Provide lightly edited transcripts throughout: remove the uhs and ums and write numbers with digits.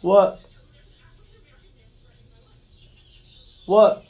What? What?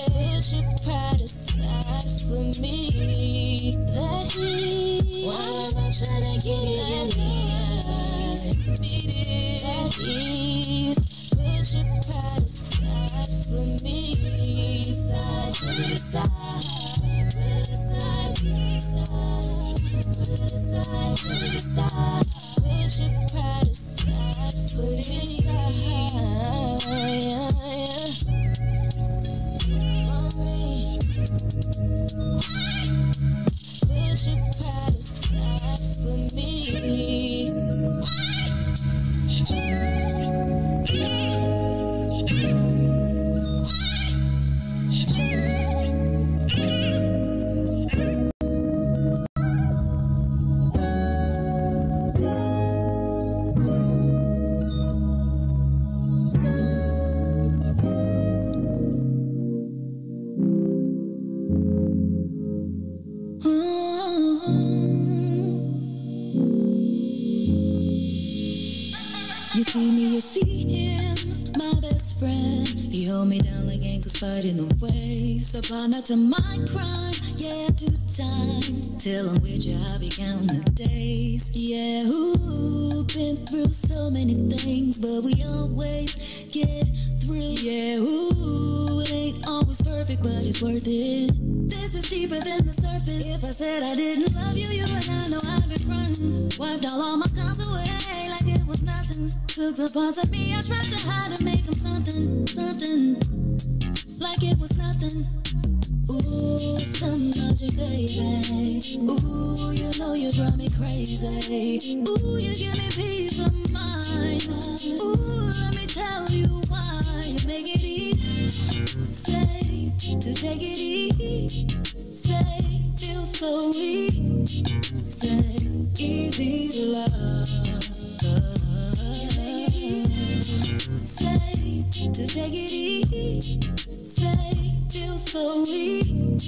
Put your pride aside for me. That heat, while I'm trying to get it, need it. That ease, put your pride aside for me. Put it aside, put it aside, put it aside, put it aside, put it aside. Put your pride aside, put it aside. Put your pride aside for me. You see me, you see him, my best friend. He hold me down like ankles fighting the waves. A partner to my crime, yeah, I do time. Till I'm with you, I'll be counting the days. Yeah, ooh, been through so many things, but we always get through. Yeah, ooh, it ain't always perfect, but it's worth it. This is deeper than the surface. If I said I didn't love you, you would not know I've been frontin'. Wiped all my scars away like it was nothing. Took the parts of me I tried to hide and make them something, something. Like it was nothing. Ooh, some magic, baby. Ooh, you know you drive me crazy. Ooh, you give me peace of mind. Ooh, let me tell you why. You make it easy. Say, to take it easy. Say, feel so weak. Say, easy to love. Say, to take it easy. Say, feel so weak.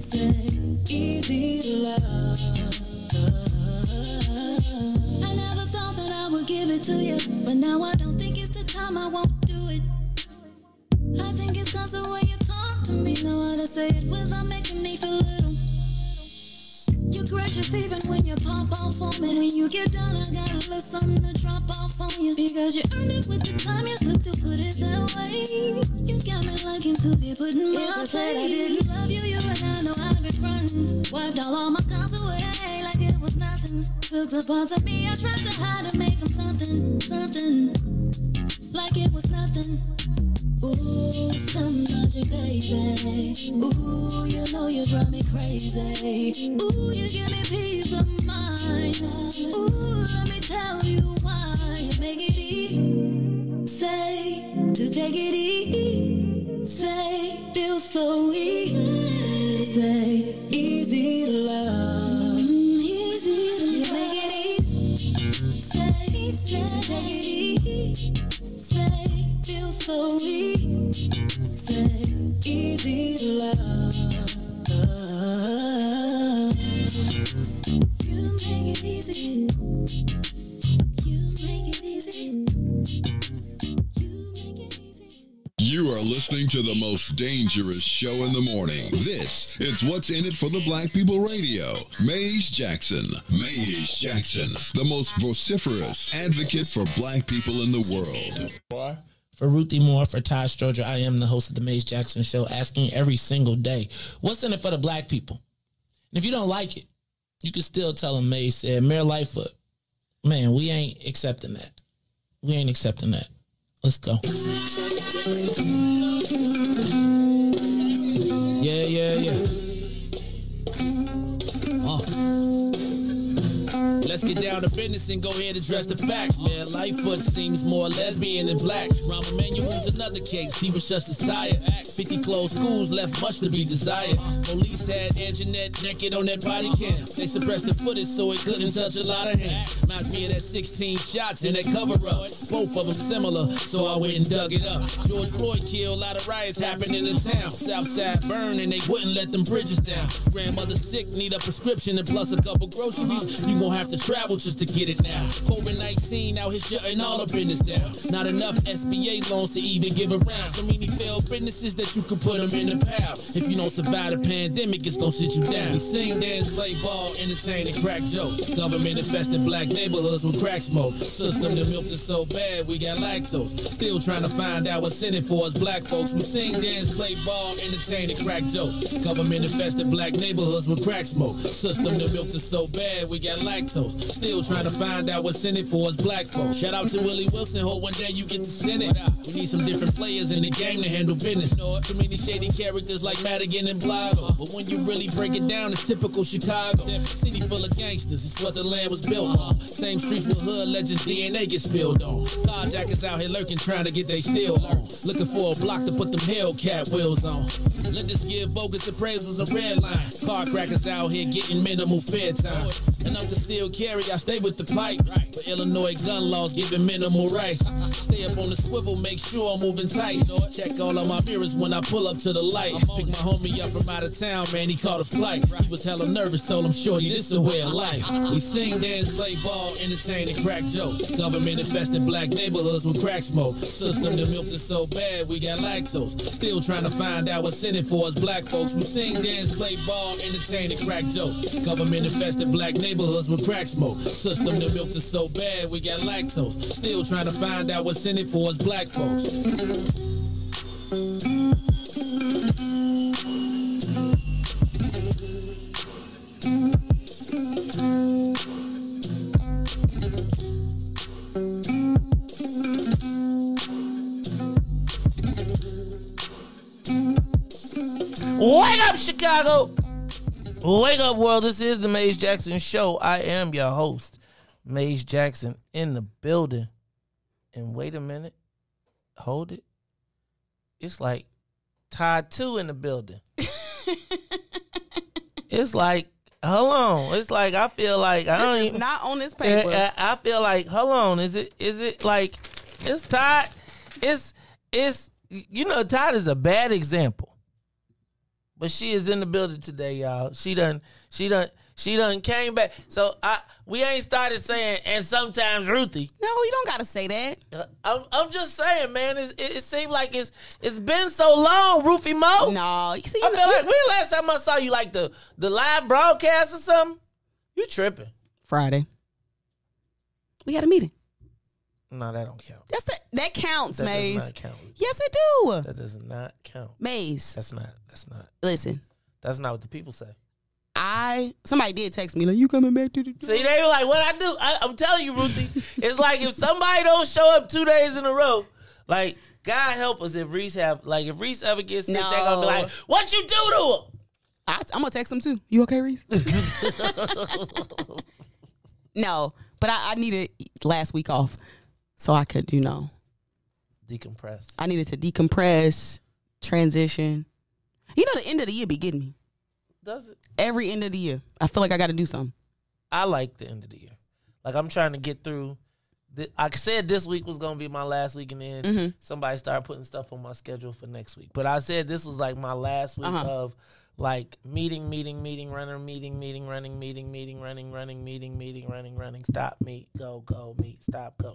Say, easy to love. I never thought that I would give it to you, but now I don't think it's the time. I won't do it. I think it's cause the way you talk to me. Know how to say it without making me feel little. You're gracious even when you pop off on me. When you get done, I got a little something to drop off on you. Because you earned it with the time you took to put it that way. You got me liking to get put in my place. If I said I didn't love you, you and I know I've been frontin'. Wiped all my scars away like it was nothing. something. Took the parts of me I tried to hide and make them something, something. Like it was nothing. Ooh, some magic, baby. Ooh, you know you drive me crazy. Ooh, you give me peace of mind. Ooh, let me tell you why. You make it easy to take it easy. Say, feel so easy. Say, easy to love. Easy to you make it easy. Say, easy to take it easy. Say, feel so easy. Say, easy to love. You make it easy. You make it easy. You make it easy. You are listening to the most dangerous show in the morning. This is What's in It for the Black People Radio. Maze Jackson. Maze Jackson, the most vociferous advocate for black people in the world. For Ruthie Moore, for Todd Stoger, I am the host of the Maze Jackson Show, asking every single day, what's in it for the black people? And if you don't like it, you can still tell them Maze said, Mayor Lightfoot, man, we ain't accepting that. We ain't accepting that. Let's go. Yeah. Let's get down to business and go ahead and address the facts, man. Lightfoot seems more lesbian than black. Rahm Emanuel's another case. He was just as tired. 50 closed schools left much to be desired. Police had Anjanette naked on that body cam. They suppressed the footage so it couldn't touch a lot of hands. Reminds me of that 16 shots in that cover-up. Both of them similar, so I went and dug it up. George Floyd killed, a lot of riots happened in the town. Southside burned and they wouldn't let them bridges down. Grandmother sick, need a prescription and plus a couple groceries. You gon' have to travel just to get it now. COVID-19 out here shutting all the business down. Not enough SBA loans to even give around. So many failed businesses that you can put them in the pile. If you don't survive the pandemic, it's gonna sit you down. We sing, dance, play ball, entertain, and crack jokes. Government infested black neighborhoods with crack smoke. System that milked us so bad, we got lactose. Still trying to find out what's in it for us black folks. We sing, dance, play ball, entertain, and crack jokes. Government infested black neighborhoods with crack smoke. System that milked us so bad, we got lactose. Still trying to find out what's in it for us black folks. Shout out to Willie Wilson, hope one day you get to send it. We need some different players in the game to handle business. So many shady characters like Madigan and Blago. But when you really break it down, it's typical Chicago. City full of gangsters, it's what the land was built on. Same streets with hood legends, DNA gets spilled on. Carjackers out here lurking, trying to get they steal on. Looking for a block to put them Hellcat wheels on. Let us give bogus appraisals a red line. Car crackers out here getting minimal fair time. And I'm concealed carry, I stay with the pipe. But Illinois gun laws giving minimal rights. Stay up on the swivel, make sure I'm moving tight. Check all of my mirrors when I pull up to the light. Pick my homie up from out of town, man, he caught a flight. He was hella nervous, told him, shorty, this is a way of life. We sing, dance, play ball, entertain, and crack jokes. Government infested black neighborhoods with crack smoke. System that milked us so bad, we got lactose. Still trying to find out what's in it for us black folks. We sing, dance, play ball, entertain, and crack jokes. Government infested black neighborhoods with crack smoke. System that milked us so bad, we got lactose. Still trying to find out what's in it for us black folks. Wake up, Chicago! Wake up, world. This is the Maze Jackson Show. I am your host, Maze Jackson, in the building. And wait a minute. Hold it. It's like Todd 2 in the building. It's like, hold on. It's like, I feel like, I don't even. Not on this paper. I feel like, hold on. Is it like, it's Todd. It's, you know, Todd is a bad example. But she is in the building today, y'all. She done came back. So we ain't started saying, and sometimes Ruthie. No, you don't gotta say that. I'm just saying, man. It seems like it's been so long, Ruthie Mo. No, you see, I feel like when last time I saw you, like the live broadcast or something. You tripping? Friday. We had a meeting. No, that don't count. That counts, that Maze. Does not count. Yes, it do. That does not count. Maze. That's not. Listen. That's not what the people say. somebody did text me like, you coming back to the See, they were like, what I do? I'm telling you, Ruthie. It's like if somebody don't show up 2 days in a row, like, God help us if Riis ever gets sick, they're going to be like, what you do to him? I'm going to text him too. You okay, Riis? No, but I needed last week off so I could, Decompress. I needed to decompress, transition. The end of the year be getting me. Does it? Every end of the year. I feel like I got to do something. I like the end of the year. Like, I'm trying to get through. I said this week was going to be my last week, and then somebody started putting stuff on my schedule for next week. But I said this was like my last week of like meeting, running, stop, meet, go, meet, stop, go.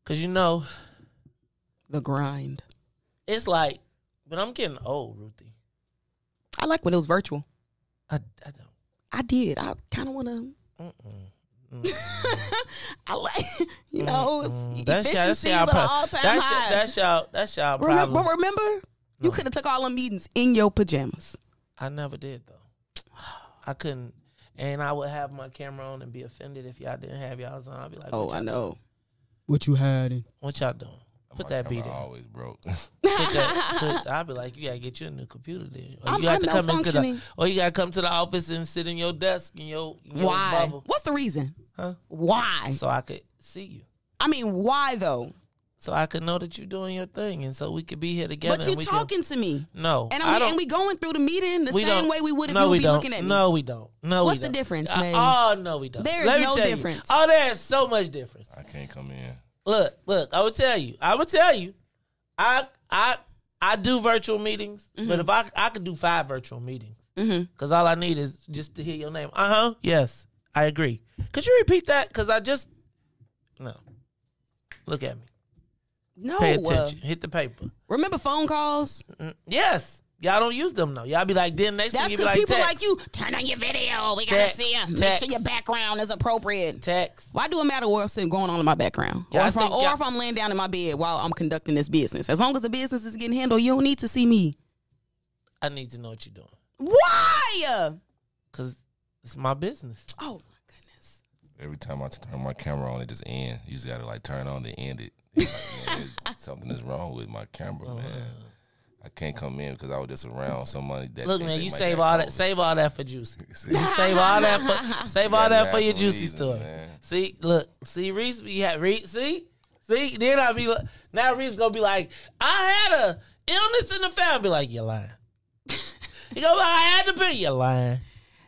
Because the grind. It's like, but I'm getting old, Ruthie. I like when it was virtual. I don't. I did. I kind of want to. I like, efficiencies at an all-time high. That's y'all problem. But remember, you could have took all the meetings in your pajamas. I never did, though. I couldn't. And I would have my camera on and be offended if y'all didn't have y'all's on. I'd be like, oh, I know. Doing? What you hiding? What y'all doing? Put my that beat in. always broke. I'd be like, you gotta get you a new computer then. Or you got to come or you gotta come to the office and sit in your desk in your why? bubble. What's the reason? Huh? Why? So I could see you. I mean, why though? So I could know that you're doing your thing, and so we could be here together. But you talking to me? No, and we going through the meeting the same way we would if you would be looking at me. No, we don't. No, what's we don't. the difference, man? Oh no, we don't. There is no difference. Oh, there is so much difference. I can't come in. Look. I would tell you. I do virtual meetings, but if I could do 5 virtual meetings, because all I need is just to hear your name. Yes, I agree. Could you repeat that? Because no. Look at me. No. Pay attention. Hit the paper. Remember phone calls? Yes. Y'all don't use them, though. Y'all be like, then next thing you be like, that's because people text. like you, turn on your video. We got to see you. Make sure your background is appropriate. Text. Why do it matter what's going on in my background? Or if I'm laying down in my bed while I'm conducting this business. As long as the business is getting handled, you don't need to see me. I need to know what you're doing. Why? Because it's my business. Oh, my goodness. Every time I turn my camera on, it just ends. You just got to like turn on to end it. Like, man, something is wrong with my camera, man. I can't come in because I was just around somebody that. Look, man, you save all that for Juicy. Save all that for your Juicy story. Man. See, Riis, see. Then I be like, now Riis gonna be like, I had a illness in the family. Be like, you're lying. He go, I had to be. You're lying.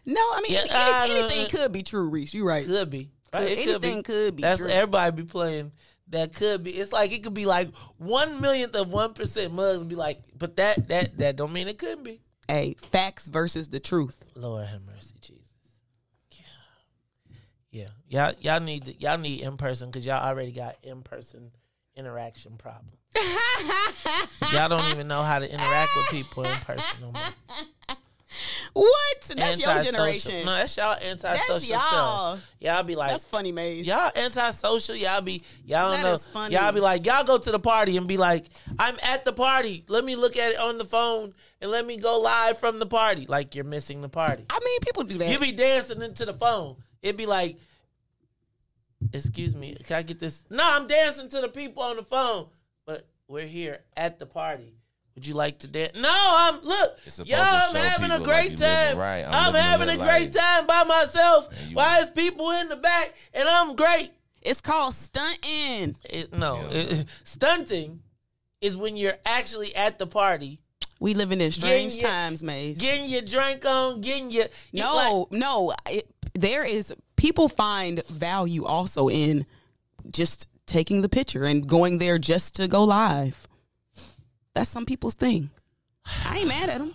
No, I mean, anything could be true, Riis. You right. Could be. Anything could be. That's true. Everybody be playing. That could be. It's like it could be like 1/1,000,000th of 1%. Mugs be like, but that don't mean it couldn't be. Hey, facts versus the truth. Lord have mercy, Jesus. Yeah. Y'all need in person because y'all already got in person interaction problems. Y'all don't even know how to interact with people in person no more. What? That's your generation. No, that's y'all antisocial That's y'all. selves. Y'all be like, that's funny, Maze. Y'all antisocial. Y'all don't know. Is funny. Y'all be like, y'all go to the party and be like, I'm at the party. Let me look at it on the phone and let me go live from the party. Like you're missing the party. I mean, people do that. You be dancing into the phone. It'd be like, excuse me, can I get this? No, I'm dancing to the people on the phone, but we're here at the party. Would you like to dance? No, I'm having a great time. Right. I'm having a great time by myself. Why is people in the back and I'm great? It's called stunting. Stunting is when you're actually at the party. We living in strange times, Maze. Getting your drink on, there is people find value also in just taking the picture and going there just to go live. That's some people's thing. I ain't mad at them.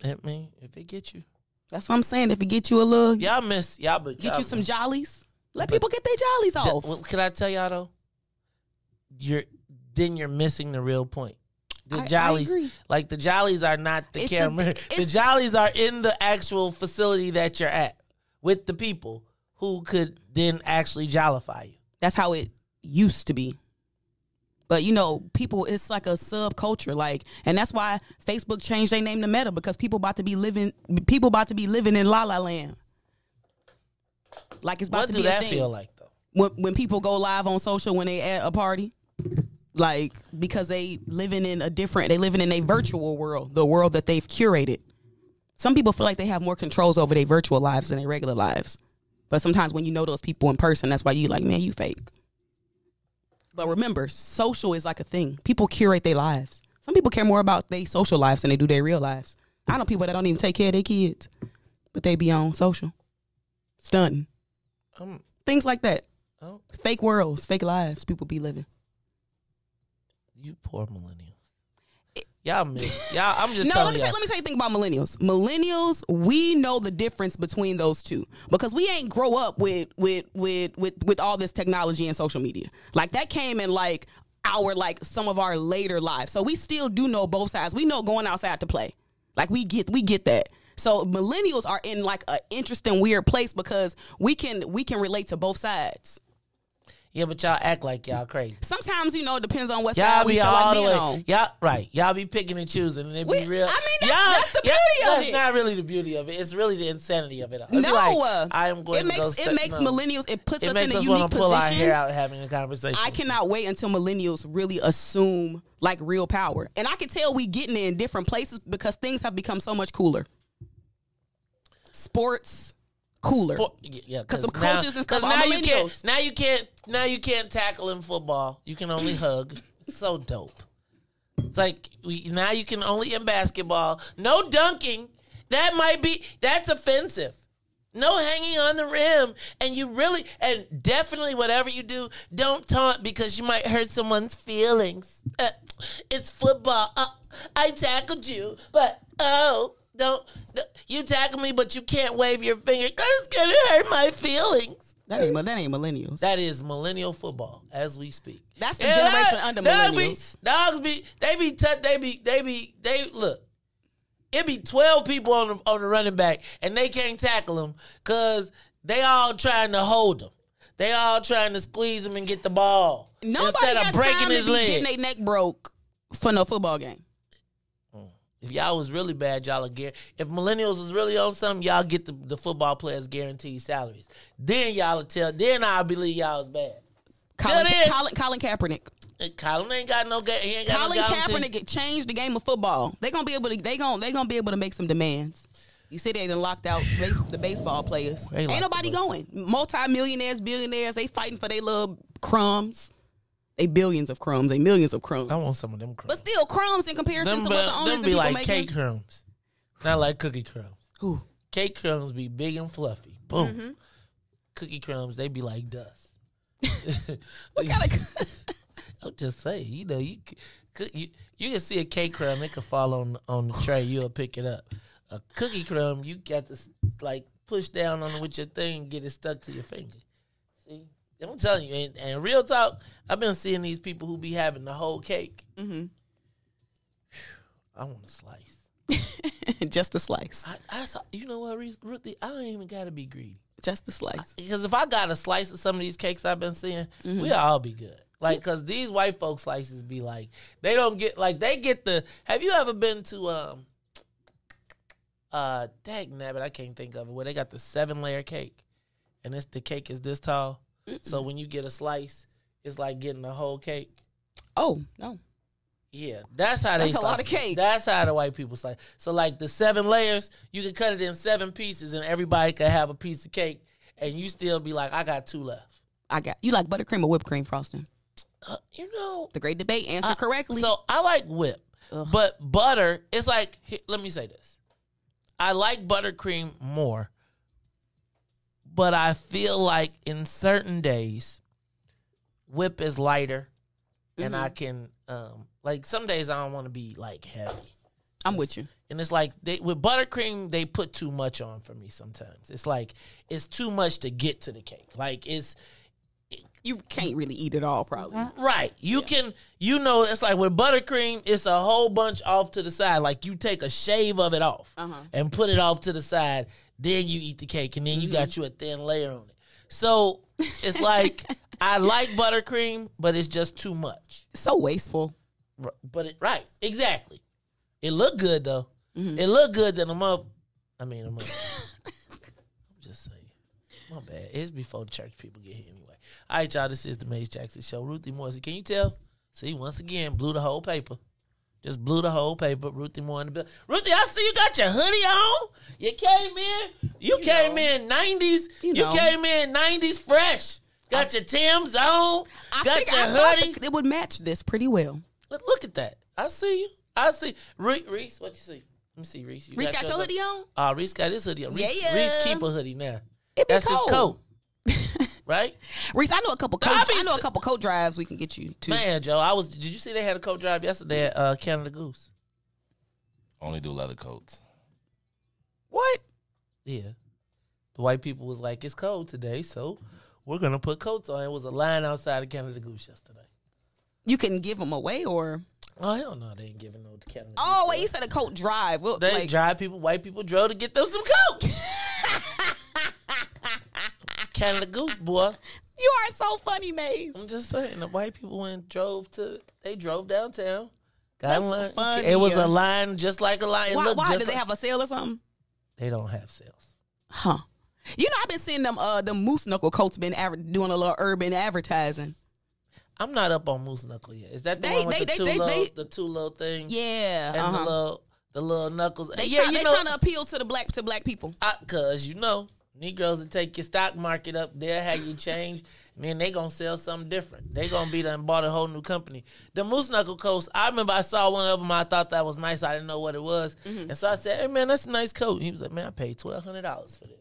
If it get you. That's what I'm saying. If it get you a little. Get you some jollies. Let people get their jollies off. Well, can I tell y'all though? You're missing the real point. The jollies, like the jollies are not the camera. The jollies are in the actual facility that you're at with the people who could then actually jollify you. That's how it used to be. But you know, people, it's like a subculture, like, and that's why Facebook changed their name to Meta, because people about to be living in La La Land. Like it's about What to do be a that thing. feel like though? When people go live on social when they at a party, like, because they living in a virtual world, the world that they've curated. Some people feel like they have more controls over their virtual lives than their regular lives. But sometimes when you know those people in person, that's why you like, man, you fake. But remember, social is like a thing. People curate their lives. Some people care more about their social lives than they do their real lives. I know people that don't even take care of their kids, but they be on social. Stunting. Things like that. Oh. Fake worlds, fake lives people be living. You poor millennials. Y'all, I'm just telling you. Let me tell you thing about millennials. Millennials, we know the difference between those two because we ain't grow up with all this technology and social media. Like that came in like some of our later lives. So we still do know both sides. We know going outside to play. Like we get that. So millennials are in like an interesting, weird place because we can relate to both sides. Yeah, but y'all act like y'all crazy. Sometimes, you know, it depends on what y'all side be we feel all like the being way. on. Y'all, right. Y'all be picking and choosing, and it be real. I mean, that's the beauty of it. That's not really the beauty of it. It's really the insanity of it. No, like, I am going it makes millennials. It puts us in a unique position. It makes us want to pull our hair out having a conversation. I cannot wait until millennials really assume like real power, and I can tell we getting in different places because things have become so much cooler. Sports. Cooler, yeah, because the coaches and stuff. Now you can't tackle in football. You can only hug. It's so dope. It's like now you can only in basketball. No dunking. That's offensive. No hanging on the rim, and definitely whatever you do, don't taunt because you might hurt someone's feelings. It's football. I tackled you, but don't you tackle me, but you can't wave your finger because it's gonna hurt my feelings. That ain't millennials. That is millennial football as we speak. That's the generation under millennials. Look. It be 12 people on the running back, and they can't tackle him because they all trying to hold him. They all trying to squeeze him and get the ball. Nobody instead got of breaking time his to be leg. getting their neck broke for no football game. If y'all was really bad, y'all would if millennials was really on something, y'all get the football players guaranteed salaries. Then y'all will then I'll believe y'all was bad. Colin Kaepernick. Colin ain't got no he ain't got Colin no guarantee. Kaepernick changed the game of football. They gonna be able to make some demands. You see, they done locked out the baseball players. Ain't nobody going. Multi-millionaires, billionaires, they fighting for their little crumbs. They billions of crumbs. They millions of crumbs. I want some of them crumbs. But still, crumbs in comparison to what the owners them and be people like making. cake crumbs, not like cookie crumbs. Who? Cake crumbs be big and fluffy. Boom. Mm-hmm. Cookie crumbs, they be like dust. What kind of? I'm just saying, you know, you can see a cake crumb, it could fall on the tray, you'll pick it up. A cookie crumb, you got to like push down on it with your thing and get it stuck to your finger. See, I'm telling you, and real talk, I've been seeing these people who be having the whole cake. Mm-hmm. I want a slice. Just a slice. I saw, you know what, Ruthie, I don't even got to be greedy. Just a slice. Because if I got a slice of some of these cakes I've been seeing, we'll all be good. Like, because these white folk slices be like, they don't get, like, they get the, have you ever been to, dagnabbit, I can't think of it, where they got the 7-layer cake, and the cake is this tall, so when you get a slice, it's like getting a whole cake. Oh, no. Yeah, that's how they slice. That's a lot of cake. That's how the white people slice. So, like, the 7 layers, you can cut it in 7 pieces, and everybody can have a piece of cake, and you still be like, I got 2 left. You like buttercream or whipped cream frosting? You know. The great debate. Answer correctly. So, I like whip. Ugh. But butter, it's like, let me say this. I like buttercream more, but I feel like in certain days, whip is lighter, and I can, like some days I don't want to be like heavy. I'm with you. And it's like, with buttercream, they put too much on for me sometimes. It's like, it's too much to get to the cake. Like, you can't really eat it all, probably. Right. You can, you know, it's like with buttercream, it's a whole bunch off to the side. Like you take a shave of it off and put it off to the side. Then you eat the cake and then you got you a thin layer on it. So it's like, I like buttercream, but it's just too much. So wasteful. But right, exactly. It looked good though. Mm-hmm. It looked good than I'm just saying. My bad. It's before the church people get here anyway. All right, y'all. This is the Maze Jackson Show. Ruthie Morrissey, can you tell? See, once again, blew the whole paper. Just blew the whole paper. Ruthie Moore in the bill. Ruthie, I see you got your hoodie on. You came in. You came in 90s. You came in 90s fresh. Got your Timbs on. Got your hoodie. It would match this pretty well. Look at that. I see you. I see. Reese, what you see? Let me see, Reese. Reese got your hoodie on? Reese got his hoodie on. Reese, Yeah. Reese keep a hoodie now. That's his coat. Right? Reese, I know a couple coat drives we can get you to. Man, Joe, did you see they had a coat drive yesterday at Canada Goose? Only do leather coats. What? Yeah. The white people was like, it's cold today, so we're going to put coats on. It was a line outside of Canada Goose yesterday. You can give them away or? Oh, hell no, they ain't giving no to Canada Goose. Oh, wait, you said a coat drive. Well, they drive people, white people drove to get them some coats. Canada Goose, boy. You are so funny, Maze. I'm just saying, the white people drove downtown. That's a line. funny. It was a line just like a line. Why? Did they have a sale or something? They don't have sales. Huh. You know, I've been seeing them moose knuckle coats been doing a little urban advertising. I'm not up on moose knuckle yet. Is that the one with the two little things? Yeah. And the little knuckles. They trying to appeal to black people. Cause Negroes will take your stock market up. They'll have you change. And then they gonna sell something different. They gonna be done bought a whole new company. The moose knuckle coats, I remember I saw one of them. I thought that was nice. I didn't know what it was. Mm-hmm. And so I said, hey man, that's a nice coat. And he was like, man, I paid $1,200 for this.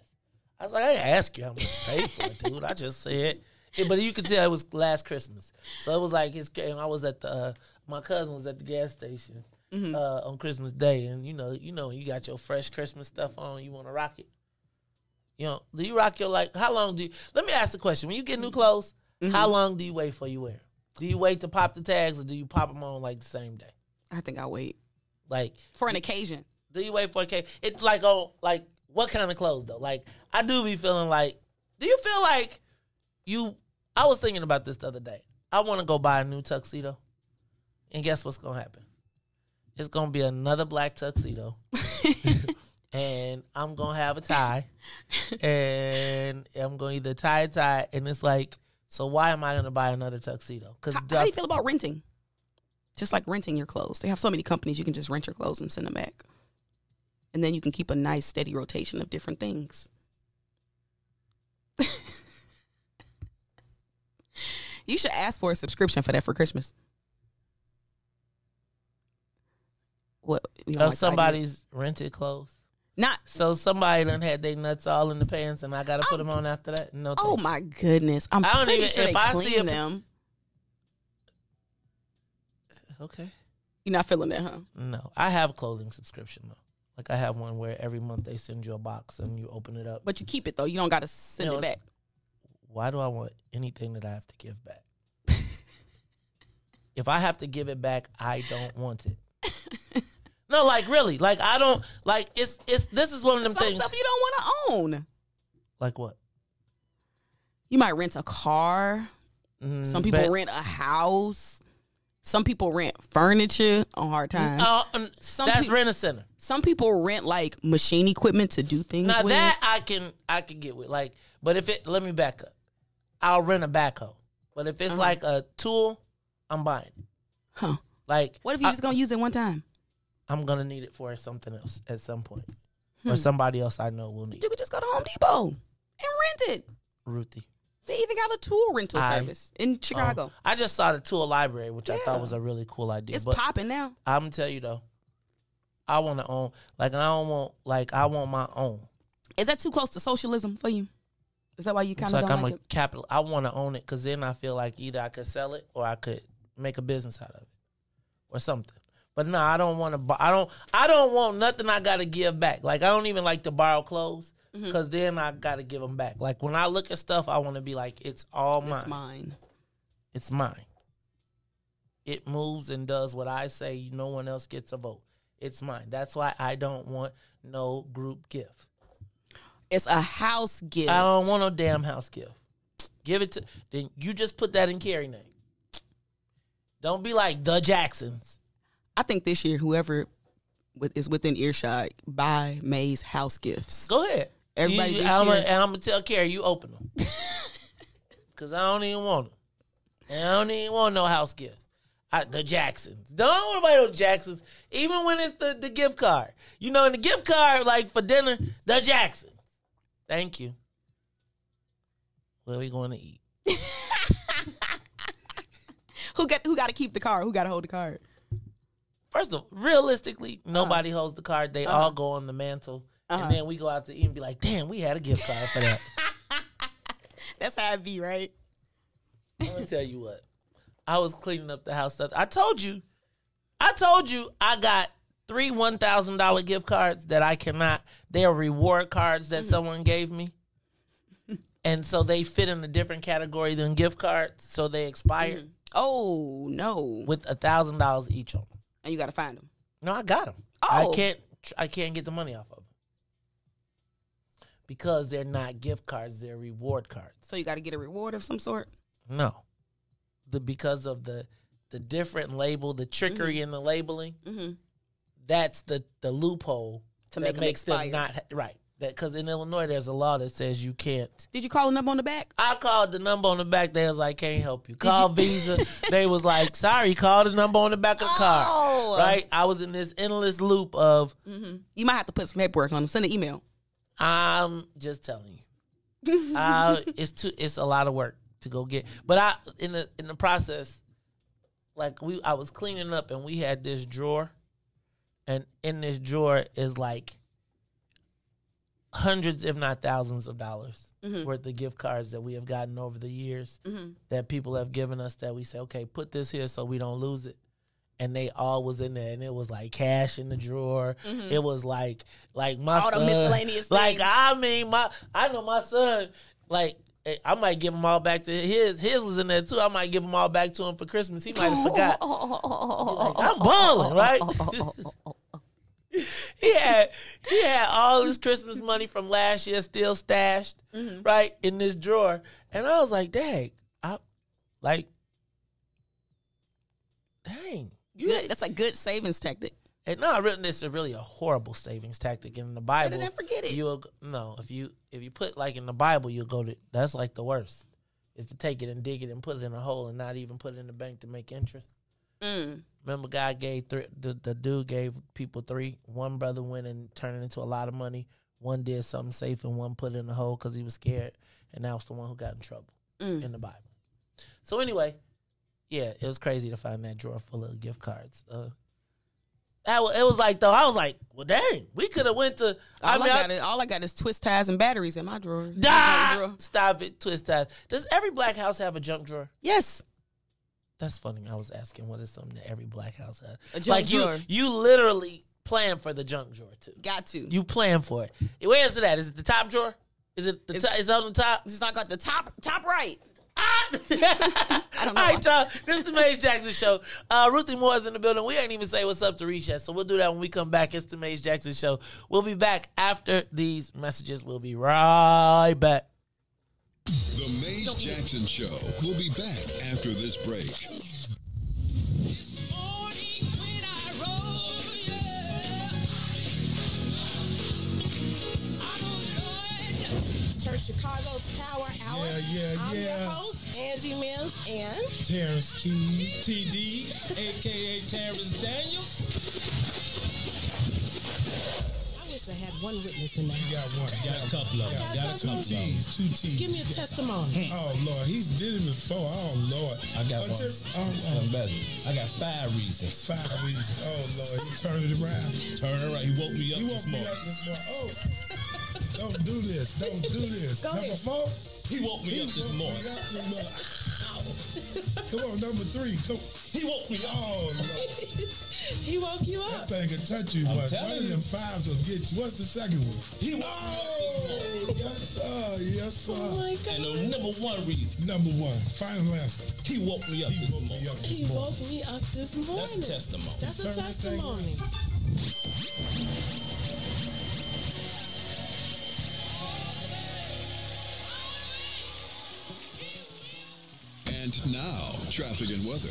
I was like, I didn't ask you how much you paid for it, dude. I just said. But you could tell it was last Christmas. So it was like I was at my cousin was at the gas station on Christmas Day. And you know, you got your fresh Christmas stuff on, you want to rock it. Do you rock your, how long do you, let me ask the question. When you get new clothes, how long do you wait before you wear them? Do you wait to pop the tags or do you pop them on the same day? I think I'll wait. For an occasion. Do you wait for an occasion? It's what kind of clothes though? I do be feeling do you feel like I was thinking about this the other day. I want to go buy a new tuxedo. And guess what's going to happen? It's going to be another black tuxedo. And I'm going to have a tie. And I'm going to either tie a tie. And it's so why am I going to buy another tuxedo? How do you feel about renting? Just like renting your clothes. They have so many companies you can just rent your clothes and send them back. And then you can keep a nice steady rotation of different things. You should ask for a subscription for that for Christmas. What? Somebody's rented clothes? Not so somebody done had their nuts all in the pants, and I got to put them on after that. No, oh my goodness! I don't even sure if I see them. Okay, you're not feeling that, huh? No, I have a clothing subscription though. I have one where every month they send you a box and you open it up. But you keep it though. You don't got to send it back. Why do I want anything that I have to give back? If I have to give it back, I don't want it. No, really. I don't it's this is one of them things. Some stuff you don't want to own. Like what? You might rent a car. Some people rent a house. Some people rent furniture on hard times. That's rent a center. Some people rent machine equipment to do things now with. Now that I can get with. But let me back up. I'll rent a backhoe. But if it's a tool, I'm buying it. Huh. What if you're just gonna use it one time? I'm gonna need it for something else at some point. Or somebody else I know will need it. You could just go to Home Depot and rent it. Ruthie. They even got a tool rental service in Chicago. I just saw the tool library, which I thought was a really cool idea. It's popping now. I'm gonna tell you though, I want to own. I want my own. Is that too close to socialism for you? Is that why you kind of don't like it? Capital. I want to own it because then I feel like either I could sell it or I could make a business out of it or something. But no, I don't want to. I don't want nothing I got to give back. I don't even like to borrow clothes because then I got to give them back. When I look at stuff, I want to be it's all mine. It's mine. It's mine. It moves and does what I say. No one else gets a vote. It's mine. That's why I don't want no group gift. It's a house gift. I don't want no damn house gift. Give it to. Then you just put that in Carrie name. Don't be like the Jacksons. I think this year, whoever is within earshot, buy May's house gifts. Go ahead. Everybody this year. And I'm going to tell Carrie, you open them. Because I don't even want them. And I don't even want no house gift. The Jacksons. Don't want nobody no Jacksons. Even when it's the gift card. You know, in the gift card, like for dinner, the Jacksons. Thank you. Where are we going to eat? Who got to keep the card? Who got to hold the card? First of all, realistically, nobody holds the card. They all go on the mantle. And then we go out to eat and be like, damn, we had a gift card for that. That's how it be, right? I'm going to tell you what. I was cleaning up the house stuff. I told you I got 3 $1,000 gift cards that I cannot. They are reward cards that someone gave me. And so they fit in a different category than gift cards. So they expire. Oh, no. With $1,000 each on them. And you got to find them. No, I got them. Oh. I can't get the money off of them. Because they're not gift cards, they're reward cards. So you got to get a reward of some sort? No. Because of the different label, the trickery in the labeling, that's the loophole to that make makes them expire. not right. Because in Illinois, there's a law that says you can't. Did you call a number on the back? I called the number on the back. They was like, can't help you. Call Visa. They was like, sorry, call the number on the back of the card. Right? I was in this endless loop of. You might have to put some paperwork on them. Send an email. I'm just telling you. It's a lot of work to go get. But in the process, like I was cleaning up and we had this drawer. And in this drawer is like hundreds, if not thousands of dollars worth of gift cards that we have gotten over the years that people have given us that we say, okay, put this here so we don't lose it. And they all was in there, and it was like cash in the drawer. It was like my all son, the miscellaneous like things. I know my son, like I might give them all back to his. His was in there too. I might give them all back to him for Christmas. He might have forgot. Like, I'm balling, right? He had all his Christmas money from last year still stashed, right, in this drawer. And I was like, dang, dang. That's a good savings tactic. And no, this is really a horrible savings tactic in the Bible. Set it and forget it. If you put like in the Bible, you'll go to, that's like the worst, is to take it and dig it and put it in a hole and not even put it in the bank to make interest. Remember, God gave the dude gave people 3. One brother went and turned it into a lot of money. One did something safe and one put it in the hole because he was scared. And that was the one who got in trouble in the Bible. So anyway, yeah, it was crazy to find that drawer full of gift cards. It was like, though, I was like, well, dang, we could have went to. All I got is twist ties and batteries in my drawer. Stop it, twist ties. Does every black house have a junk drawer? Yes. That's funny. I was asking what is something that every black house has. A junk drawer. You literally plan for the junk drawer too. Got to. You plan for it. Where is it at? Is it the top drawer? Is it is it on the top? It's not got the top right. I don't know. All right, y'all. This is the Maze Jackson Show. Ruthie Moore is in the building. We ain't even say what's up to Riis yet, so we'll do that when we come back. It's the Maze Jackson Show. We'll be back after these messages. We'll be right back. The Maze Jackson Show. We'll be back after this break. Church Chicago's Power Hour. I'm your host, Angie Mims, and Terrence Keys, TD, a.k.a. Terrence Daniels. I wish I had one witness in the house. You got one. Got a couple of them. Got two T's. Give me a testimony. Oh, Lord. He's did it before. Oh, Lord. I got one. Something better. I got 5 reasons. 5 reasons. Oh, Lord. He turned it around. Turn it around. He woke me up this morning. Oh. Don't do this. Don't do this. Go number ahead. 4. He woke me up this morning. Come on, number 3. Come. He woke me up. Oh, Lord. He woke you up. That thing can touch you. One of them 5s will get you. What's the second one? He woke me up. Yes, sir. Yes, sir. Oh, my God. And the number 1 reason. Number 1. Final answer. He woke me up this morning. He woke me up this morning. That's a testimony. That's a testimony. And now, traffic and weather.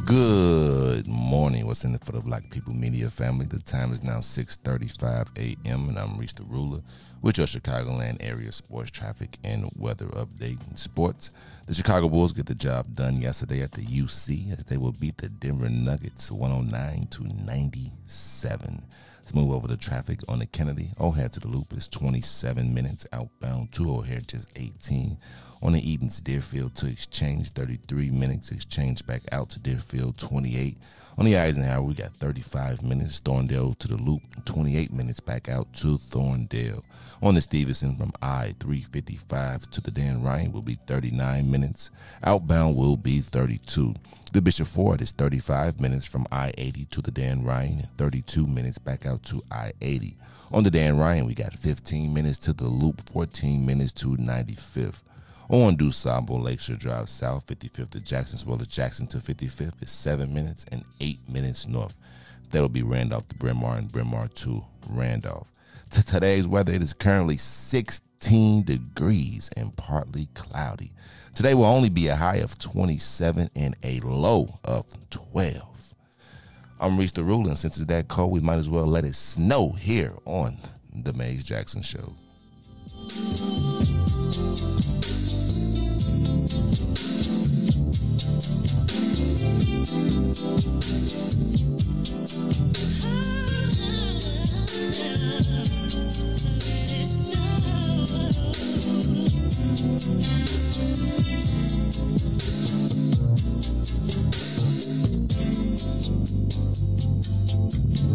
Good morning. What's in it for the Black People Media family? The time is now 6:35 a.m. and I'm Riis the Ruler with your Chicagoland area sports traffic and weather update. In sports, the Chicago Bulls get the job done yesterday at the UC as they will beat the Denver Nuggets 109-97. Let's move over to traffic on the Kennedy. O'Hare to the Loop is 27 minutes outbound to O'Hare, just 18. On the Edens, Deerfield to Exchange, 33 minutes. Exchange back out to Deerfield, 28. On the Eisenhower, we got 35 minutes. Thorndale to the Loop, 28 minutes back out to Thorndale. On the Stevenson, from I-355 to the Dan Ryan will be 39 minutes. Outbound will be 32. The Bishop Ford is 35 minutes from I-80 to the Dan Ryan, 32 minutes back out to I-80. On the Dan Ryan, we got 15 minutes to the Loop, 14 minutes to 95th. On DuSable Lakeshore Drive South, 55th to Jackson, as well as Jackson to 55th is 7 minutes and 8 minutes north. That'll be Randolph to Bryn Mawr and Bryn Mawr to Randolph. Today's weather, it is currently 16 degrees and partly cloudy. Today will only be a high of 27 and a low of 12. I'm Riis the Ruler, and since it's that cold, we might as well let it snow here on the Maze Jackson Show.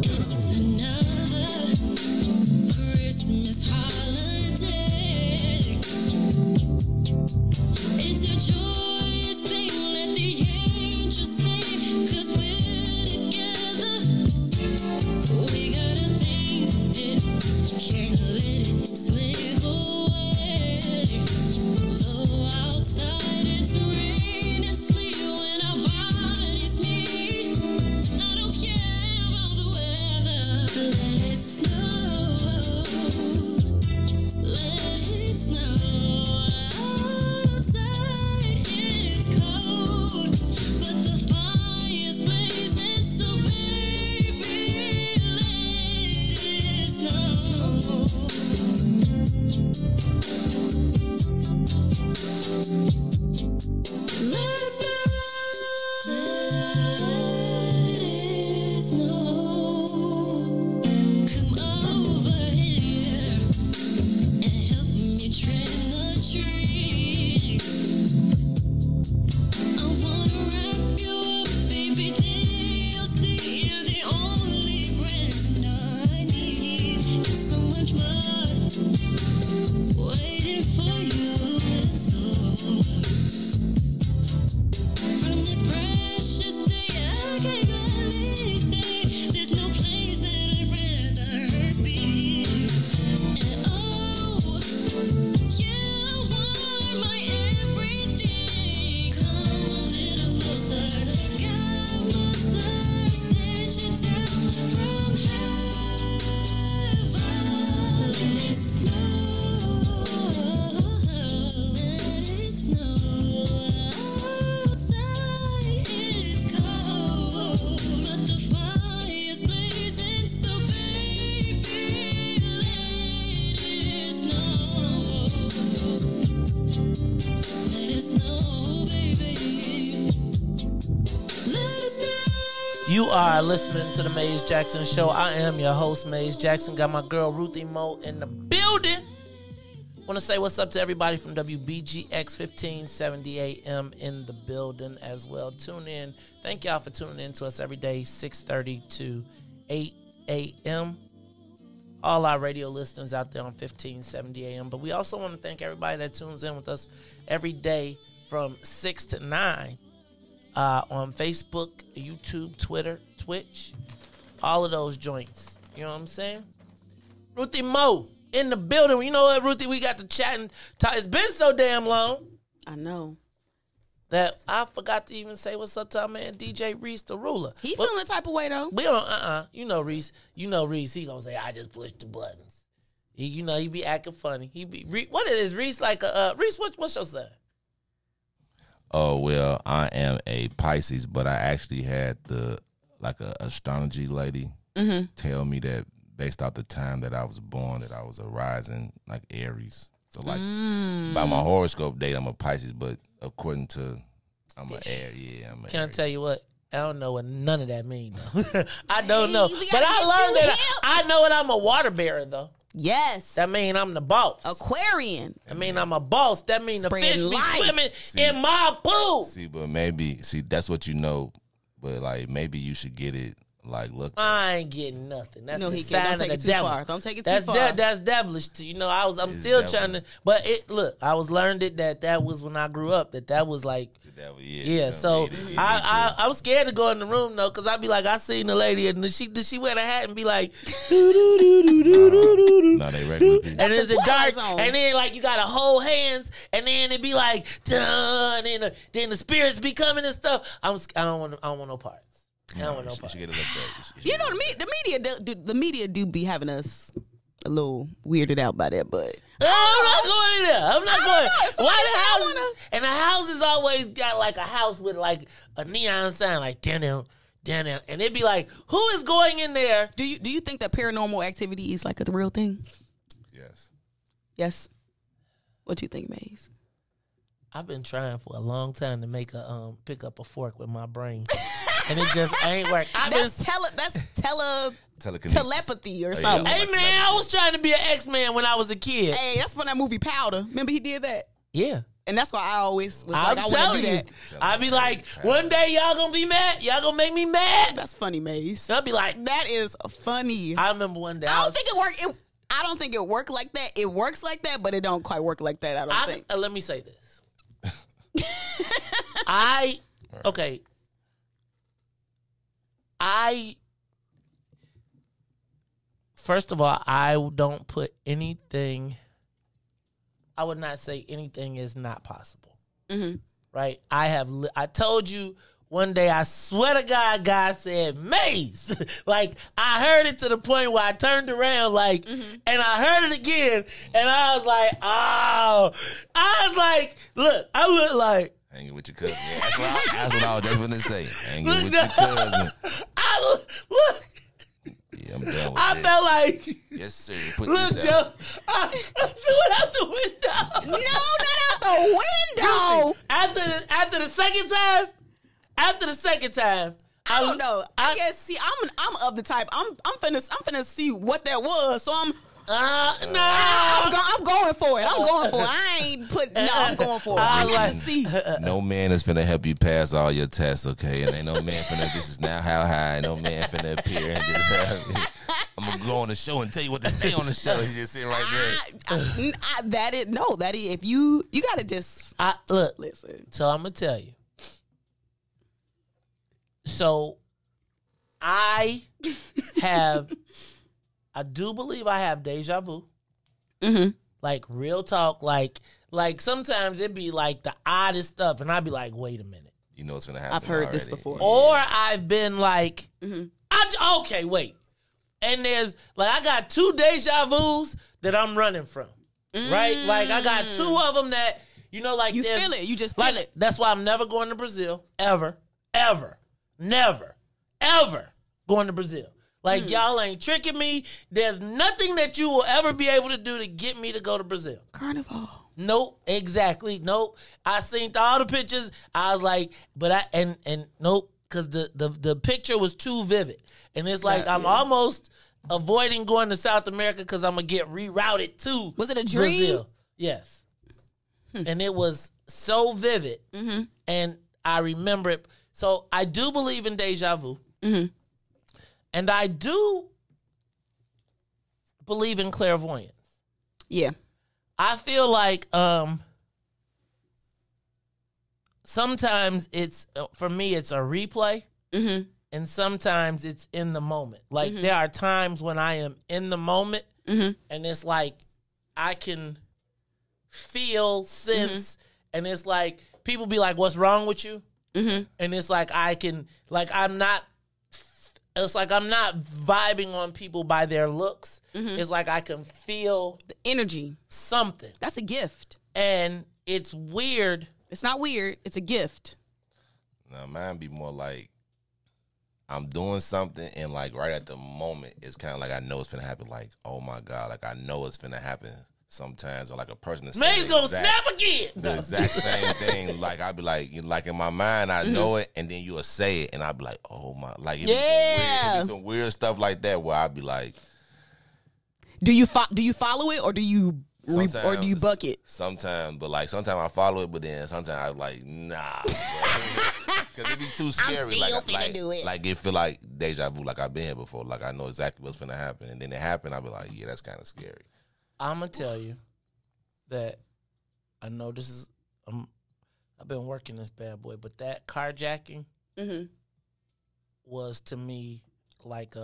It's another Christmas holiday. It's a joyous thing, let the angels sing, 'cause we're together. We gotta think it, can't let it slip away. Though outside it's rain and sleet, when our bodies meet, I don't care about the weather. Let it snow, let it snow. Outside it's cold, but the fire's blazing, so baby, let it snow. Let it snow. Let it snow. Come over here and help me trim the tree. I wanna wrap you up, baby, then you'll see you're the only present I need. There's so much more waiting for you in store. From this precious day, I can't really stay. There's no place that I'd rather be. And oh, you are my everything. Come a little closer. God must have sent you down from heaven. Let it snow. Let it snow. Outside it's cold, but the fire's blazing, so baby, let it snow. Let it snow, baby. Let it snow. You are listening to the Maze Jackson Show. I am your host, Maze Jackson. Got my girl Ruthie Mo in the building. Want to say what's up to everybody from WBGX 1570 AM in the building as well. Tune in. Thank y'all for tuning in to us every day, 6:30 to 8 a.m. All our radio listeners out there on 1570 AM. But we also want to thank everybody that tunes in with us every day from 6 to 9 on Facebook, YouTube, Twitter, Twitch, all of those joints. You know what I'm saying? Ruthie Mo in the building. You know what, Ruthie? We got to chatting. It's been so damn long I know. that I forgot to even say what's up to our man DJ Riis the Ruler. He feeling the type of way though. We don't. You know Riis. He gonna say I just pushed the buttons. He be acting funny. What is Riis like? Riis, what's your son? Oh, well, I am a Pisces, but I actually had a astrology lady tell me that based off the time that I was born, that I was a rising like Aries. So like by my horoscope date, I'm a Pisces, but according to I'm an Aries. Yeah, I'm an Can Aries. I tell you what? I don't know what none of that means, though. I don't know. But I learned that I know that I'm a water bearer, though. Yes. That mean I'm the boss. Aquarian. I mean I'm a boss. That mean the Spreading fish be life. swimming in my pool. See, but maybe that's what you know, but like maybe you should get it like look. I ain't getting nothing. That's No, the he sign can't. of Don't the take it too devil. far. Don't take it too That's far. That's devilish. You know, I'm It's still devil. trying to. But look, I was learned it that was when I grew up. That was like. Yeah, so I was scared to go in the room though, cause I'd be like, I seen the lady and did she wear the hat and be like, No, they regular people. and is it Twilight dark? Zone. And then like you gotta hold hands, and then it be like, dun, and then the spirits be coming and stuff. I don't want no parts. I don't want no You parts. should get it looked at. You know, the media do be having us a little weirded out by that, but I'm not going in there. I'm not going. know. If somebody Why say the I house? wanna- And the house has always got like a house with like a neon sign, like down, and it'd be like, who is going in there? do you think that paranormal activity is like a real thing? Yes. Yes. What you think, Maze? I've been trying for a long time to make a pick up a fork with my brain, and it just ain't work. That's Telekinesis. telepathy or Oh, yeah. something. Hey man, I was trying to be an X-Man when I was a kid. Hey, that's from that movie Powder. Remember he did that? Yeah. And that's why I always was I'm like, I want to telling do you, that. I'd be like, one day y'all gonna be mad. Y'all gonna make me mad. That's funny, Maze. I'll be like, That is funny. I remember one day I don't think it worked. I don't think it worked like that. It works like that, but it don't quite work like that. I don't think. Let me say this. First of all, I don't put anything. I would not say anything is not possible. Mm-hmm. Right? I told you one day, I swear to God said, Maze. Like, I heard it to the point where I turned around, like, and I heard it again, and I was like, oh. I was like, look, I look like. Hanging with your cousin. Yeah, that's what I was just going to say. Hanging Look, with your cousin. Look. Yeah, I'm done with I this. felt like. Yes, sir. Put Look, this Joe, out. I threw it out the window. No, not out the window. After the second time, I don't know. I guess. See, I'm of the type. I'm finna see what that was. So I'm going for it. I ain't put. No, I'm going for it. I got to see. No man is finna help you pass all your tests, okay? And ain't no man finna, this is now how high. No man finna appear and just I'm gonna go on the show and tell you what to say on the show. He's just sitting right there. If you gotta just look. listen. So I'm gonna tell you. So I do believe I have deja vu. Mm-hmm. Like real talk. Like sometimes it'd be like the oddest stuff, and I'd be like, wait a minute. You know what's gonna happen. I've heard this already. before. Or I've been like, Mm-hmm. okay, wait. And there's like I got 2 deja vus that I'm running from. Right? Like I got 2 of them that like You there's- feel it. You just like, feel it. That's why I'm never going to Brazil. Ever. Never. Ever going to Brazil. Like y'all ain't tricking me. There's nothing that you will ever be able to do to get me to go to Brazil. Carnival. Nope, exactly. Nope. I seen all the pictures. I was like, but nope, because the picture was too vivid. And it's like I'm almost avoiding going to South America because I'm gonna get rerouted to Was it a dream? Brazil. Yes. And it was so vivid. Mm-hmm. And I remember it. So I do believe in deja vu. Mm-hmm. And I do believe in clairvoyance. Yeah. I feel like sometimes it's, for me, it's a replay. Mm-hmm. And sometimes it's in the moment. Like there are times when I am in the moment and it's like I can feel, sense, and it's like people be like, what's wrong with you? Mm-hmm. And it's like it's like I'm not vibing on people by their looks. It's like I can feel The energy. something. That's a gift. And it's weird It's not weird. It's a gift. No, mine be more like I'm doing something and like right at the moment, it's kind of like I know it's finna happen. Like, oh my God, like I know it's finna happen sometimes. Or like a person that's Man's gonna snap again. The exact same thing. Like I'd be like in my mind, I know it, and then you'll say it, and I'd be like, oh my, like it'd be some weird stuff like that where I'd be like, do you follow it or do you buck it? Sometimes, but like sometimes I follow it, but then sometimes I'm like, nah, because it be too scary. I'm still finna do it. Like it feel like deja vu, like I've been here before, like I know exactly what's finna happen, and then it happened. I'll be like, yeah, that's kind of scary. I'm gonna tell you that I know this is. I've been working this bad boy, but that carjacking was to me like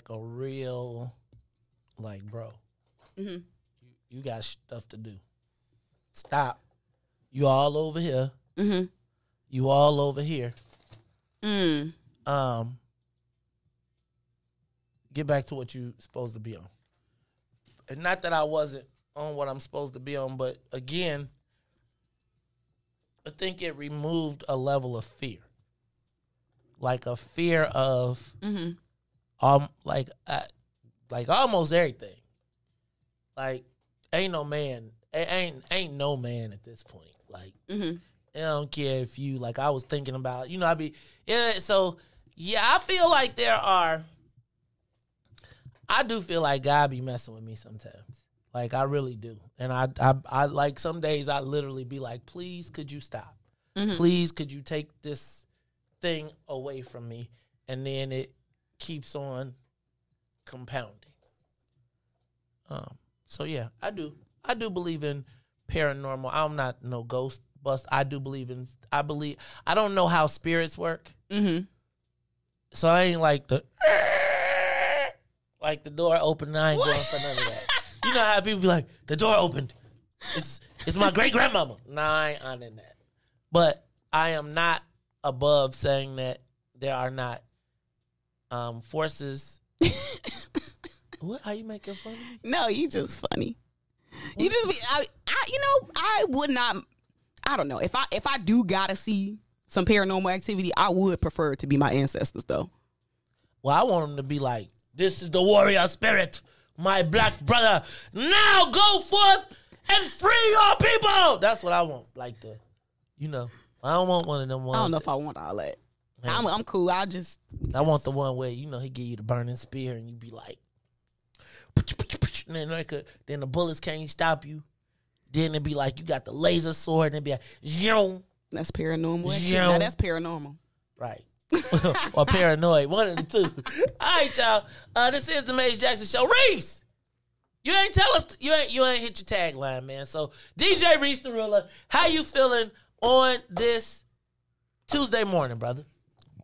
a real, like, bro, you got stuff to do. Stop. You all over here. You all over here. Get back to what you supposed to be on. And not that I wasn't on what I'm supposed to be on, but again, I think it removed a level of fear. Like a fear of like almost everything. Like ain't no man no man at this point. Like I don't care if you, like, I was thinking about, I feel like I do feel like God be messing with me sometimes. Like, I really do. And I like, some days I literally be like, please, could you stop? Please, could you take this thing away from me? And then it keeps on compounding. So, yeah, I do believe in paranormal. I'm not no ghost bust. I don't know how spirits work. So I ain't like the door open. I ain't going for none of that. You know how people be like, the door opened. It's my great grandmama. Nah, I ain't on that. But I am not above saying that there are not forces. What? Are you making fun of me? No, you just funny. You just be. I would not. I don't know. If I do gotta see some paranormal activity, I would prefer it to be my ancestors, though. Well, I want them to be like, this is the warrior spirit, my black brother. Now go forth and free your people. That's what I want. Like I don't want one of them ones. I don't know if I want all that. I'm cool. I want the one where, he give you the burning spear and you be like, and then the bullets can't stop you. Then it'd be like you got the laser sword and it'd be like, Zoom. That's paranormal. Now that's paranormal. Right. Or paranoid. One of the two. All right, y'all. This is the Maze Jackson Show. Riis! You ain't tell us, you ain't hit your tagline, man. So, DJ Riis the Ruler, how you feeling on this Tuesday morning, brother?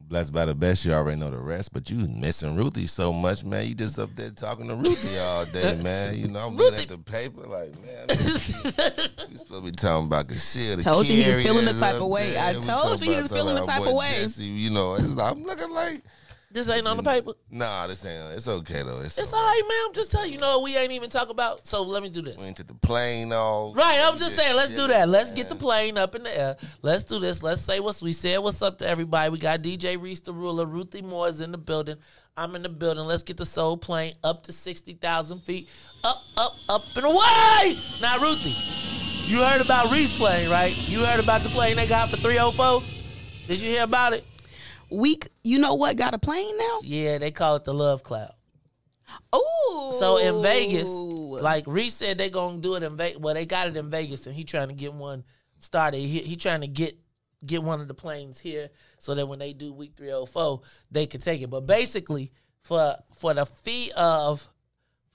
Blessed by the best, you already know the rest, but you missing Ruthie so much, man. You just up there talking to Ruthie all day, man. I'm looking at the paper like, man, you supposed to be talking about the shit. Told you he was feeling the type of way. I told you he was feeling the type of way. Jesse, I'm looking like, this ain't on the paper? Nah, this ain't. It's okay, though. It's all right, man. I'm just telling you, we ain't even talk about. So let me do this. We ain't took the plane off. Right, I'm just saying, let's do that. Let's get the plane up in the air. Let's do this. Let's say we said what's up to everybody. We got DJ Riis the Ruler. Ruthie Moore is in the building. I'm in the building. Let's get the soul plane up to 60,000 feet. Up, and away! Now, Ruthie, you heard about Riis plane, right? You heard about the plane they got for 304? Did you hear about it? You know what, got a plane now? Yeah, they call it the Love Cloud. Oh. So in Vegas, like Riis said, they gonna do it in Vegas. Well, they got it in Vegas, and he trying to get one started. He trying to get one of the planes here so that when they do week 304, they can take it. But basically, for the fee of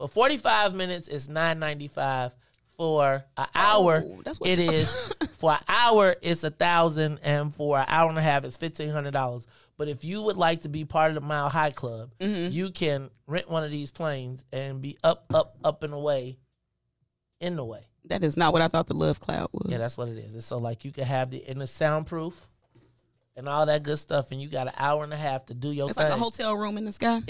45 minutes, it's $995. For an hour, it is for an hour it's $1,000, and for an hour and a half it's $1,500. But if you would like to be part of the Mile High Club, you can rent one of these planes and be up and away, in the way. That is not what I thought the Love Cloud was. Yeah, that's what it is. It's so like you can have and it's soundproof and all that good stuff, and you got an hour and a half to do your thing. It's like a hotel room in the sky.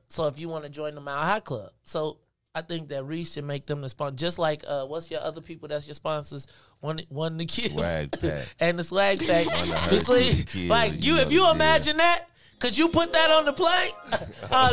So if you want to join the Mile High Club, so I think that Riis should make them the sponsor. Just like, what's your other people that's your sponsors? One the kid. Swag pack. And the swag pack. Like, if you imagine that, could you put that on the plane? Now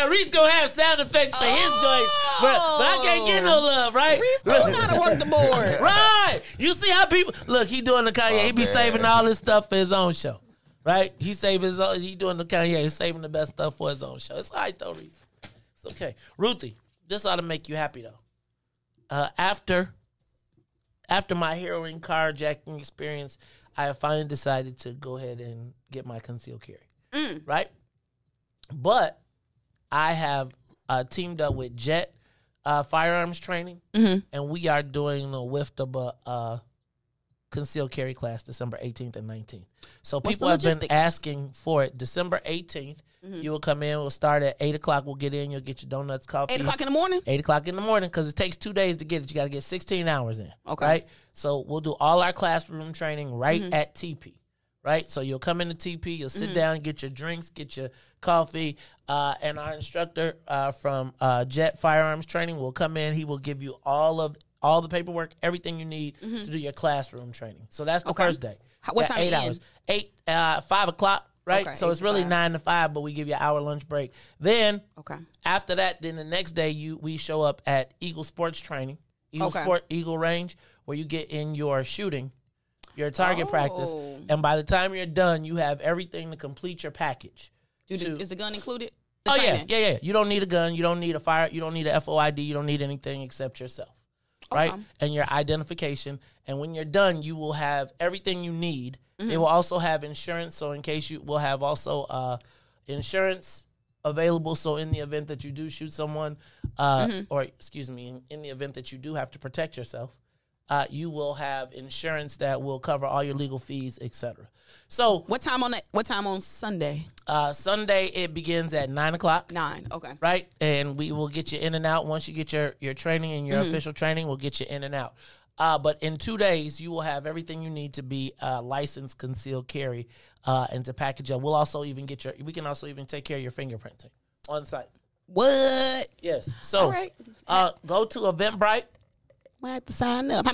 Riis gonna have sound effects for his joint, but I can't get no love, right? Riis knows how to work the board. Right. You see how people, look, he doing the Kanye, he be saving all this stuff for his own show, right? He doing the Kanye, he's saving the best stuff for his own show. It's all right though, Riis. It's okay. Ruthie, this ought to make you happy though. After my heroin carjacking experience, I have finally decided to go ahead and get my concealed carry, right? But I have teamed up with Jet Firearms Training, and we are doing the WIFTA concealed carry class December 18th and 19th. So people have been asking for it. December 18th, you will come in. We'll start at 8 o'clock. We'll get in. You'll get your donuts, coffee. 8 o'clock in the morning? 8 o'clock in the morning because it takes 2 days to get it. You got to get 16 hours in. Okay. Right? So we'll do all our classroom training right at TP. Right? So you'll come into TP. You'll sit down, get your drinks, get your coffee. And our instructor from Jet Firearms Training will come in. He will give you all the paperwork, everything you need to do your classroom training. So that's the first day. What time? 8 hours. 5 o'clock. Right, okay, so it's really 9 to 5, but we give you an hour lunch break. Then, after that, then the next day we show up at Eagle Sports Training, Eagle Range, where you get in your shooting, your target practice, and by the time you're done, you have everything to complete your package. Is the gun included? Yeah. You don't need a gun, you don't need a fire, you don't need a FOID, you don't need anything except yourself, right? And your identification. And when you're done, you will have everything you need. They will also have insurance, so in case you will have also insurance available. So in the event that you do shoot someone, or excuse me, in the event that you do have to protect yourself, you will have insurance that will cover all your legal fees, etc. So what time on Sunday? Sunday it begins at 9 o'clock. 9, okay. Right, and we will get you in and out once you get your training and your official training. We'll get you in and out. But in 2 days, you will have everything you need to be licensed concealed carry and to package up. We'll also even we can also even take care of your fingerprinting on site. What? Yes. So go to Eventbrite. I have to sign up.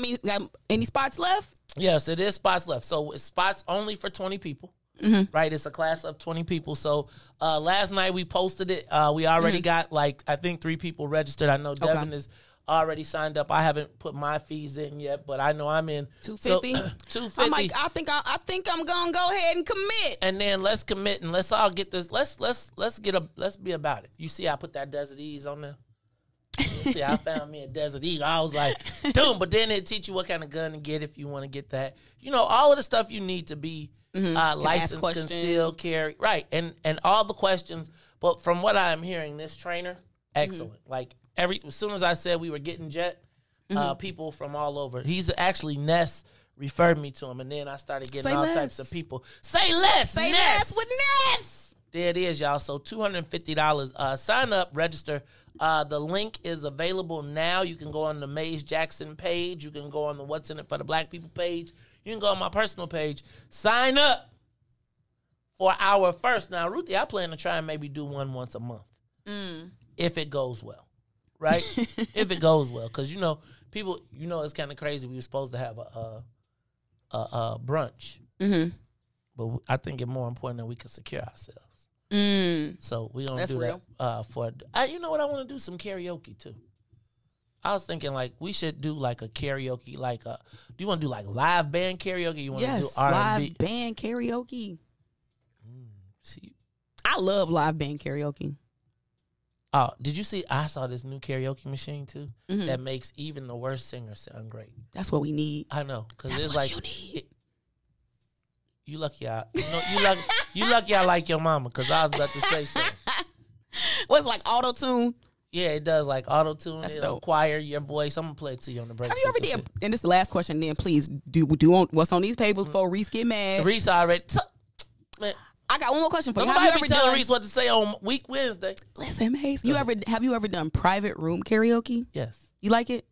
Any spots left? Yes, it is spots left. So it's spots only for 20 people. Right? It's a class of 20 people. So last night we posted it. We already got I think 3 people registered. I know Devin is already signed up. I haven't put my fees in yet, but I know I'm in. $250. $250. I'm like, I think I'm gonna go ahead and commit. And then let's commit and let's all get this. Let's be about it. You see, I put that Desert Ease on there. See, I found me a Desert Eagle. I was like, dude. But then it teach you what kind of gun to get if you want to get that. You know, all of the stuff you need to be licensed, concealed carry, right? And all the questions. But from what I'm hearing, this trainer, excellent. As soon as I said we were getting Jet, people from all over. He's actually Ness referred me to him, and then I started getting types of people. Say less. Say Ness. less with Ness. There it is, y'all. So $250. Sign up, register. The link is available now. You can go on the Maze Jackson page. You can go on the What's in It for the Black People page. You can go on my personal page. Sign up for our first. Now, Ruthie, I plan to try and maybe do one once a month if it goes well. Right? If it goes well. Because, people, it's kind of crazy. We were supposed to have a brunch. But I think it's more important that we can secure ourselves. So we're going to do real. that. You know what? I want to do some karaoke, too. I was thinking, we should do, a karaoke, do you want to do, live band karaoke? You want to do R&B? Live band karaoke. See, I love live band karaoke. Oh, did you see? I saw this new karaoke machine too that makes even the worst singer sound great. That's what we need. I know because it's what you need. You lucky you lucky I like your mama because I was about to say so. What's auto tune? Yeah, it does auto tune. It'll acquire your voice. I'm gonna play it to you on the break. Have you ever did? And this is the last question. Then please do what's on these papers before Riis get mad. Riis already. Man. I got one more question for you. Nobody be telling Riis what to say on week Wednesday. Listen, Mace, have you ever done private room karaoke? Yes. You like it?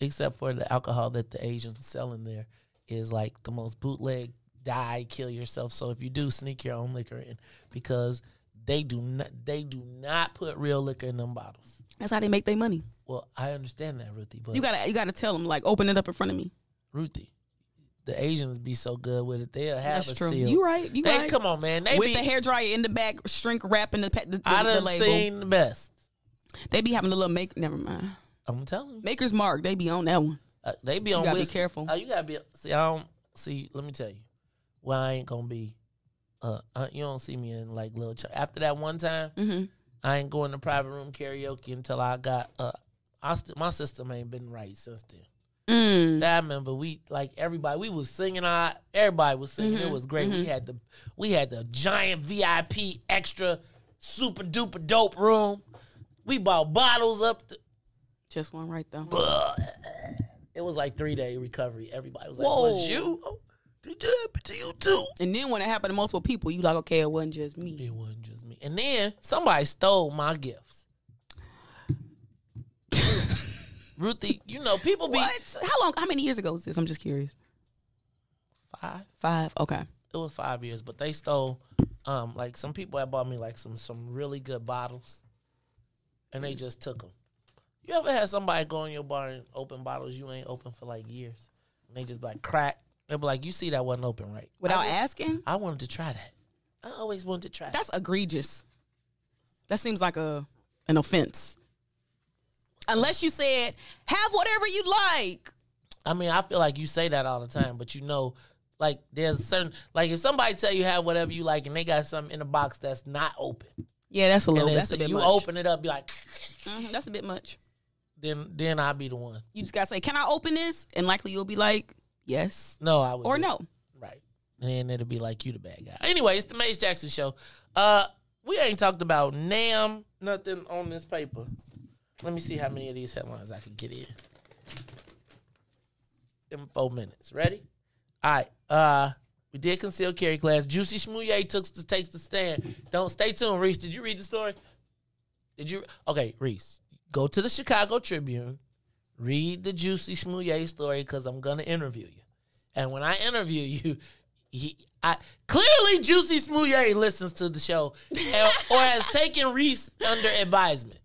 Except for the alcohol that the Asians sell in there is the most bootleg, die, kill yourself. So if you do, sneak your own liquor in because They do not put real liquor in them bottles. That's how they make their money. Well, I understand that, Ruthie, but You gotta tell them, like, open it up in front of me. Ruthie, the Asians be so good with it. They'll have That's a true. seal. You right. Come on, man. They with be, the hair dryer in the back, shrink wrap in the I done label. seen the best. They be having a little Never mind. I'm telling you, Maker's Mark. They be on that one. they be on. You gotta whiskey. be careful. You gotta be. See, I don't see. Let me tell you, well, I ain't gonna be. You don't see me in like little. After that one time, I ain't going to private room karaoke until I got. My system ain't been right since then. I remember everybody. We was singing. Everybody was singing. It was great. We had the giant VIP extra super duper dope room. We bought bottles up. Just one right though. It was like 3-day recovery. Everybody was like, Whoa. "Was you? Oh, did it happen to you too?" And then when it happened to multiple people, you like, okay, it wasn't just me. It wasn't just me. And then somebody stole my gifts. Ruthie, people be What? How many years ago was this? I'm just curious. 5. Okay. It was 5 years, but they stole. Like some people had bought me like some really good bottles, and they just took them. You ever had somebody go in your bar and open bottles you ain't open for like years, and they just like crack? They be like, "You see that wasn't open right?" Without asking? I wanted to try that. I always wanted to try. That's egregious. That seems like an offense. Unless you said, have whatever you like. I mean, I feel like you say that all the time, but like there's a certain, like if somebody tell you have whatever you like and they got something in a box that's not open. Yeah, that's a bit much. You open it up, be like, that's a bit much. Then I'll be the one. You just gotta say, can I open this? And likely you'll be like, yes. No, I would. Or no. Right. And then it'll be like you the bad guy. Anyway, it's the Maze Jackson Show. We ain't talked about nothing on this paper. Let me see how many of these headlines I can get in 4 minutes. Ready? All right. We did concealed carry class. Juicy Smouye takes the stand. Stay tuned, Riis. Did you read the story? Did you? Okay, Riis. Go to the Chicago Tribune. Read the Juicy Smouye story because I'm gonna interview you. And when I interview you, clearly Juicy Smouye listens to the show or has taken Riis under advisement.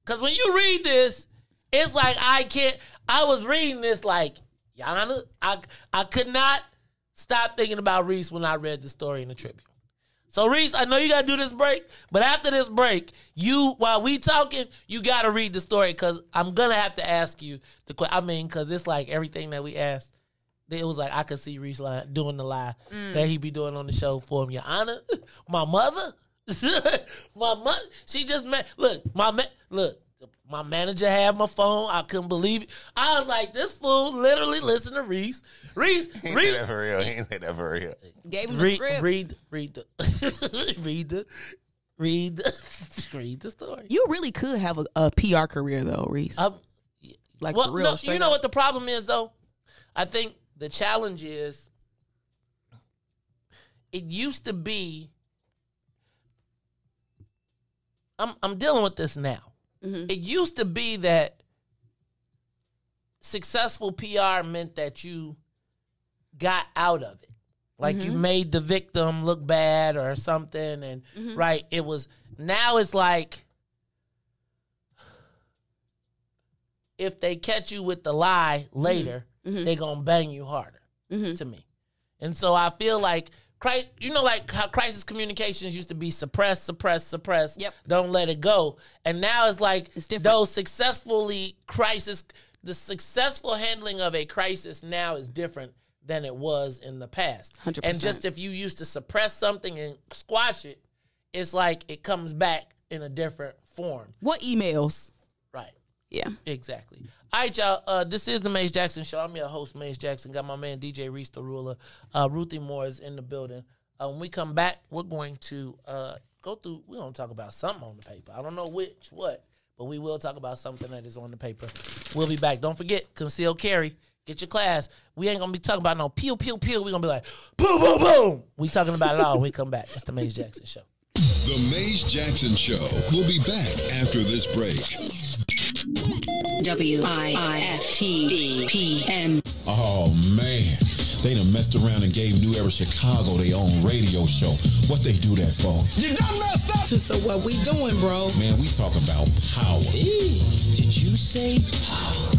Because when you read this, it's like I was reading this like, Yana, I could not stop thinking about Riis when I read the story in the Tribune. So, Riis, I know you got to do this break, but after this break, while we talking, you got to read the story because I'm going to have to ask you the question. I mean, because it's like everything that we asked, it was like I could see Riis doing the lie that he be doing on the show for him. Your Honor, my mother? My mother, she just my manager had my phone. I couldn't believe it. I was like, this fool literally listened to Riis. He ain't say that for real. He ain't say that for real. Gave him the script. Read the story. You really could have a PR career though, Riis. For real. No, you know what the problem is though? I think the challenge is it used to be. I'm dealing with this now. Mm-hmm. It used to be that successful PR meant that you got out of it. Like you made the victim look bad or something. And right, now it's like if they catch you with the lie later, they're going to bang you harder to me. And so I feel like, like how crisis communications used to be suppress. Yep. Don't let it go. And now it's like the successful handling of a crisis now is different than it was in the past. 100%. And just if you used to suppress something and squash it, it's like it comes back in a different form. What emails? Right. Yeah. Exactly. All right, y'all. This is the Maze Jackson Show. I'm your host, Maze Jackson. Got my man, DJ Riis the Ruler. Ruthie Moore is in the building. When we come back, we're going to we're going to talk about something on the paper. I don't know what, but we will talk about something that is on the paper. We'll be back. Don't forget, concealed carry. Get your class. We ain't going to be talking about no pew, pew, pew. We're going to be like, boom, boom, boom. We talking about it all when we come back. It's the Maze Jackson Show. The Maze Jackson Show will be back after this break. WIIFTBPM. Oh, man. They done messed around and gave New Era Chicago their own radio show. What they do that for? You done messed up. So what we doing, bro? Man, we talk about power. Did you say power?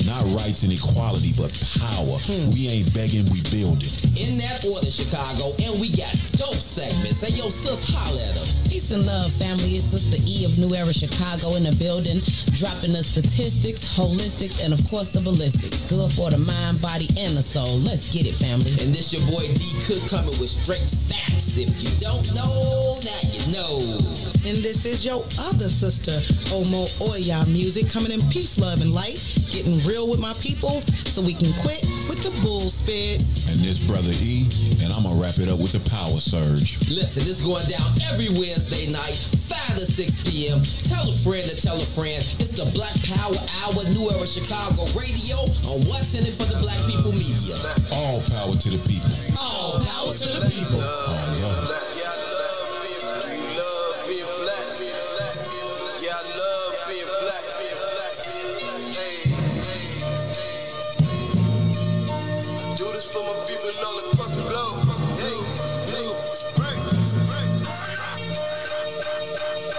Not rights and equality, but power. We ain't begging, we building. In that order, Chicago, and we got dope segments. Hey, yo, sis, holla at them. Peace and love, family. It's Sister E of New Era Chicago in the building, dropping the statistics, holistics, and of course the ballistics. Good for the mind, body, and the soul. Let's get it, family. And this your boy D Cook coming with straight facts. If you don't know, now you know. And this is your other sister, Omo Oya Music, coming in peace, love, and light, getting real with my people so we can quit with the bull spit. And this brother E, and I'm gonna wrap it up with the power surge. Listen, this going down every Wednesday night, 5 to 6 p.m. Tell a friend to tell a friend. It's the Black Power Hour, New Era Chicago Radio on What's in It for the Black People Media. All power to the people. All power to the people.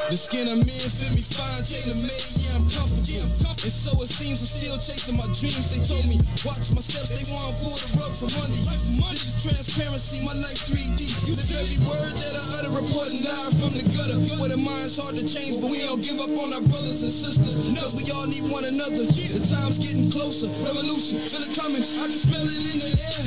The skin of men fit me fine, tailor-made, yeah, I'm comfortable. And so it seems I'm still chasing my dreams. They told me, watch my steps, they want to pull the rug from under you. This is transparency, my life 3D. You live every word that I utter, reporting live from the gutter. Where the mind's hard to change, but we don't give up on our brothers and sisters. Cause we all need one another. The time's getting closer, revolution, feel it coming. I can smell it in the air.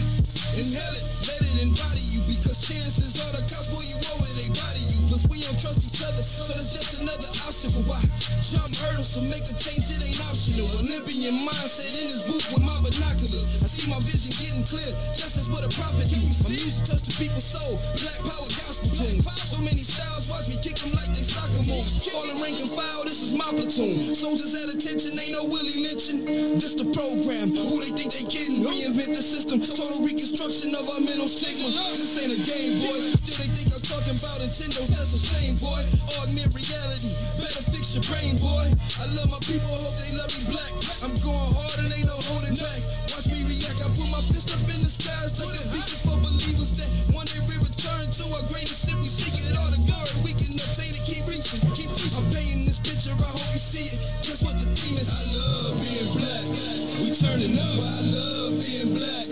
Inhale it, let it embody you. Because chances are the cops pull you over, they body you. Plus we don't trust each other, so it's just another obstacle. Why jump hurdles to make a change? It ain't optional. Olympian mindset in this booth with my binoculars. I see my vision getting clear. Justice what a prophet do. My music touch the people's soul. Black power gospel tunes. So many styles, watch me kick them like they soccer moves. Falling rank and file, this is my platoon. Soldiers at attention, ain't no Willie lynching. This the program. Who they think they kidding? Reinvent the system. Total reconstruction of our mental stigma. This ain't a game, boy. Still they think I'm talking about Nintendo. That's a shame, boy. Augment reality. Better fix your brain, boy. I love my people, hope they love me black. I'm going hard and ain't no holding back. Watch me react. I put my fist up in the skies like a beacon for believers that one day we return to our greatest. If we seek it all the glory we can obtain it. Keep reaching, keep reaching. I'm painting this picture. I hope you see it. Guess what the theme is? I love being black. We turning up. I love being black.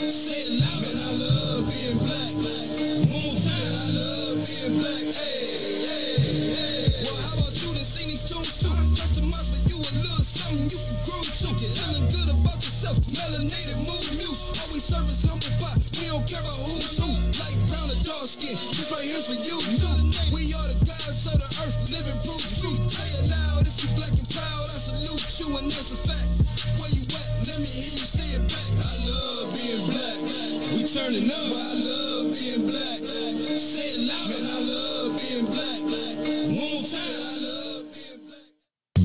Say it loud, man. I love being black. One more time. I love being black. Hey, hey, hey. Well, how about you to sing these tunes too? Customize for you a little something you can grow to. Feeling good about yourself. Melanated mood muse. Always service humble pie. We don't care about who's who. Light brown or dark skin. This right here's for you too. We are the gods of the earth. Living proof truth. Say it loud if you black and proud. I salute you and that's a fact. Where you at? Let me hear you say it back. I love being black. We turning up. I love being black. Say it loud. Man, I love being black. One more time. I love being black.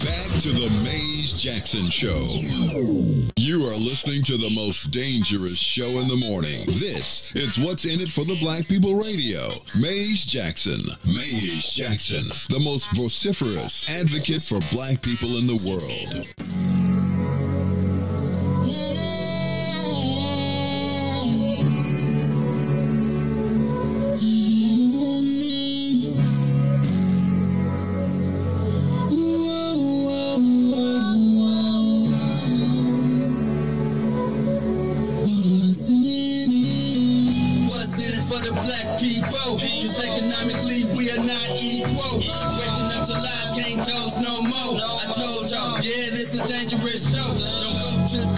Back to the Maze Jackson Show. You are listening to the most dangerous show in the morning. This is What's in It for the Black People Radio. Maze Jackson. Maze Jackson, the most vociferous advocate for black people in the world.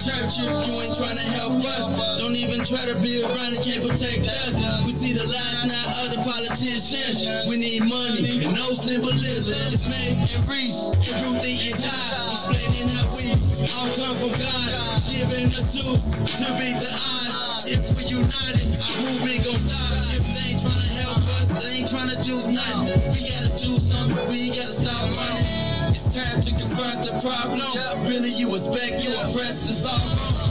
Church if you ain't trying to help us. Don't even try to be around and can't protect us. We see the lies, not other politicians. We need money and no symbolism. It's Maze and Riis, and Ruthie and Todd, explaining how we all come from God, giving us tools to beat the odds. If we united, our movement gon' stop. If they ain't trying to help us, they ain't trying to do nothing. We gotta do something, we gotta stop running. It's time to confront the problem. Really, you expect, you oppressed, it's all wrong.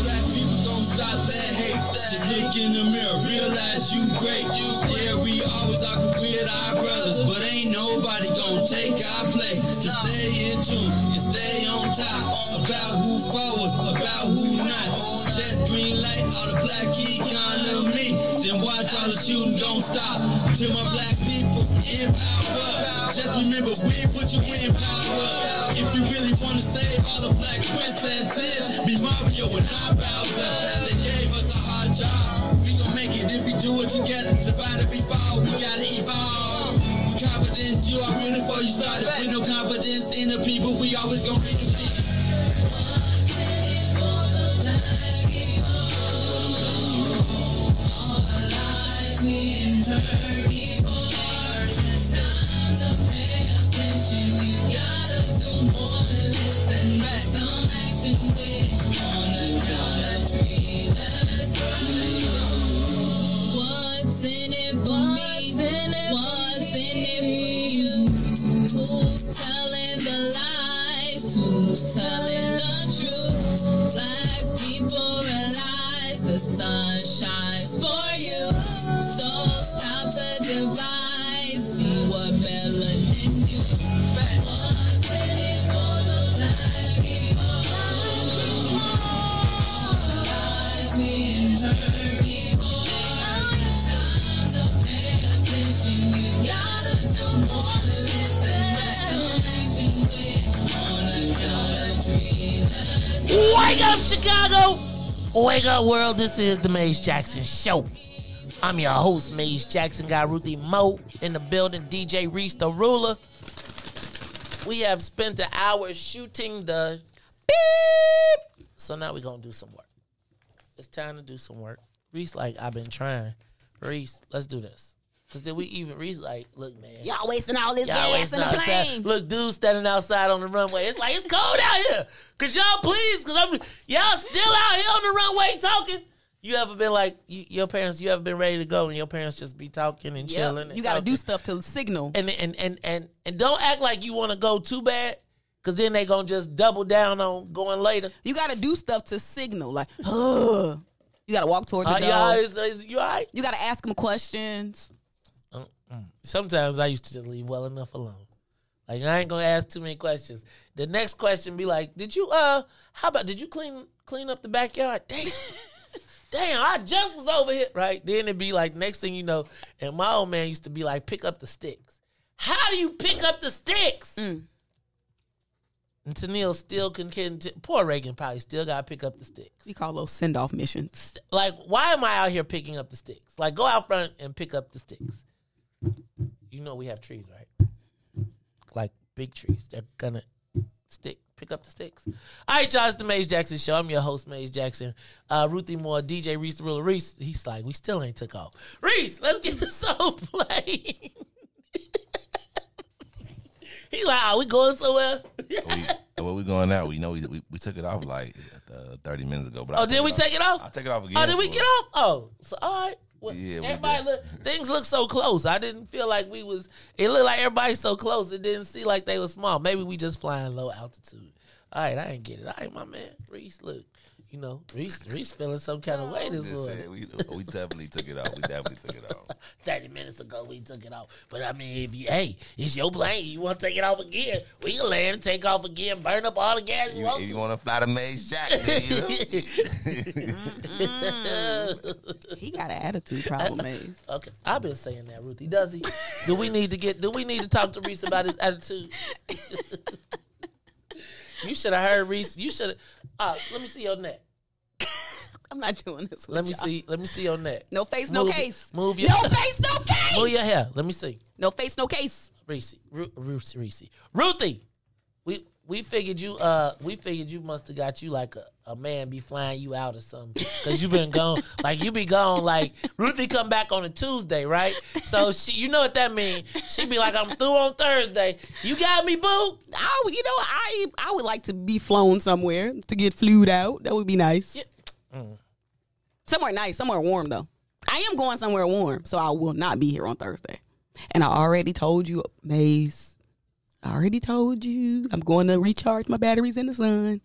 Black Look in the mirror, realize you great. Yeah, we always argue with our brothers, but ain't nobody gonna take our place. Just stay in tune and stay on top about who forward, about who not. Just green light, all the black economy. Then watch all the shooting, don't stop. To my black people in power, just remember we put you in power. If you really wanna save all the black princesses, be Mario and I Bowser. They gave us a hard job. We gon' make it if we do it together. Divided before, we gotta evolve. With confidence, you are winning before you started. With no confidence in the people, we always gon' be defeated. What's in it for me? What's in it for you? Who's telling the lies? Who's telling the truth? Black people realize the sun shines for you. So stop the divide. See what melanin do. What's in it for the black people? Lies we turn people. You gotta do more than listen. On a count of three. Wake up, Chicago! Wake up, world. This is the Maze Jackson Show. I'm your host, Maze Jackson. Got Ruthie Mo in the building. DJ Riis, the ruler. We have spent an hour shooting the beep. So now we're going to do some work. It's time to do some work. Riis like, I've been trying. Riis, let's do this. Because did we even Riis like, look, man. Y'all wasting all this gas in the plane. Look, dude standing outside on the runway. It's like, it's cold out here. Could y'all please? Because y'all still out here on the runway talking. You ever been like, your parents, you ever been ready to go and your parents just be talking and chilling? And you got to do stuff to signal. And don't act like you want to go too bad. Because then they going to just double down on going later. You got to do stuff to signal. Like, you got to walk toward the door. You all right? You got to ask them questions. Sometimes I used to just leave well enough alone. Like, I ain't gonna ask too many questions. The next question be like, did you did you clean up the backyard? Damn, I just was over here. Right? Then it'd be like, next thing you know, and my old man used to be like, pick up the sticks. How do you pick up the sticks? And Tennille still poor Reagan probably still gotta pick up the sticks. We call those send-off missions. Like, why am I out here picking up the sticks? Like, go out front and pick up the sticks. You know we have trees, right? Like big trees. They're gonna pick up the sticks. All right, y'all, it's the Maze Jackson Show. I'm your host, Maze Jackson. Ruthie Moore, DJ Riis, the ruler. Riis, he's like, we still ain't took off. Riis, let's get the song playing. He's like, are we going somewhere? Well, we going out. We know we took it off like 30 minutes ago. But did we take it off? I'll take it off again. Oh, did we get off? Oh, so all right. Well, yeah, everybody things look so close. I didn't feel like we was. It looked like everybody's so close. It didn't seem like they were small. Maybe we just flying low altitude. All right, I ain't get it. All right, my man, Riis. Look, you know, Riis feeling some kind of way this morning. We definitely took it off. 30 minutes ago, we took it off. But I mean, it's your plane. You want to take it off again? We can land and take off again, burn up all the gas you want. If you want to fly the Maze Jackson, he got an attitude problem, Maze. Okay, I've been saying that, Ruthie. Does he? Do we need to talk to Riis about his attitude? You should have heard Riis. You should have. Let me see your neck. I'm not doing this with Let me see your neck. No face, no case. Move your no face, no case. Move your hair. Let me see. No face, no case. Riis. Ruthie. We figured you must have got you like a man be flying you out or something. Cause you been gone. Like you be gone. Like Ruthie come back on a Tuesday, right? So you know what that means. She be like, I'm through on Thursday. You got me, boo? I would like to be flown somewhere to get flued out. That would be nice. Yeah. Somewhere nice, somewhere warm though. I am going somewhere warm, so I will not be here on Thursday. And I already told you, Maze. I already told you I'm going to recharge my batteries in the sun.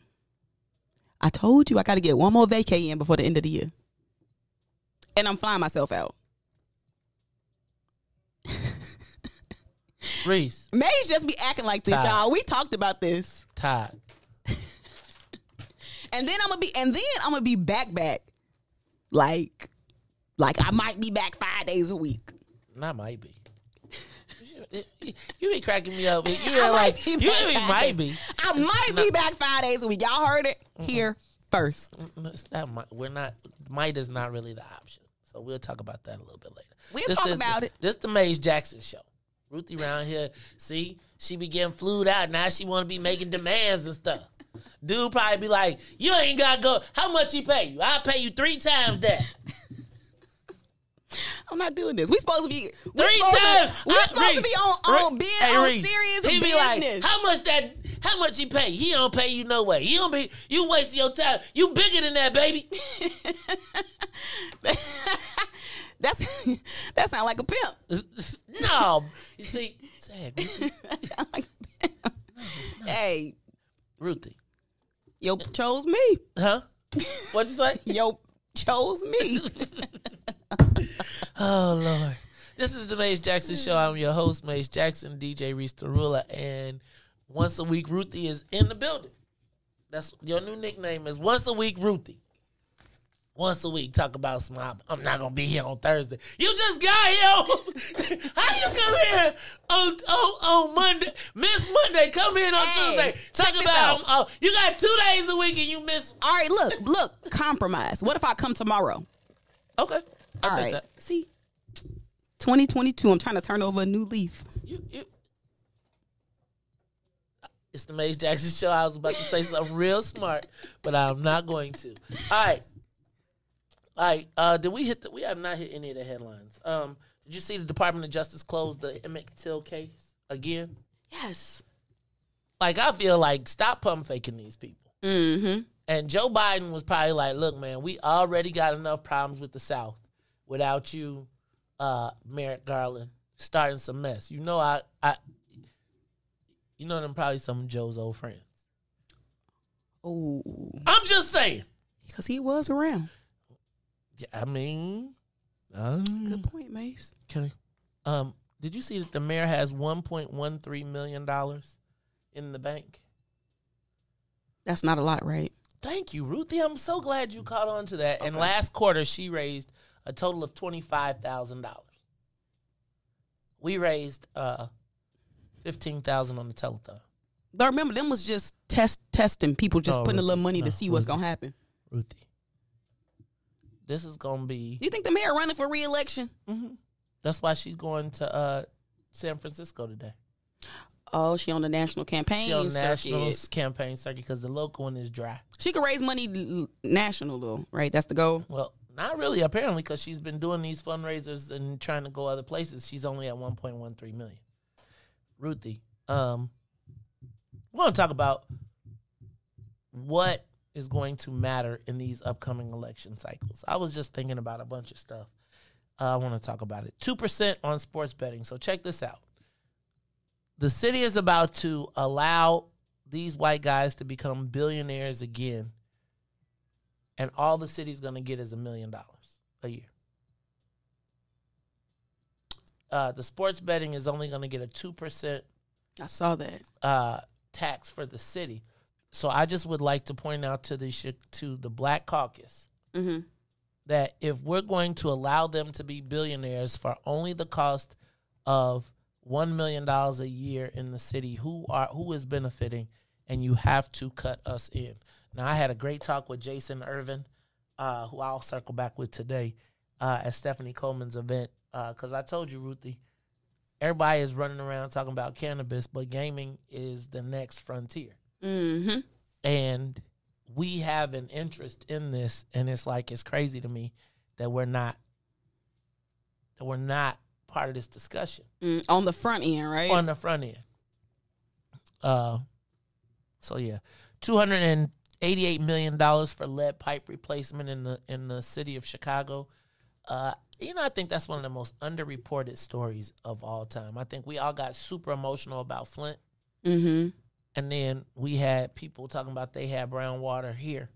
I told you I got to get one more vacay in before the end of the year. and I'm flying myself out. Riis. Maze just be acting like this, Todd. y'all. We talked about this. Todd. And then I'm gonna be back. Like I might be back 5 days a week. Not might be. You be cracking me up. You might be. I might be back 5 days a week. Y'all heard it here first. It's not, we're not. Might is not really the option. So we'll talk about that a little bit later. We'll talk about it. This the Maze Jackson show. Ruthie around here, see, she be getting flued out. Now she want to be making demands and stuff. Dude probably be like, you ain't got to go. How much he pay you? I'll pay you 3 times that. I'm not doing this. We supposed to be 3 times. We supposed to be on being on serious he business. Be like, how much he pay? He don't pay you no way. He don't be. You wasting your time. You bigger than that, baby. That sound like a pimp. No, you see, sad. That sound like a pimp. No, hey, Ruthie, yo chose me. Huh? What'd you say? Yo chose me. Oh Lord, this is the Maze Jackson Show. I'm your host, Maze Jackson, DJ Riis Tarula, and once a week, Ruthie is in the building. That's your new nickname is Once a Week, Ruthie. Once a week, talk about some. I'm not gonna be here on Thursday. You just got here. How you come here on Monday? Miss Monday. Come in on Tuesday. Talk about you got 2 days a week and you miss. All right, look. Compromise. What if I come tomorrow? Okay, I'll All take right. that. See, 2022. I'm trying to turn over a new leaf. It's the Maze Jackson Show. I was about to say something real smart, but I'm not going to. All right. Did we hit we have not hit any of the headlines. Did you see the Department of Justice closed the Emmett Till case again? Yes. Like, I feel like, stop pump faking these people. Mm-hmm. And Joe Biden was probably like, look, man, we already got enough problems with the South without you, Merrick Garland, starting some mess. You know, you know them probably some of Joe's old friends. Oh. I'm just saying. Because he was around. I mean, good point, Mace. Okay. Did you see that the mayor has $1.13 million in the bank? That's not a lot, right? Thank you, Ruthie. I'm so glad you caught on to that. Okay. And last quarter, she raised a total of $25,000. We raised $15,000 on the telethon. But remember, them was just testing people, just putting a little money to see what's gonna happen. Ruthie. This is going to be... You think the mayor running for re-election? Mm-hmm. That's why she's going to San Francisco today. Oh, she on the national campaign She on circuit. national campaign circuit because the local one is dry. She could raise money national, though, right? That's the goal? Well, not really, apparently, because she's been doing these fundraisers and trying to go other places. She's only at $1.13 million. Ruthie, we want to talk about what is going to matter in these upcoming election cycles. I was just thinking about a bunch of stuff. I want to talk about it. 2% on sports betting. So check this out. The city is about to allow these white guys to become billionaires again, and all the city's going to get is $1 million a year. The sports betting is only going to get a 2%. I saw that. Tax for the city. So I just would like to point out to the Black Caucus that if we're going to allow them to be billionaires for only the cost of $1 million a year in the city, who is benefiting, and you have to cut us in. Now, I had a great talk with Jason Irvin, who I'll circle back with today at Stephanie Coleman's event, because I told you, Ruthie, everybody is running around talking about cannabis, but gaming is the next frontier. Mm-hmm. And we have an interest in this, and it's crazy to me that we're not part of this discussion. On the front end, right? On the front end. So yeah, $288 million for lead pipe replacement in the city of Chicago. I think that's one of the most underreported stories of all time. I think we all got super emotional about Flint. Mm-hmm. And then we had people talking about they had brown water here.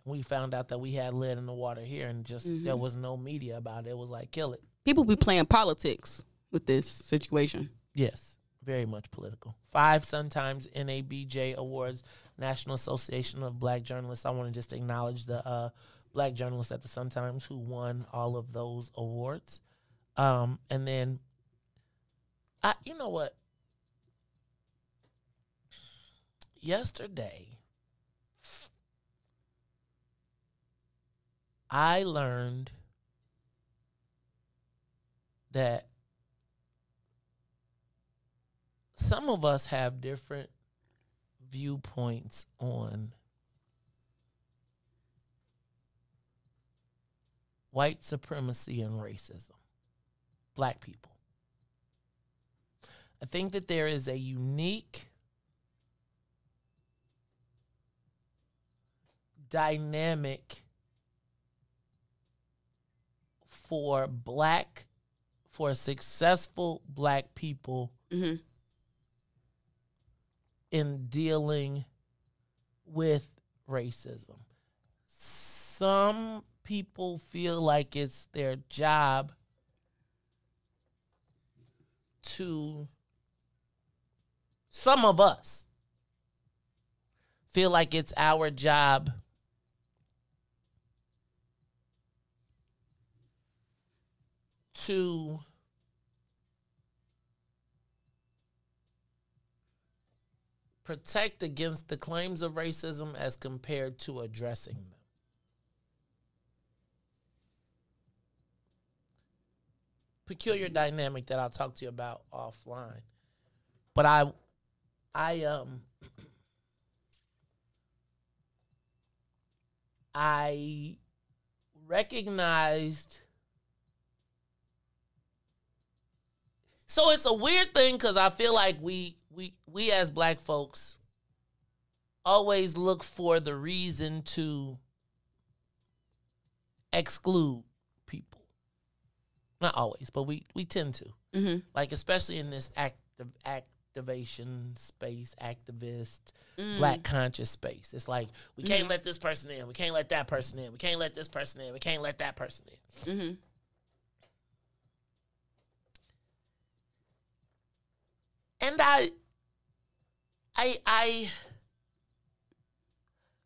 We found out that we had lead in the water here, and just there was no media about it. It was like, kill it. People be playing politics with this situation. Yes, very much political. 5 Sun Times NABJ Awards, National Association of Black Journalists. I want to just acknowledge the black journalists at the Sun Times who won all of those awards. And then, you know what? Yesterday, I learned that some of us have different viewpoints on white supremacy and racism. Black people. I think that there is a unique dynamic for successful black people in dealing with racism. Some people feel like it's their job some of us feel like it's our job to protect against the claims of racism as compared to addressing them. Peculiar dynamic that I'll talk to you about offline. But I recognized. So it's a weird thing because I feel like we as black folks always look for the reason to exclude people. Not always, but we tend to. Mm-hmm. Like, especially in this activation space, activist, black conscious space. It's like, we can't let this person in. We can't let that person in. We can't let this person in. We can't let that person in. Mm-hmm. And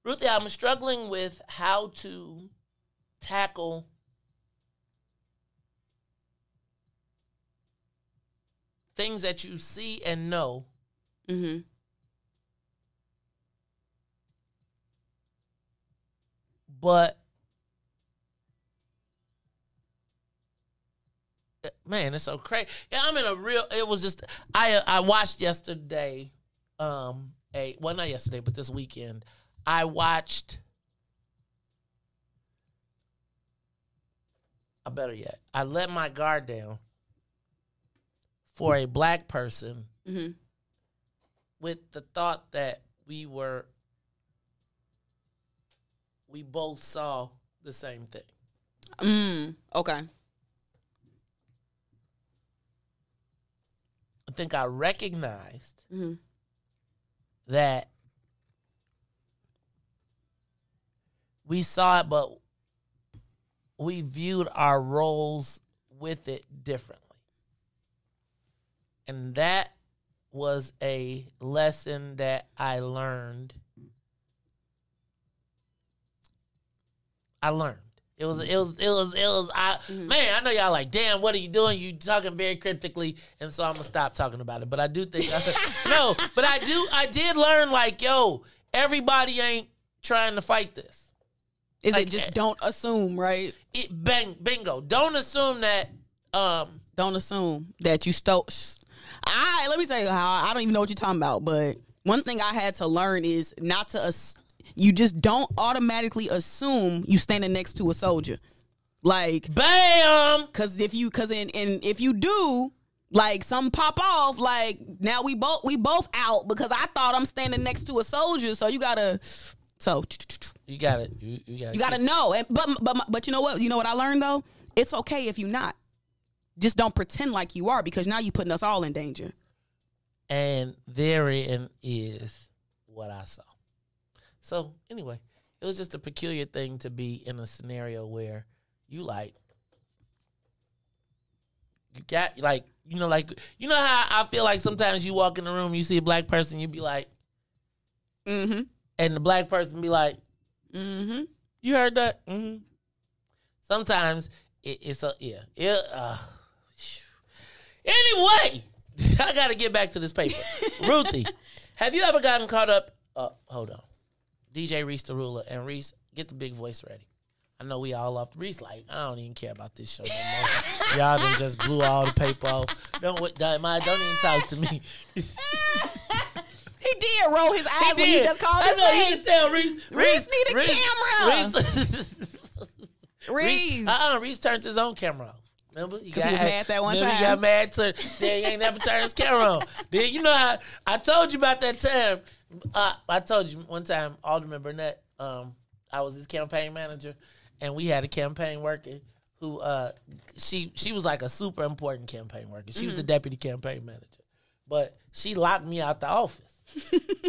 Ruthie, I'm struggling with how to tackle things that you see and know. Mm-hmm. But, man, it's so crazy. Yeah, I'm in a real, it was just, I watched yesterday, well, not yesterday, but this weekend, I watched, better yet, I let my guard down for a black person with the thought that we both saw the same thing. Okay. I think I recognized that we saw it, but we viewed our roles with it differently. And that was a lesson that I learned. It was. Man, I know y'all like, damn, what are you doing? You talking very cryptically, and so I'm gonna stop talking about it. But I do think I did learn, like, yo, everybody ain't trying to fight this. Is like, it just don't assume, right? Bingo. Don't assume that. Don't assume that you stole. Let me tell you how I don't even know what you're talking about. But one thing I had to learn is not to. You just don't automatically assume you standing next to a soldier, like bam. Because if you do, like, something pop off, like, now we both out because I thought I'm standing next to a soldier. So you gotta. So you gotta know. And, but you know what? You know what I learned though? It's okay if you're not. Just don't pretend like you are, because now you're putting us all in danger. And therein is what I saw. So anyway, It was just a peculiar thing to be in a scenario where you got you know how I feel like sometimes you walk in the room, you see a black person, you be like, mm-hmm. And the black person be like, mm-hmm. You heard that? Mm-hmm. Sometimes it's a, anyway, I got to get back to this paper. Ruthie, have you ever gotten caught up? Hold on. DJ Riis the Ruler. And Riis, get the big voice ready. I know we all off. Riis like, I don't even care about this show no more. Y'all done just blew all the paper off. Don't even talk to me. He did roll his eyes when he just called his name. He can tell Riis. Riis need a camera. Riis. Riis turned his own camera on. Remember? He was mad that one time. He got mad. Then he ain't never turned his camera on. Then you know how I told you about that time. I told you one time, Alderman Burnett, I was his campaign manager, and we had a campaign worker who she was like a super important campaign worker. She was the deputy campaign manager. But she locked me out the office.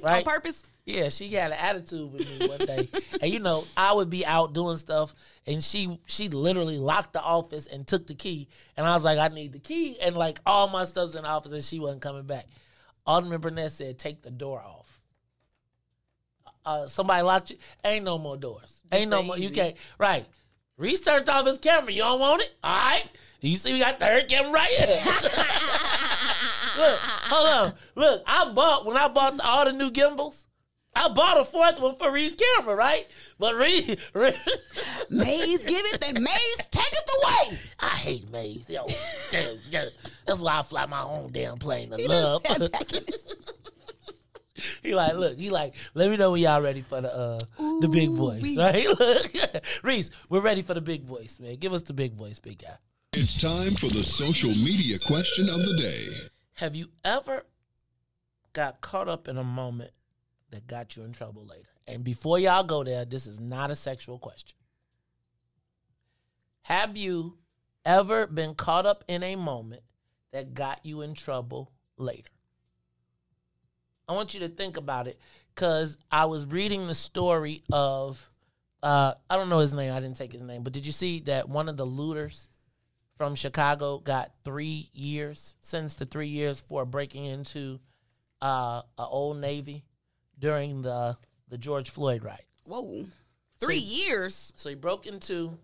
Right? On purpose? Yeah, she had an attitude with me one day. And I would be out doing stuff, and she literally locked the office and took the key. And I was like, I need the key. And like all my stuff's in the office, and she wasn't coming back. Alderman Burnett said, take the door off. Somebody locked you. Ain't no more doors. Ain't no more. You can't. Right. Riis turned off his camera. You don't want it? All right. You see we got the third camera right here. Look, hold on. Look, when I bought all the new gimbals, I bought a fourth one for Riis' camera, right? But Riis Maze give it, then Maze take it away. I hate Maze. Yo, that's why I fly my own damn plane to love. He like, let me know when y'all ready for the big voice, right? Riis, we're ready for the big voice, man. Give us the big voice, big guy. It's time for the social media question of the day. Have you ever got caught up in a moment that got you in trouble later? And before y'all go there, this is not a sexual question. Have you ever been caught up in a moment that got you in trouble later? I want you to think about it, because I was reading the story of, I don't know his name, I didn't take his name, but did you see that one of the looters from Chicago got 3 years, sentenced to 3 years for breaking into an Old Navy during the George Floyd riots? Whoa, 3 years? So he broke into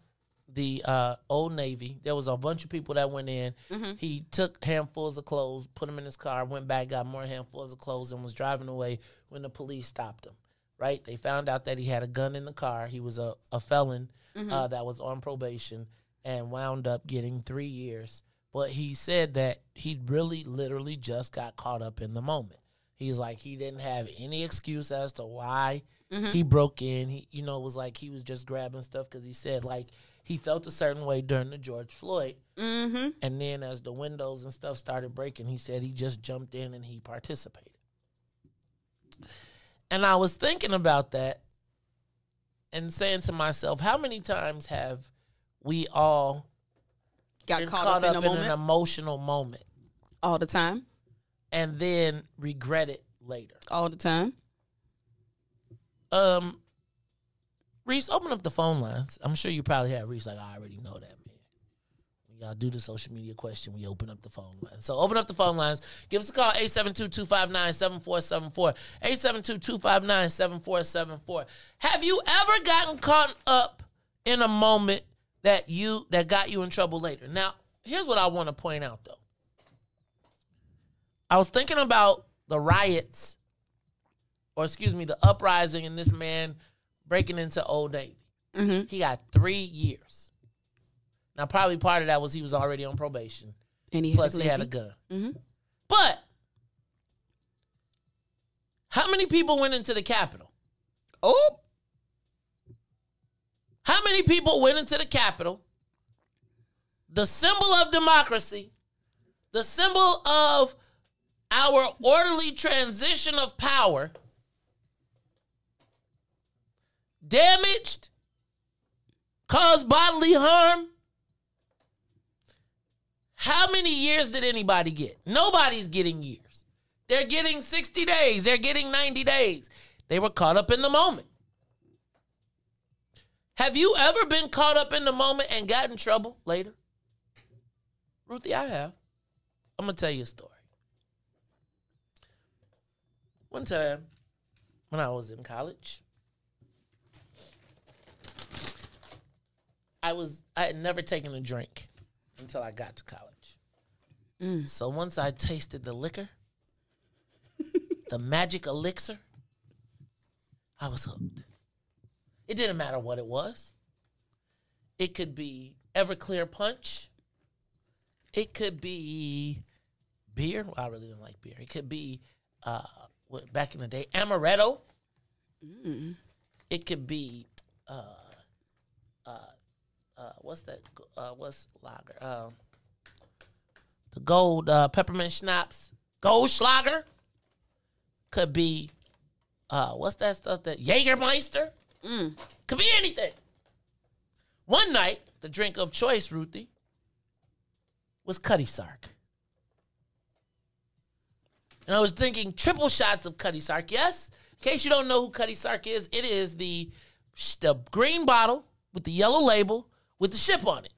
the Old Navy. There was a bunch of people that went in. Mm-hmm. He took handfuls of clothes, put them in his car, went back, got more handfuls of clothes, and was driving away when the police stopped him. Right? They found out that he had a gun in the car. He was a felon that was on probation and wound up getting 3 years. But he said that he really literally just got caught up in the moment. He's like, he didn't have any excuse as to why he broke in. He, it was like he was just grabbing stuff because he said, like, he felt a certain way during the George Floyd. Mm-hmm. And then as the windows and stuff started breaking, he said he just jumped in and he participated. And I was thinking about that and saying to myself, how many times have we all got caught up in an emotional moment? All the time. And then regret it later. All the time. Riis, open up the phone lines. I'm sure you probably have Riis like, I already know that, man. When y'all do the social media question, we open up the phone lines. So open up the phone lines. Give us a call, 872-259-7474. 872-259-7474. Have you ever gotten caught up in a moment that got you in trouble later? Now, here's what I want to point out, though. I was thinking about the riots, the uprising, and this man breaking into Old Navy. Mm-hmm. He got 3 years. Now, probably part of that was he was already on probation. And he had a gun. Mm-hmm. But how many people went into the Capitol? Oh. How many people went into the Capitol? The symbol of democracy, the symbol of our orderly transition of power, damaged, caused bodily harm. How many years did anybody get? Nobody's getting years. They're getting 60 days. They're getting 90 days. They were caught up in the moment. Have you ever been caught up in the moment and got in trouble later? Ruthie, I have. I'm going to tell you a story. One time when I was in college, I had never taken a drink until I got to college. So once I tasted the liquor, the magic elixir, I was hooked. It didn't matter what it was. It could be Everclear Punch. It could be beer. Well, I really don't like beer. It could be, back in the day, amaretto. It could be, what's that? What's lager? The gold peppermint schnapps. Goldschlager. Could be, what's that stuff that Jägermeister? Could be anything. One night, the drink of choice, Ruthie, was Cutty Sark. And I was drinking triple shots of Cutty Sark. Yes, in case you don't know who Cutty Sark is, it is the green bottle with the yellow label with the ship on it.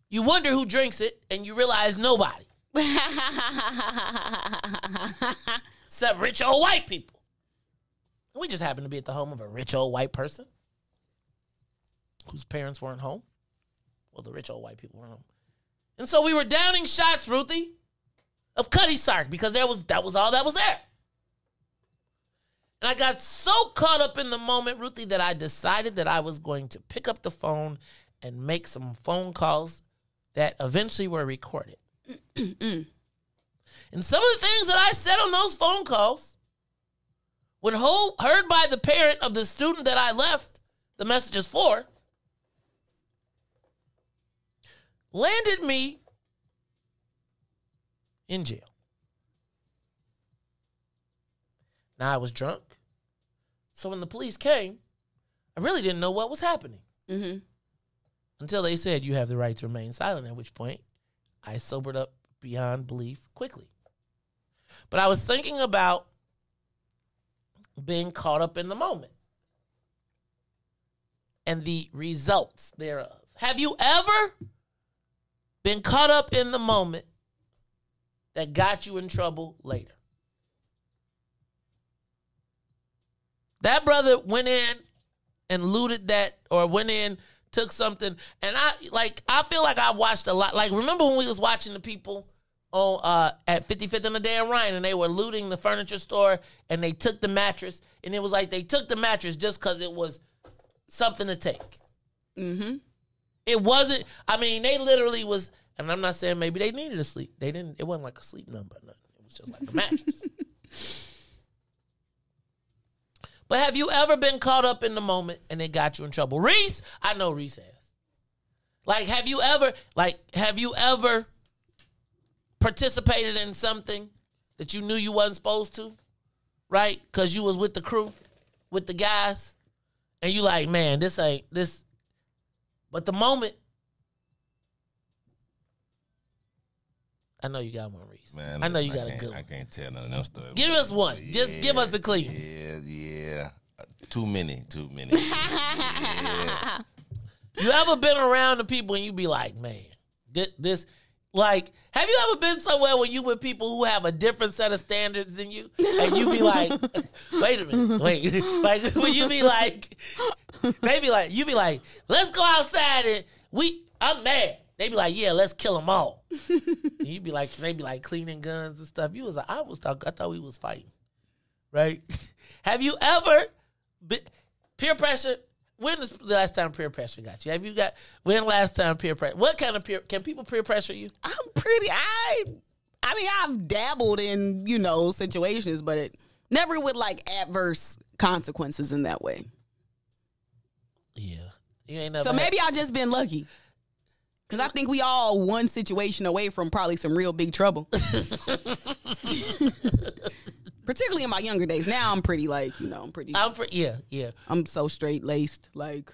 You wonder who drinks it, and you realize nobody. Except rich old white people. We just happened to be at the home of a rich old white person whose parents weren't home. Well, the rich old white people weren't home. And so we were downing shots, Ruthie, of Cutty Sark because that was all that was there. And I got so caught up in the moment, Ruthie, that I decided that I was going to pick up the phone and make some phone calls that eventually were recorded. And some of the things that I said on those phone calls, when heard by the parent of the student that I left the messages for, landed me in jail. Now, I was drunk, so when the police came, I really didn't know what was happening. Until they said, you have the right to remain silent, at which point I sobered up beyond belief quickly. But I was thinking about being caught up in the moment and the results thereof. Have you ever been caught up in the moment that got you in trouble later? That brother went in and looted that, or went in, took something, and I feel like I watched a lot. Like, remember when we was watching the people on at 55th and the Dan Ryan, and they were looting the furniture store, and they took the mattress, and it was like they took the mattress just because it was something to take. It wasn't. I mean, they literally was, and I'm not saying maybe they needed to sleep. They didn't. It wasn't like a sleep number. Nothing. It was just like a mattress. But have you ever been caught up in the moment and it got you in trouble? Riis, I know Riis has. Like, have you ever participated in something that you knew you wasn't supposed to, right? Because you was with the crew, with the guys, and you like, man, this ain't this. But the moment, I know you got one, Riis. Man, I know you got a good one. I can't tell none of them stories. Give us one. Just give us a clean. Yeah. Too many. Yeah. You ever been around the people and you be like, man, this, like, have you ever been somewhere when you with people who have a different set of standards than you? And you be like, wait a minute, like, when you be like, you be like, let's go outside and I'm mad. They be like, yeah, let's kill them all. And you be like, they be like cleaning guns and stuff. You was like, I thought we was fighting, right? Have you ever been, peer pressure? When is the last time peer pressure got you? When last time peer pressure? What kind of can people peer pressure you? I mean, I've dabbled in, situations, but it never with like adverse consequences in that way. Yeah. You ain't never so maybe I just been lucky. Because I think we all one situation away from probably some real big trouble. Particularly in my younger days. Now I'm pretty yeah. I'm so straight laced. Like,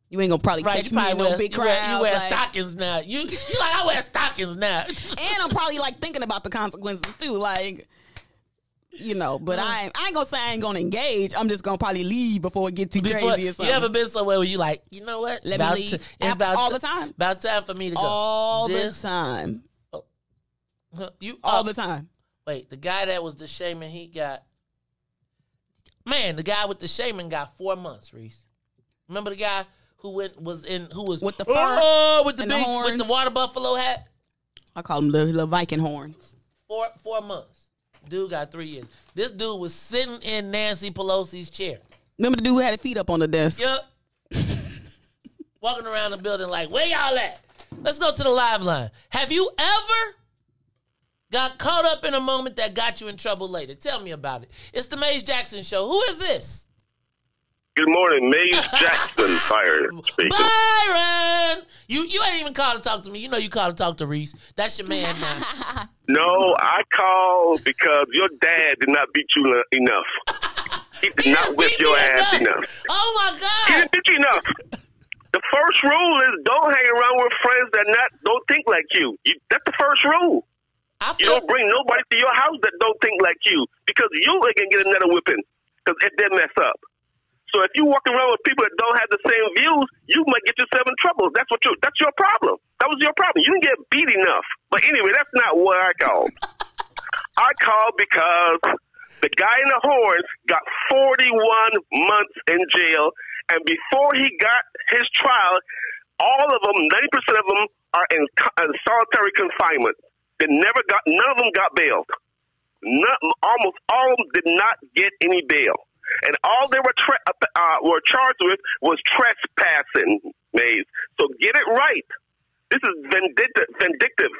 you ain't gonna probably catch me in no big crowd. You wear stockings now. You like, I wear stockings now. And I'm probably like thinking about the consequences too. Like, you know, but I ain't gonna say I ain't gonna engage. I'm just gonna probably leave before it get too crazy or something. You ever been somewhere where you like, you know what? Let me leave. All the time. About time for me to go. All the time. All the time. Wait, the guy that was the shaman, the guy with the shaman got 4 months, Reese. Remember the guy who was with the fur with the water buffalo hat? I call them little Viking horns. 4 months. Dude got 3 years. This dude was sitting in Nancy Pelosi's chair. Remember the dude who had his feet up on the desk? Yep. Walking around the building like, where y'all at? Let's go to the live line. Have you ever got caught up in a moment that got you in trouble later? Tell me about it. It's the Maze Jackson Show. Who is this? Good morning, Maze Jackson. Byron speaking. Byron! You ain't even called to talk to me. You know you called to talk to Riis. That's your man now. No, I called because your dad did not beat you enough. He did not whip your ass enough. Oh, my God. He didn't beat you enough. The first rule is don't hang around with friends that don't think like you. That's the first rule. You don't bring nobody to your house that don't think like you, because you ain't gonna get another whipping because if they mess up. So if you walk around with people that don't have the same views, you might get yourself in trouble. That's your problem. That was your problem. You didn't get beat enough. But anyway, that's not what I called. I called because the guy in the horns got 41 months in jail, and before he got his trial, all of them, 90% of them, are in solitary confinement. None of them got bail. Almost all of them did not get any bail. And all they were charged with was trespassing, Maze. So get it right. This is vindictive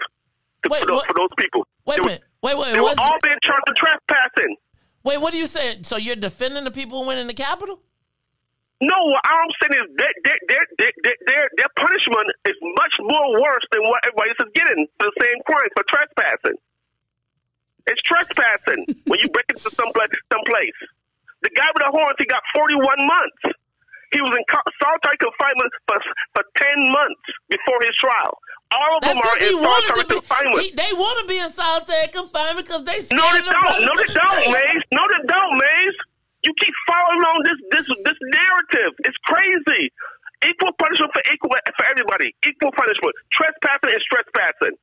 for those people. Wait a minute. They were all being charged with trespassing. Wait, what are you saying? So you're defending the people who went in the Capitol? No, what I'm saying is their punishment is much more worse than what everybody else is getting for the same crime, for trespassing. It's trespassing when you break into some place. The guy with the horns, he got 41 months. He was in solitary confinement for 10 months before his trial. All of them are in solitary confinement. They want to be in solitary confinement because they scared. No, they don't, Maze. No, they don't, Maze. You keep following on this narrative. It's crazy. Equal punishment for everybody. Equal punishment. Trespassing is trespassing.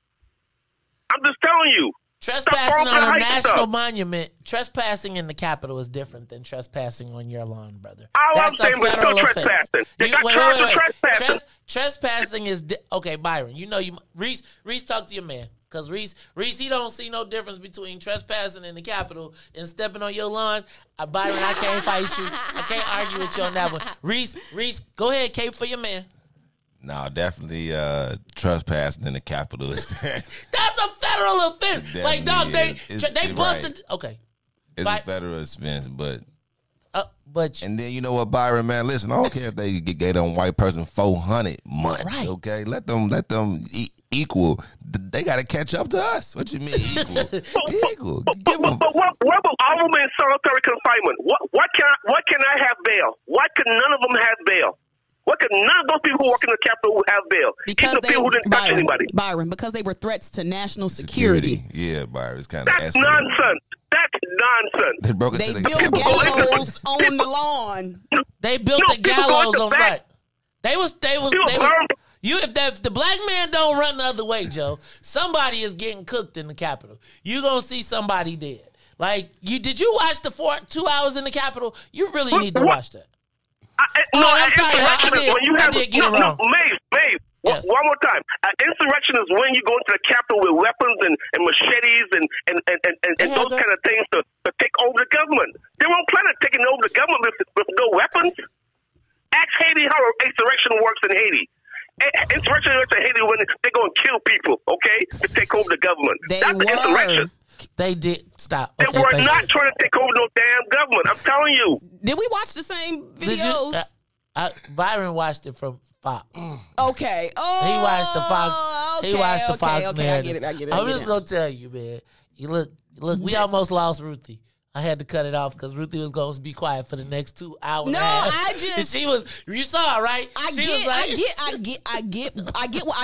I'm just telling you. Trespassing on a national monument, trespassing in the Capitol is different than trespassing on your lawn, brother. That's a federal offense. Wait. Trespassing is okay, Byron. You know Riis talk to your man, because Riis he don't see no difference between trespassing in the Capitol and stepping on your lawn. Byron, I can't fight you. I can't argue with you on that one. Riis, go ahead, cape for your man. No, definitely trespassing in the Capitol. That's a federal offense. Like, dog, they busted. Right. Okay. It's a federal offense, but and then you know what, Byron, man, listen, I don't care if they gave them white person 400 months, right? Okay, let them equal. They got to catch up to us. What you mean equal? Equal. But what about all of them in solitary confinement? Why can I have bail? Why can none of them have bail? What could none of those people who work in the Capitol who have bail? Because people who didn't touch anybody. Byron, because they were threats to national security. Yeah, Byron, it's kind of That's nonsense. That's nonsense. They broke they into the built Capitol. gallows on the lawn. They built the gallows on right. If the black man don't run the other way, Joe, somebody is getting cooked in the Capitol. You gonna see somebody dead. Like did you watch the 2 hours in the Capitol? You really need to watch that. I'm sorry. I did get it wrong. Maze. Yes. One more time. Insurrection is when you go into the Capitol with weapons and machetes and those kind of things to take over the government. They won't plan on taking over the government with no weapons. Ask Haiti how insurrection works in Haiti. Insurrection works in Haiti when they go and kill people, okay, to take over the government. That's the insurrection. They did. Stop. They were not trying to take over no damn government. I'm telling you. Did we watch the same videos? Byron watched it from Fox. Okay. Oh, he watched the Fox. Okay, he watched the Fox narrative. I get it. I'm just gonna tell you, man. You look. We almost lost Ruthie. I had to cut it off because Ruthie was going to be quiet for the next 2 hours. No, I just. She was. You saw her, right? I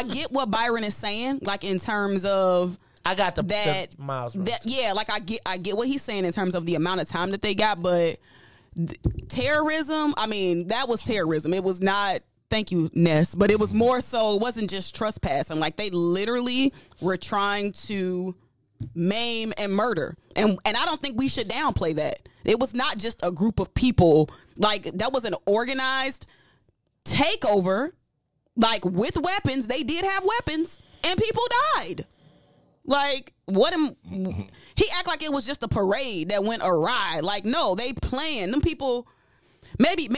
get what Byron is saying. Like in terms of. I got the miles wrong. Yeah, like I get what he's saying in terms of the amount of time that they got, but terrorism, I mean, that was terrorism. It was not, thank you, Ness, but it was more so, it wasn't just trespassing. Like, they literally were trying to maim and murder. And I don't think we should downplay that. It was not just a group of people. Like, that was an organized takeover, like, with weapons. They did have weapons, and people died. Like, he act like it was just a parade that went awry. Like, no, they planned. Them people, maybe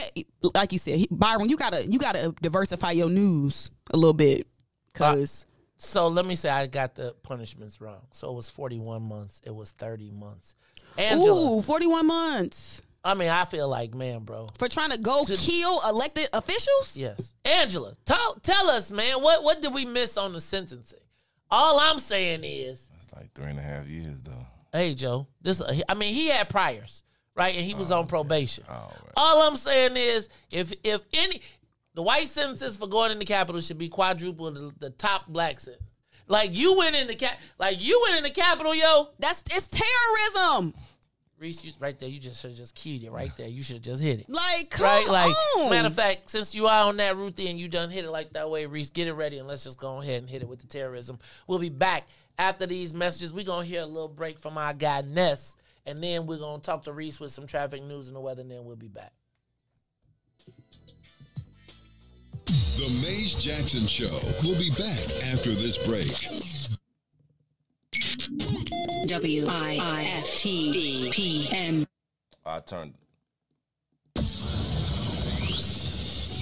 like you said, Byron, you gotta diversify your news a little bit, cause. So let me say I got the punishments wrong. So it was 41 months. It was 30 months. Angela, ooh, 41 months. I mean, I feel like, man, bro, for trying to kill elected officials. Yes, Angela, tell us, man, what did we miss on the sentencing? All I'm saying is, it's like 3.5 years, though. Hey, Joe, he had priors, right? And he was on probation. Right. All I'm saying is, if any, the white sentences for going in the Capitol should be quadruple the top black sentence. Like, you went in the Capitol, yo. It's terrorism. Riis, you right there. You just should have just keyed it right there. You should have just hit it. Like, come on. Matter of fact, since you are on that, Ruthie, and you done hit it like that way, Riis, get it ready, and let's just go ahead and hit it with the terrorism. We'll be back after these messages. We're going to hear a little break from our guy, Ness, and then we're going to talk to Riis with some traffic news and the weather, and then we'll be back. The Maze Jackson Show will be back after this break. WIIFT PM. I turned.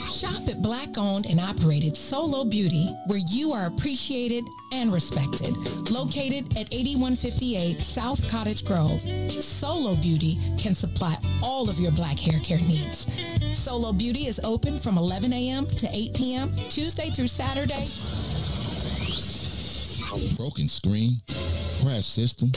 Shop at Black-owned and operated Solo Beauty, where you are appreciated and respected. Located at 8158 South Cottage Grove, Solo Beauty can supply all of your black hair care needs. Solo Beauty is open from 11 a.m. to 8 p.m., Tuesday through Saturday. Broken screen? Crashed system?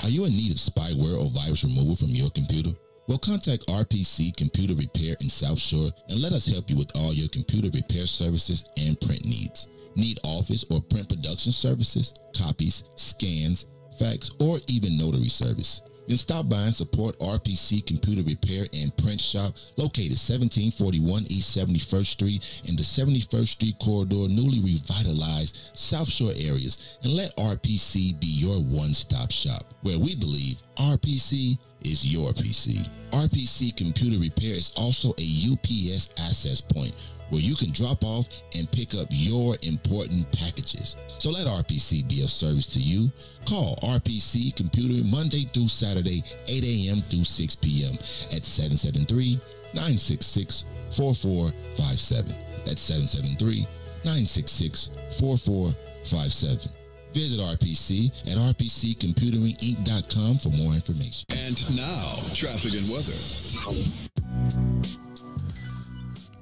Are you in need of spyware or virus removal from your computer? Well, contact RPC Computer Repair in South Shore and let us help you with all your computer repair services and print needs. Need office or print production services, copies, scans, fax, or even notary service? Then stop by and support RPC Computer Repair and Print Shop, located 1741 East 71st Street in the 71st Street corridor, newly revitalized South Shore areas, and let RPC be your one-stop shop, where we believe RPC is your PC. RPC Computer Repair is also a UPS access point where you can drop off and pick up your important packages. So let RPC be of service to you. Call RPC Computer Monday through Saturday, 8 a.m. through 6 p.m. at 773-966-4457. That's 773-966-4457. Visit RPC at rpccomputeringinc.com for more information. And now, traffic and weather.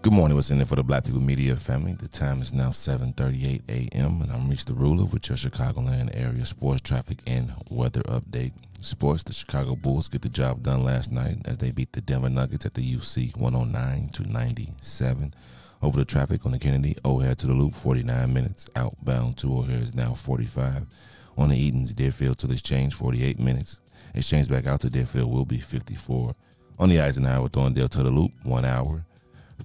Good morning. What's in it for the Black People Media family? The time is now 7:38 a.m. and I'm Riis the Ruler with your Chicagoland area sports traffic and weather update. Sports, the Chicago Bulls get the job done last night as they beat the Denver Nuggets at the UC 109-97. Over the traffic on the Kennedy, O'Hare to the Loop, 49 minutes. Outbound to O'Hare is now 45. On the Edens, Deerfield to the Exchange, 48 minutes. Exchange back out to Deerfield will be 54. On the Eisenhower, Thorndale to the Loop, 1 hour.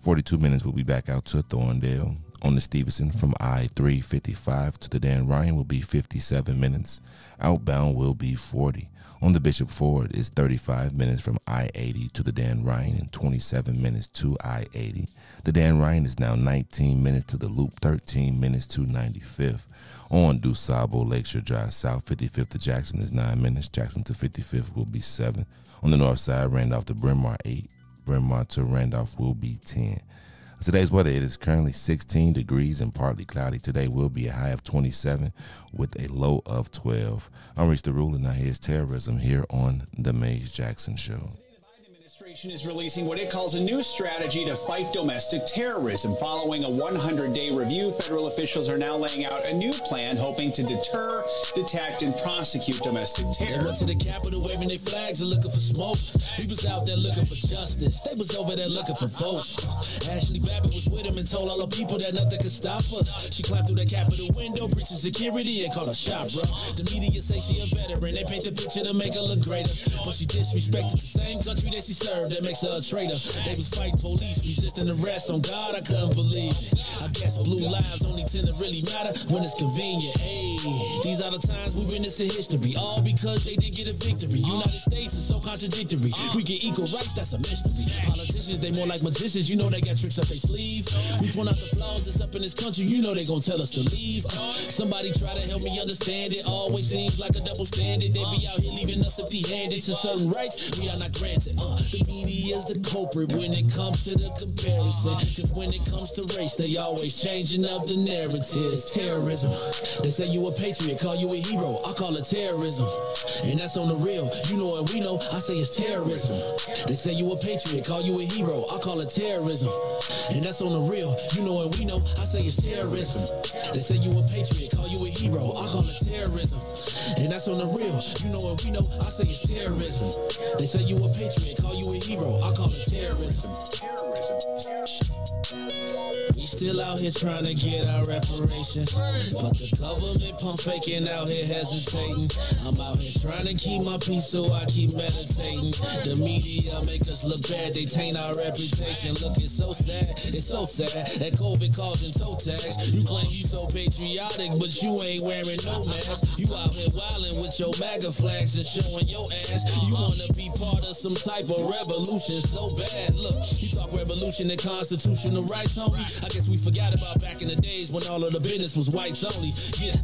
42 minutes will be back out to Thorndale. On the Stevenson, from I-355 to the Dan Ryan will be 57 minutes. Outbound will be 40. On the Bishop Ford is 35 minutes from I-80 to the Dan Ryan and 27 minutes to I-80. The Dan Ryan is now 19 minutes to the Loop, 13 minutes to 95th. On DuSable Lakeshore Drive South, 55th to Jackson is 9 minutes. Jackson to 55th will be 7. On the north side, Randolph to Bryn Mawr, 8. Bryn Mawr to Randolph will be 10. Today's weather, it is currently 16 degrees and partly cloudy. Today will be a high of 27 with a low of 12. I'm Riis the Ruler, and now here's terrorism here on the Maze Jackson Show. administration is releasing what it calls a new strategy to fight domestic terrorism. Following a 100-day review, federal officials are now laying out a new plan hoping to deter, detect, and prosecute domestic terror. They went to the Capitol waving their flags and looking for smoke. He was out there looking for justice. They was over there looking for votes. Ashley Babbitt was with him and told all the people that nothing could stop us. She climbed through the Capitol window, breached security, and called a shot, bro. The media say she a veteran. They paint the picture to make her look greater. But she disrespected the same country that she served. That makes her a traitor. They was fighting police, resisting arrest. On God, I couldn't believe it. I guess blue lives only tend to really matter when it's convenient. Hey, these are the times we witness in history. All because they didn't get a victory. United States is so contradictory. We get equal rights, that's a mystery. Politicians, they more like magicians. You know they got tricks up their sleeve. We point out the flaws that's up in this country. You know they gonna tell us to leave. Somebody try to help me understand it. Always seems like a double standard. They be out here leaving us empty-handed. To certain rights we are not granted. The media is the culprit when it comes to the comparison. Cause when it comes to race, they always changing up the narrative. It's terrorism. They say you a patriot, call you a hero. I call it terrorism. And that's on the real. You know what we know, I say it's terrorism. They say you a patriot, call you a hero. I call it terrorism. And that's on the real. You know what we know, I say it's terrorism. They say you a patriot, call you a hero. I call it terrorism. And that's on the real. You know what we know, I say it's terrorism. They say you a patriot, call you a hero. I call it terrorism. We still out here trying to get our reparations, but the government pump faking out here hesitating. I'm out here trying to keep my peace, so I keep meditating. The media make us look bad, they taint our reputation. Look, it's so sad that COVID causing toe tags. You claim you so patriotic, but you ain't wearing no mask. You out here wilding with your MAGA flags and showing your ass. You wanna be part of some type of revolution so bad. Look, you talk revolution and constitutional rights, homie. I guess we forgot about back in the days when all of the business was whites only. Yeah.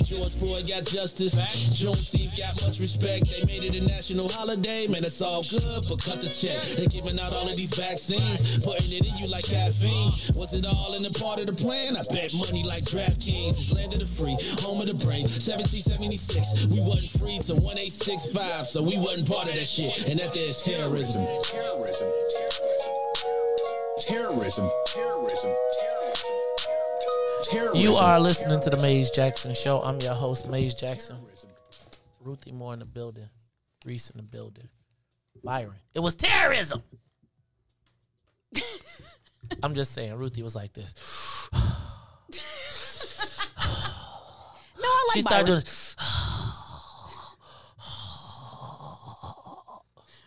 George Floyd got justice. Juneteenth got much respect. They made it a national holiday. Man, it's all good, but cut the check. They giving out all of these vaccines, putting it in you like caffeine. Was it all in the part of the plan? I bet money like DraftKings. It's land of the free, home of the brave. 1776, we wasn't free till 1865, so we wasn't part of that shit. And that there's terrorism. You are listening to the Maze Jackson Show. I'm your host, Maze Jackson. Ruthie Moore in the building. Riis in the building. Byron. It was terrorism. I'm just saying, Ruthie was like this. No, I like she started doing.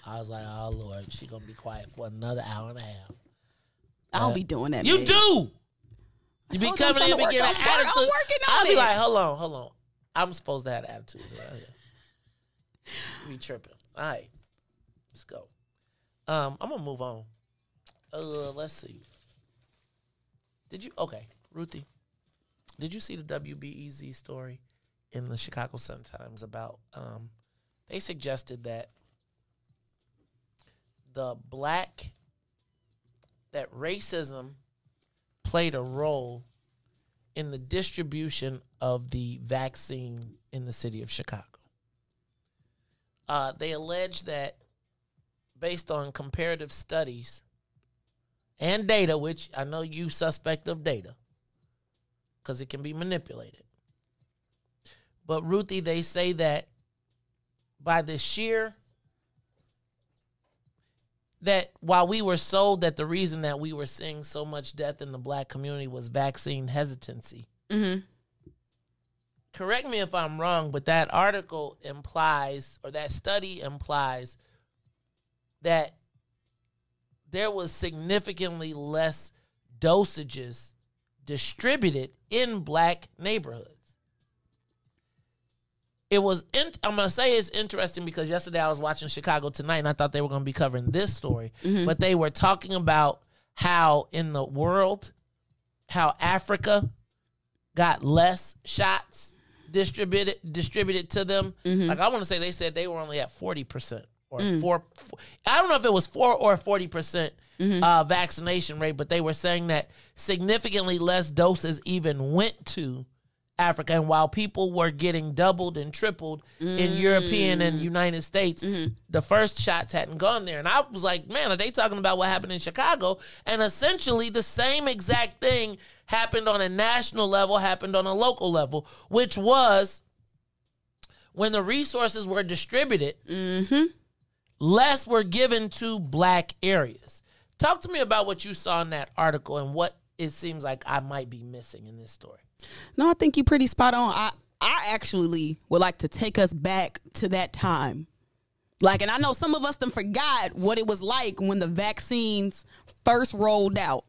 I was like, oh Lord, she gonna be quiet for another hour and a half. I don't be doing that. You man. do. You be coming in and getting an attitude. I'm working on I'll it. be like, hold on. I'm supposed to have attitudes around here. You be tripping. All right, let's go. I'm gonna move on. Let's see. Ruthie, did you see the WBEZ story in the Chicago Sun-Times about, they suggested that that racism played a role in the distribution of the vaccine in the city of Chicago. They allege that based on comparative studies and data, which I know you suspect of data, because it can be manipulated. But Ruthie, they say that by the sheer, that while we were sold that the reason that we were seeing so much death in the black community was vaccine hesitancy. Mm-hmm. Correct me if I'm wrong, but that article implies, or that study implies, that there was significantly less dosages distributed in black neighborhoods. It was, I'm going to say it's interesting because yesterday I was watching Chicago Tonight and I thought they were going to be covering this story. Mm-hmm. But they were talking about how in the world, how Africa got less shots distributed to them. Mm-hmm. Like I want to say they said they were only at 40% or 4. I don't know if it was 4 or 40% vaccination rate, but they were saying that significantly less doses even went to Africa. And while people were getting doubled and tripled in European and United States, the first shots hadn't gone there. And I was like, man, are they talking about what happened in Chicago? And essentially the same exact thing happened on a national level, happened on a local level, which was when the resources were distributed, less were given to black areas. Talk to me about what you saw in that article and what it seems like I might be missing in this story. No, I think you're pretty spot on. I actually would like to take us back to that time. Like, and I know some of us done forgot what it was like when the vaccines first rolled out.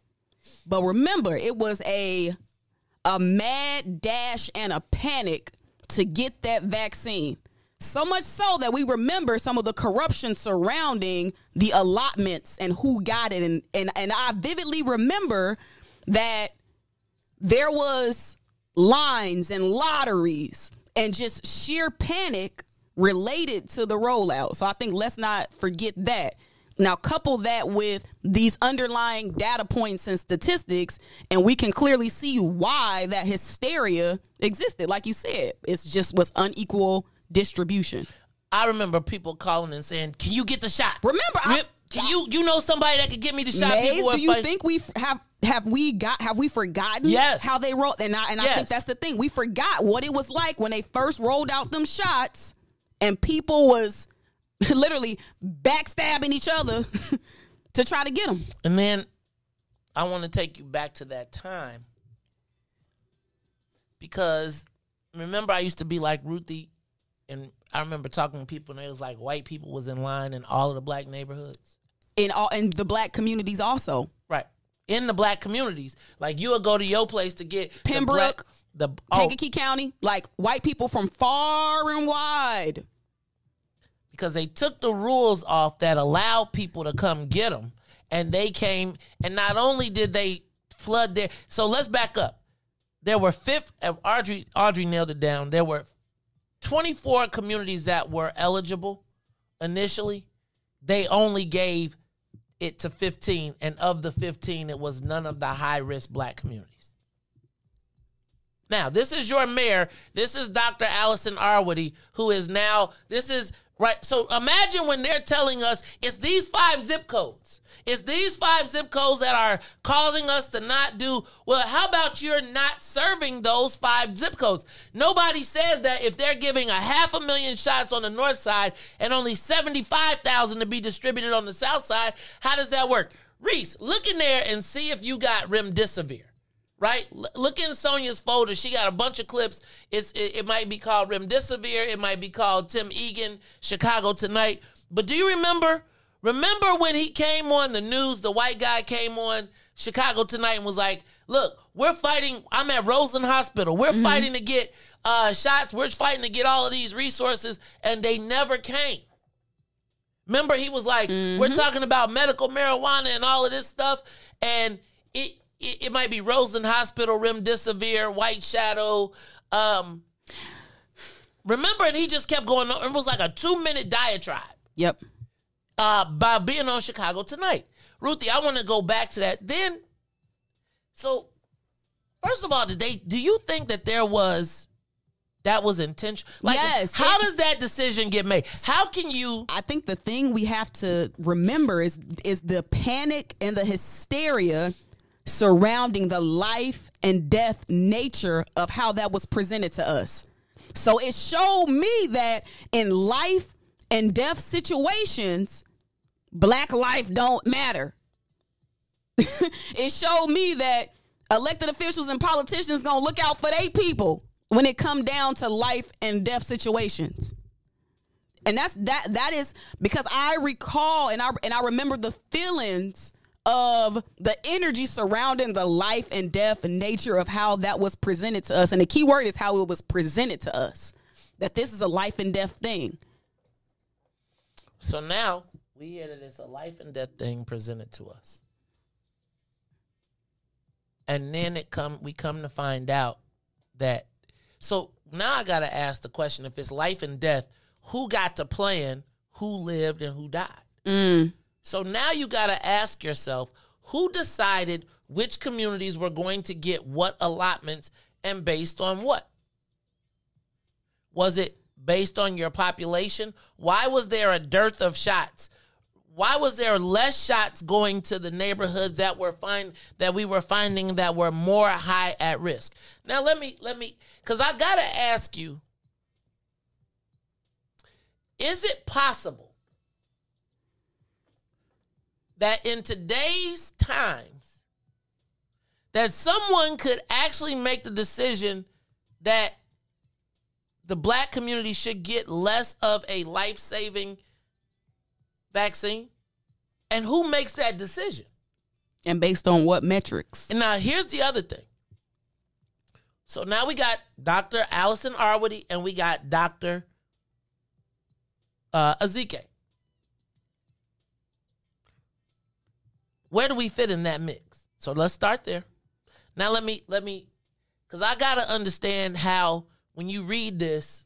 But remember, it was a mad dash and a panic to get that vaccine. So much so that we remember some of the corruption surrounding the allotments and who got it. And I vividly remember that there was lines and lotteries and just sheer panic related to the rollout. So I think let's not forget that. Now, couple that with these underlying data points and statistics, and we can clearly see why that hysteria existed. Like you said, it's just was unequal distribution. I remember people calling and saying, "Can you get the shot?" Remember, can you know somebody that could get me the shot? Maze, do you think we have we forgotten how they rolled? And I think that's the thing. We forgot what it was like when they first rolled out them shots, and people was literally backstabbing each other to try to get them. And then I want to take you back to that time, because remember I used to be like Ruthie, and I remember talking to people and it was like white people was in line in all of the black neighborhoods. In the black communities also. Right. In the black communities. Like you would go to your place to get Pembroke, Kankakee County, like white people from far and wide. Because they took the rules off that allowed people to come get them. And they came, and not only did they flood there. So let's back up. There were Audrey nailed it down. There were 24 communities that were eligible initially. They only gave it to 15, and of the 15, it was none of the high-risk black communities. Now, this is your mayor. This is Dr. Allison Arwady, who is now, this is, right, so imagine when they're telling us it's these 5 zip codes. It's these 5 zip codes that are causing us to not do, well, how about you're not serving those 5 zip codes? Nobody says that if they're giving 500,000 shots on the north side and only 75,000 to be distributed on the south side, how does that work? Riis, look in there and see if you got remdesivir, right? Look in Sonia's folder. She got a bunch of clips. It might be called remdesivir. It might be called Tim Egan, Chicago Tonight. But do you remember when he came on the news, the white guy came on Chicago Tonight and was like, look, we're fighting. I'm at Roseland Hospital. We're fighting to get shots. We're fighting to get all of these resources. And they never came. Remember, he was like, we're talking about medical marijuana and all of this stuff. And it might be Roseland Hospital, remdesivir, White Shadow. Remember, and he just kept going on. It was like a 2-minute diatribe. Yep. By being on Chicago Tonight. Ruthie, I want to go back to that. Then, so, first of all, do you think that that was intentional? Like, yes. How does that decision get made? How can you? I think the thing we have to remember is the panic and the hysteria surrounding the life and death nature of how that was presented to us. So it showed me that in life and death situations, black life don't matter. It showed me that elected officials and politicians gonna look out for their people when it come down to life and death situations. And that is because I recall and I remember the feelings of the energy surrounding the life and death and nature of how that was presented to us. And the key word is how it was presented to us, that this is a life and death thing. So now we hear that it's a life and death thing presented to us. And then we come to find out that, so now I got to ask the question, if it's life and death, who got to plan who lived and who died? So now you got to ask yourself, who decided which communities were going to get what allotments and based on what? Was it based on your population? Why was there a dearth of shots? Why was there less shots going to the neighborhoods that we were finding that were more high at risk? Now let me, because I gotta ask you, is it possible that in today's times that someone could actually make the decision that the black community should get less of a life-saving vaccine? And who makes that decision? And based on what metrics? And now here's the other thing. So now we got Dr. Allison Arwady and we got Dr. Ezike. Where do we fit in that mix? So let's start there. Now let me, because I got to understand how when you read this,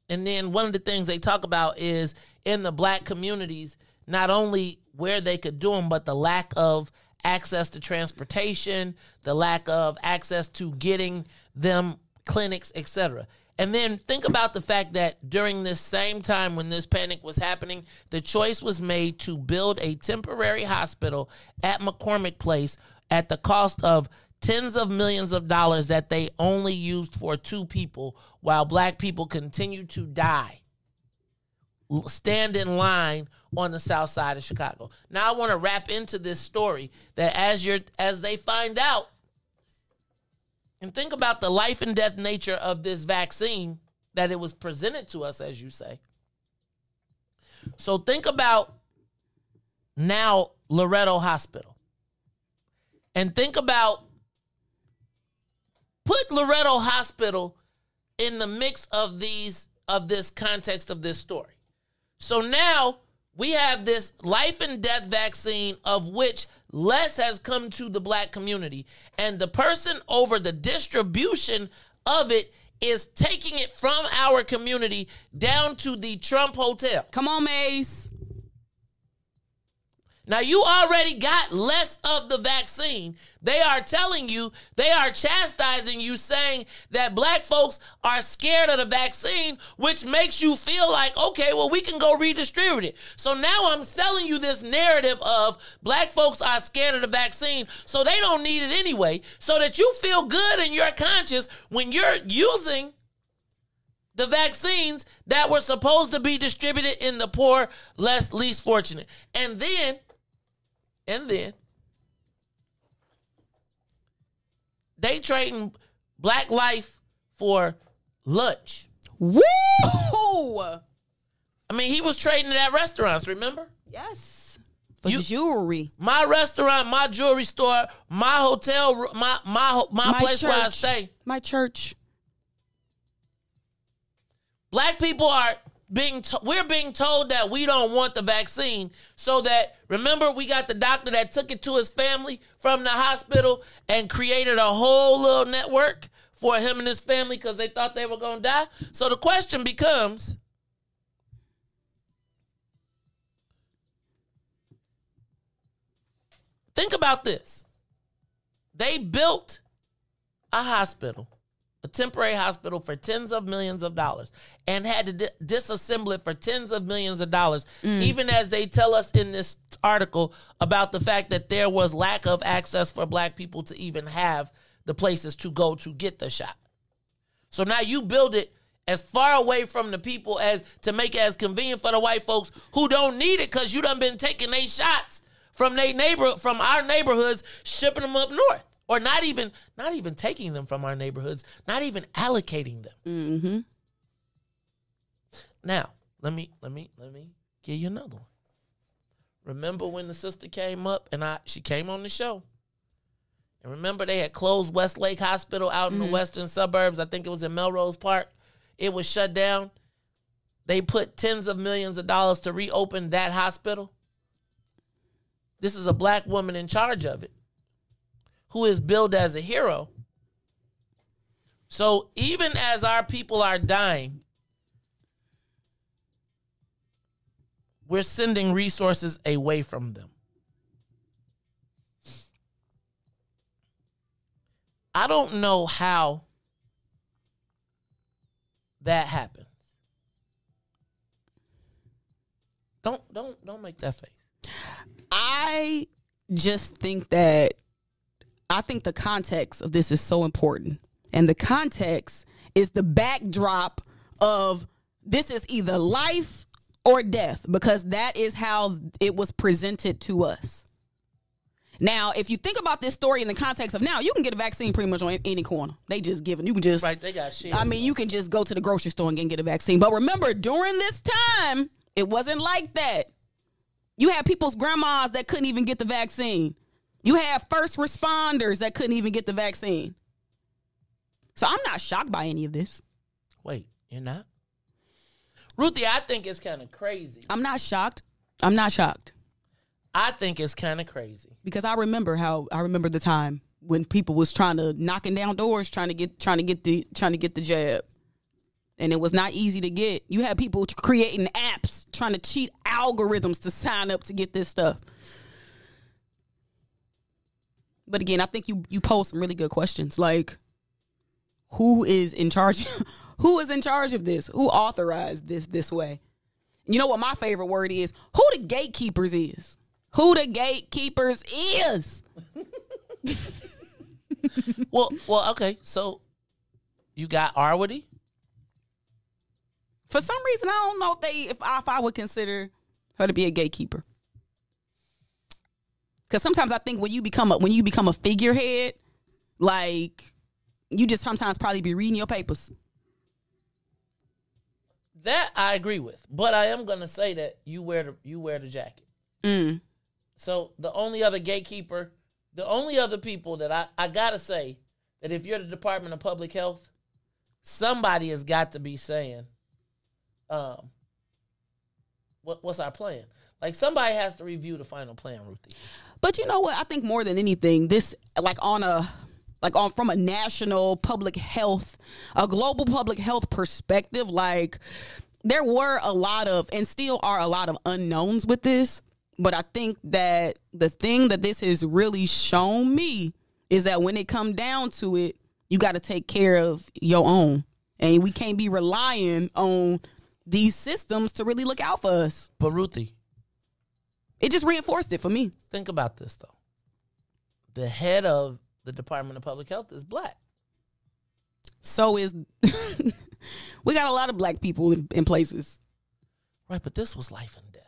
and then one of the things they talk about is in the black communities, not only where they could do them, but the lack of access to transportation, the lack of access to getting them clinics, etc. And then think about the fact that during this same time when this panic was happening, the choice was made to build a temporary hospital at McCormick Place at the cost of tens of millions of dollars that they only used for 2 people while black people continue to die. Stand in line on the south side of Chicago. Now I want to wrap into this story that as they find out, and think about the life and death nature of this vaccine that it was presented to us, as you say. So think about now Loretto Hospital. And think about, put Loretto Hospital in the mix of this context of this story. So now we have this life and death vaccine of which less has come to the black community. And the person over the distribution of it is taking it from our community down to the Trump Hotel. Come on, Mace. Now, you already got less of the vaccine. They are telling you, they are chastising you, saying that black folks are scared of the vaccine, which makes you feel like, okay, well, we can go redistribute it. So now I'm selling you this narrative of black folks are scared of the vaccine, so they don't need it anyway, so that you feel good in your conscience when you're using the vaccines that were supposed to be distributed in the poor, least fortunate. And then they trading black life for lunch. Woo! I mean, he was trading it at restaurants, remember? Yes. For jewelry. My restaurant, my jewelry store, my hotel, my place church, where I stay. My church. Black people are we're being told that we don't want the vaccine, so that, remember, we got the doctor that took it to his family from the hospital and created a whole little network for him and his family because they thought they were going to die. So the question becomes, think about this. They built a hospital, a temporary hospital, for tens of millions of dollars and had to disassemble it for tens of millions of dollars, even as they tell us in this article about the fact that there was lack of access for black people to even have the places to go to get the shot. So now you build it as far away from the people as to make it as convenient for the white folks who don't need it because you done been taking their shots from our neighborhoods, shipping them up north. Or not even taking them from our neighborhoods, not even allocating them. Mm-hmm. Now, let me give you another one. Remember when the sister came up and she came on the show? And remember they had closed Westlake Hospital out in the western suburbs. I think it was in Melrose Park. It was shut down. They put tens of millions of dollars to reopen that hospital. This is a black woman in charge of it, who is billed as a hero. So even as our people are dying, we're sending resources away from them. I don't know how that happens, don't make that face. I just think that the context of this is so important. And the context is the backdrop of this is either life or death, because that is how it was presented to us. Now, if you think about this story in the context of now, you can get a vaccine pretty much on any corner. They just give it. You can just, right, they got shit. I mean, you can just go to the grocery store and get a vaccine. But remember, during this time, it wasn't like that. You had people's grandmas that couldn't even get the vaccine. You had first responders that couldn't even get the vaccine. So I'm not shocked by any of this. Wait, you're not? Ruthie, I think it's kind of crazy. I'm not shocked. I'm not shocked. I think it's kind of crazy. Because I remember the time when people was knocking down doors trying to get the jab. And it was not easy to get. You had people creating apps trying to cheat algorithms to sign up to get this stuff. But again, I think you posed some really good questions. Like, who is in charge? Who is in charge of this? Who authorized this way? You know what my favorite word is? Who the gatekeepers is? Who the gatekeepers is? Well, okay. So you got Arwady. For some reason, I don't know if I would consider her to be a gatekeeper. Because sometimes I think when you become a figurehead, like, you just sometimes probably be reading your papers. That I agree with, but I am gonna say that you wear the jacket. So the only other gatekeeper, the only other people that I gotta say that if you're the Department of Public Health, somebody has got to be saying, what's our plan? Like, somebody has to review the final plan, Ruthie. But you know what? I think more than anything, this from a national public health, a global public health perspective, like, there were a lot of, and still are a lot of unknowns with this. But I think that the thing that this has really shown me is that when it come down to it, you got to take care of your own. And we can't be relying on these systems to really look out for us. But Ruthie, it just reinforced it for me. Think about this, though. The head of the Department of Public Health is black. So is we got a lot of black people in places. Right, but this was life and death.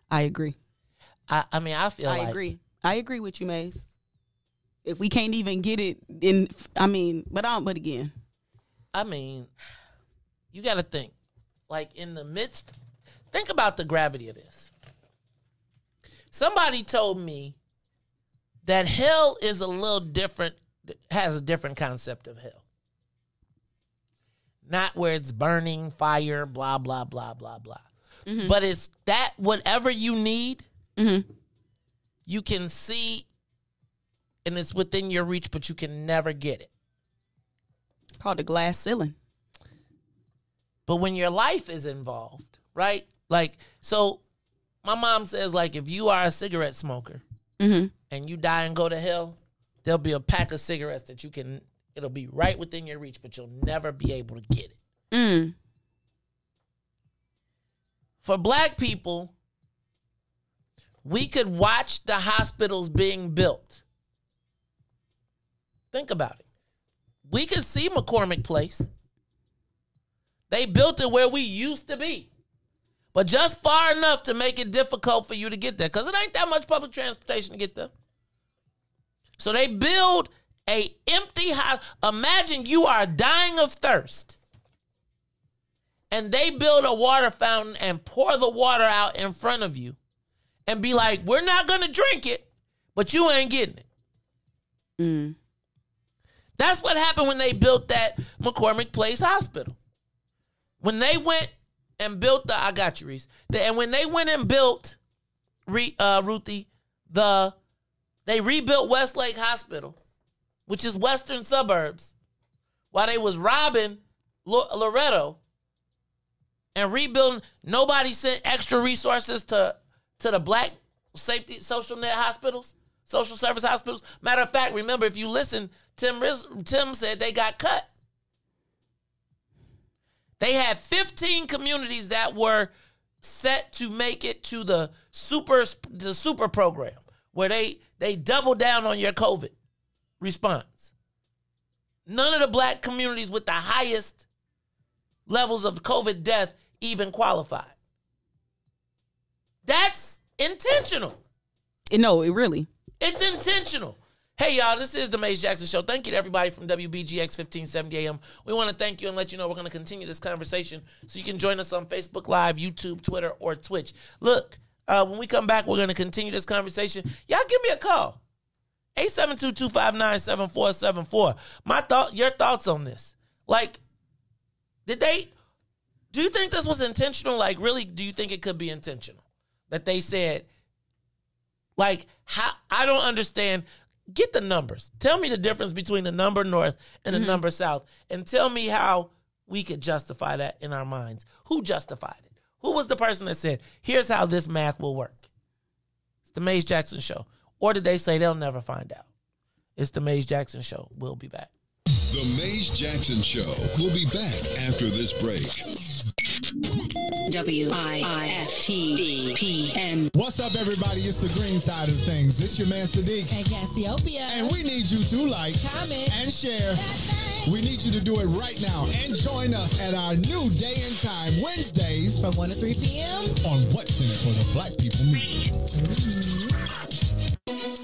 I agree. I mean, I feel like... I agree with you, Maze. If we can't even get it in... But again... I mean, you got to think. Like, in the midst... Think about the gravity of this. Somebody told me that hell is a little different, has a different concept of hell. Not where it's burning, fire, blah, blah, blah, blah, blah. Mm-hmm. But it's that whatever you need, you can see, and it's within your reach, but you can never get it. Called the glass ceiling. But when your life is involved, right? Like, so my mom says, like, if you are a cigarette smoker and you die and go to hell, there'll be a pack of cigarettes that you can, it'll be right within your reach, but you'll never be able to get it. For black people, we could watch the hospitals being built. Think about it. We could see McCormick Place. They built it where we used to be, but just far enough to make it difficult for you to get there, because it ain't that much public transportation to get there. So they build a empty house. Imagine you are dying of thirst, and they build a water fountain and pour the water out in front of you and be like, we're not going to drink it, but you ain't getting it. That's what happened when they built that McCormick Place Hospital. When they went and built I got you, Riis. And when they went and built, Ruthie, they rebuilt Westlake Hospital, which is western suburbs, while they was robbing Loretto and rebuilding. Nobody sent extra resources to the black safety social net hospitals, social service hospitals. Matter of fact, remember, if you listen, Tim said they got cut. They had 15 communities that were set to make it to the super program, where they double down on your COVID response. None of the black communities with the highest levels of COVID death even qualified. That's intentional. No, it really. It's intentional. Hey, y'all, this is the Maze Jackson Show. Thank you to everybody from WBGX 1570 AM. We want to thank you and let you know we're going to continue this conversation, so you can join us on Facebook Live, YouTube, Twitter, or Twitch. Look, when we come back, we're going to continue this conversation. Y'all give me a call. 872-259-7474. Your thoughts on this. Like, do you think this was intentional? Like, really, do you think it could be intentional? That they said, like, how, I don't understand. Get the numbers. Tell me the difference between the number north and the number south. And tell me how we could justify that in our minds. Who justified it? Who was the person that said, here's how this math will work? It's the Maze Jackson Show. Or did they say they'll never find out? It's the Maze Jackson Show. We'll be back. The Maze Jackson Show will be back after this break. WIIFTBPN. What's up, everybody? It's the green side of things. This your man Sadiq and Cassiopeia, and we need you to like, comment, and share. We need you to do it right now and join us at our new day and time, Wednesdays from 1 to 3 p.m. on What's in It for the Black People Media.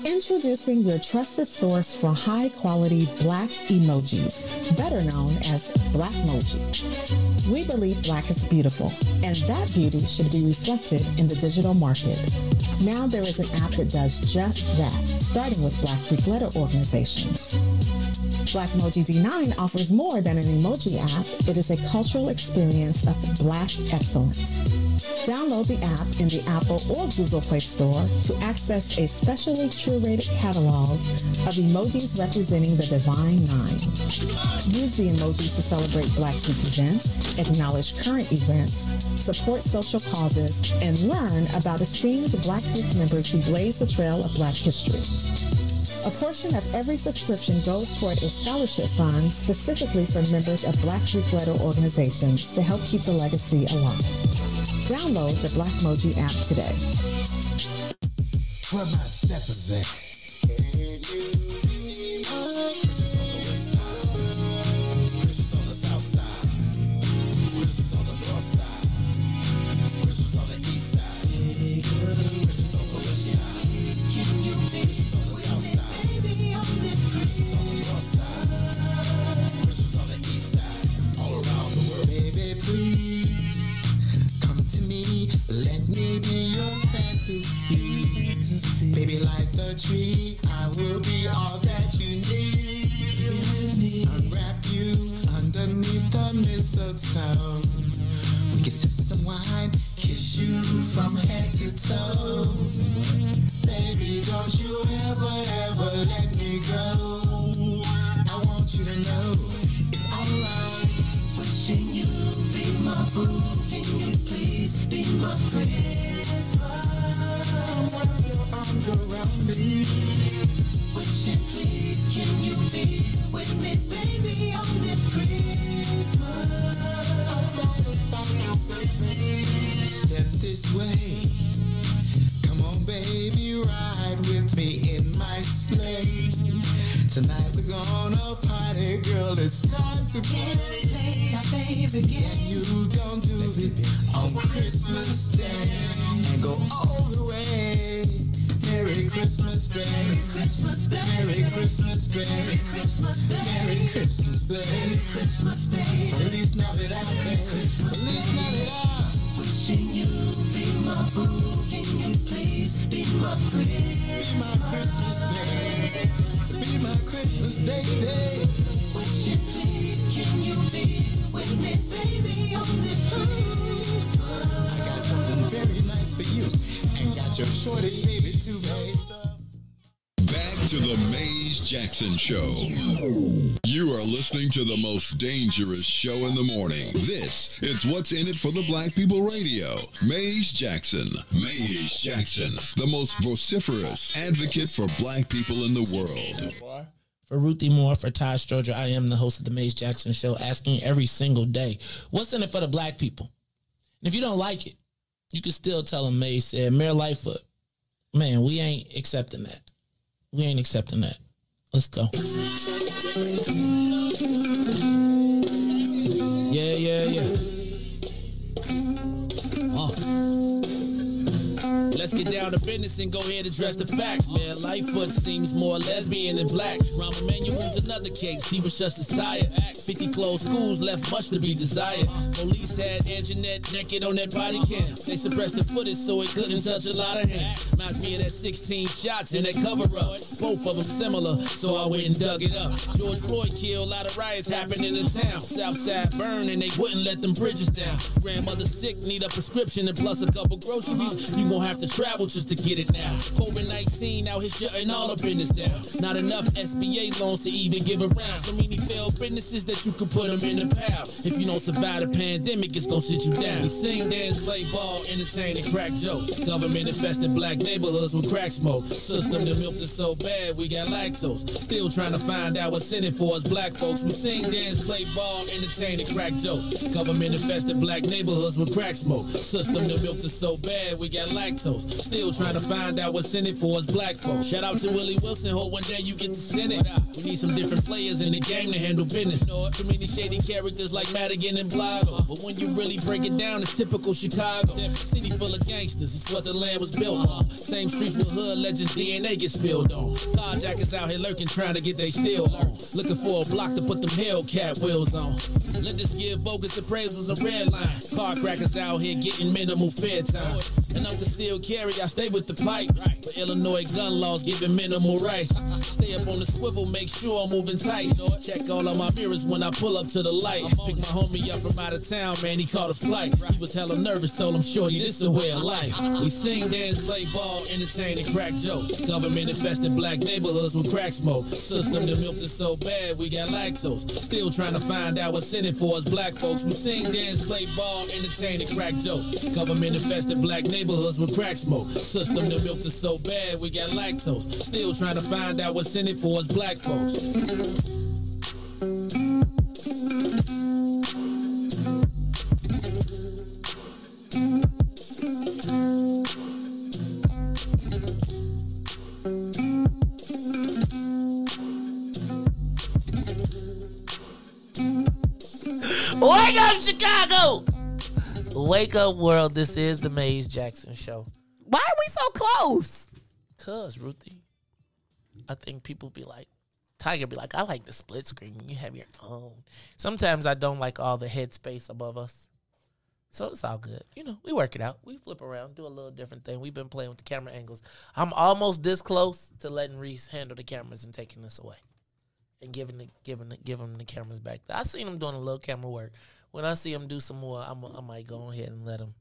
Introducing your trusted source for high-quality black emojis, better known as Blackmoji. We believe black is beautiful, and that beauty should be reflected in the digital market. Now there is an app that does just that, starting with Black Greek letter organizations. Blackmoji D9 offers more than an emoji app. It is a cultural experience of black excellence. Download the app in the Apple or Google Play Store to access a specially curated catalog of emojis representing the Divine Nine. Use the emojis to celebrate Black Greek events, acknowledge current events, support social causes, and learn about esteemed Black Greek members who blaze the trail of Black history. A portion of every subscription goes toward a scholarship fund specifically for members of Black Greek letter organizations to help keep the legacy alive. Download the Blackmoji app today. Where my steppers at? Christians on the south side. Christians on the north side. Christians on the east side. Christians on the west side. Christians on the south side. Christians on the north side. Christians on the east side. All around the world. Baby, please come to me. Let me be your fantasy. Baby, like the tree, I will be all that you need. I'll wrap you underneath the mistletoe. We can sip some wine, kiss you from head to toes. Baby, don't you ever, ever let me go. I want you to know it's alright. Wishing you be my boo. Can you please be my Christmas? Arms around me. Wishing, please, can you be with me, baby, on this Christmas? Step this way. Come on, baby, ride with me in my sleigh. Tonight we're gonna party, girl. It's time to play. Baby, and you gon' do it on Christmas Day and go all the way. Merry Christmas, baby. Merry Christmas, baby. Merry Christmas, baby. Merry Christmas, baby. Merry Christmas, baby. Merry Christmas, baby. Feliz Navidad, baby. Feliz Navidad. Wishing you be my boo. Can you please be my Christmas? Be my Christmas, baby. Be my Christmas, baby. Wishing, please, can you be with me, baby, on this Christmas? I got something very nice for you, and got your shorty baby too, babe. Back to the Maze Jackson Show. You are listening to the most dangerous show in the morning. This is What's in It for the Black People Radio. Maze Jackson. Maze Jackson, the most vociferous advocate for black people in the world. For Ruthie Moore, for Todd Stoger, I am the host of the Maze Jackson Show, asking every single day, what's in it for the black people? And if you don't like it, you can still tell them Maze said, Mayor Lightfoot, man, we ain't accepting that. We ain't accepting that. Let's go. Yeah. Let's get down to business and go ahead and address the facts, man. Lightfoot seems more lesbian than black. Rahm Emanuel's another case. He was just as tired. 50 closed schools left much to be desired. Police had Anjanette naked on that body cam. They suppressed the footage so it couldn't touch a lot of hands. Reminds me of that 16 shots in that cover-up. Both of them similar, so I went and dug it up. George Floyd killed, a lot of riots happened in the town. Southside burned and they wouldn't let them bridges down. Grandmother sick, need a prescription and plus a couple groceries. You gon' have to travel just to get it now. COVID-19 out here shutting all the business down. Not enough SBA loans to even give around. So many failed businesses that you could put them in the pile. If you don't survive the pandemic, it's gonna sit you down. We sing, dance, play ball, entertain, and crack jokes. Government infested black neighborhoods with crack smoke. System that milked us so bad we got lactose. Still trying to find out what's in it for us black folks. We sing, dance, play ball, entertain, and crack jokes. Government infested black neighborhoods with crack smoke. System that milked us so bad we got lactose. Still trying to find out what's in it for us black folks. Shout out to Willie Wilson, hope one day you get to send it. We need some different players in the game to handle business. Too many shady characters like Madigan and Blago. But when you really break it down, it's typical Chicago. City full of gangsters, it's what the land was built on. Same streets with hood legends, DNA get spilled on. Carjackers out here lurking, trying to get they steal on. Looking for a block to put them Hellcat wheels on. Let us give bogus appraisals a red line. Car crackers out here getting minimal fair time. And I'm concealed carry, I stay with the pipe. But Illinois gun laws giving minimal rights. Stay up on the swivel, make sure I'm moving tight. Check all of my mirrors when I pull up to the light. Pick my homie up from out of town, man, he caught a flight. He was hella nervous, told him, shorty, this a way of life. We sing, dance, play ball, entertain, and crack jokes. Government infested black neighborhoods with crack smoke. System that milked us so bad we got lactose. Still trying to find out what's in it for us black folks. We sing, dance, play ball, entertain, and crack jokes. Government infested black neighborhoods with crack smoke. System that milked us so bad we got lactose. Still trying to find out what's in it for us black folks. Wake up, Chicago! Wake up, world. This is the Maze Jackson Show. Why are we so close? Cause, Ruthie, I think people be like, Tiger be like, I like the split screen. You have your own. Sometimes I don't like all the headspace above us. So it's all good. You know, we work it out. We flip around, do a little different thing. We've been playing with the camera angles. I'm almost this close to letting Riis handle the cameras and taking this away. And giving them the cameras back. I seen him doing a little camera work. When I see him do some more, I might go ahead and let him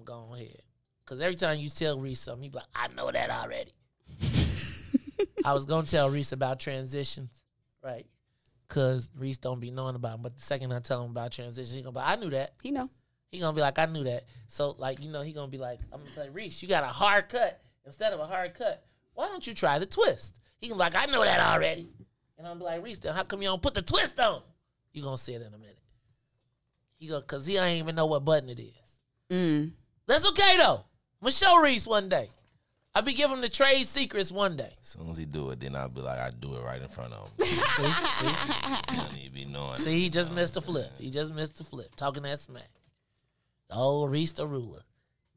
go ahead. Because every time you tell Riis something, he be like, I know that already. I was going to tell Riis about transitions, right? Because Riis don't be knowing about them. But the second I tell him about transitions, he going to be like, I knew that. He know. He going to be like, I knew that. So, like, you know, he going to be like, I'm going to say, Riis, you got a hard cut. Instead of a hard cut, why don't you try the twist? He going to be like, I know that already. And I'm like, Riis, then how come you don't put the twist on? You going to see it in a minute. Because he ain't even know what button it is. That's okay, though. I'm going to show Riis one day. I'll be giving him the trade secrets one day. As soon as he do it, then I'll be like, I do it right in front of him. See? He be knowing. See, he just missed a flip. He just missed a flip. Talking that smack. The old Riis the ruler.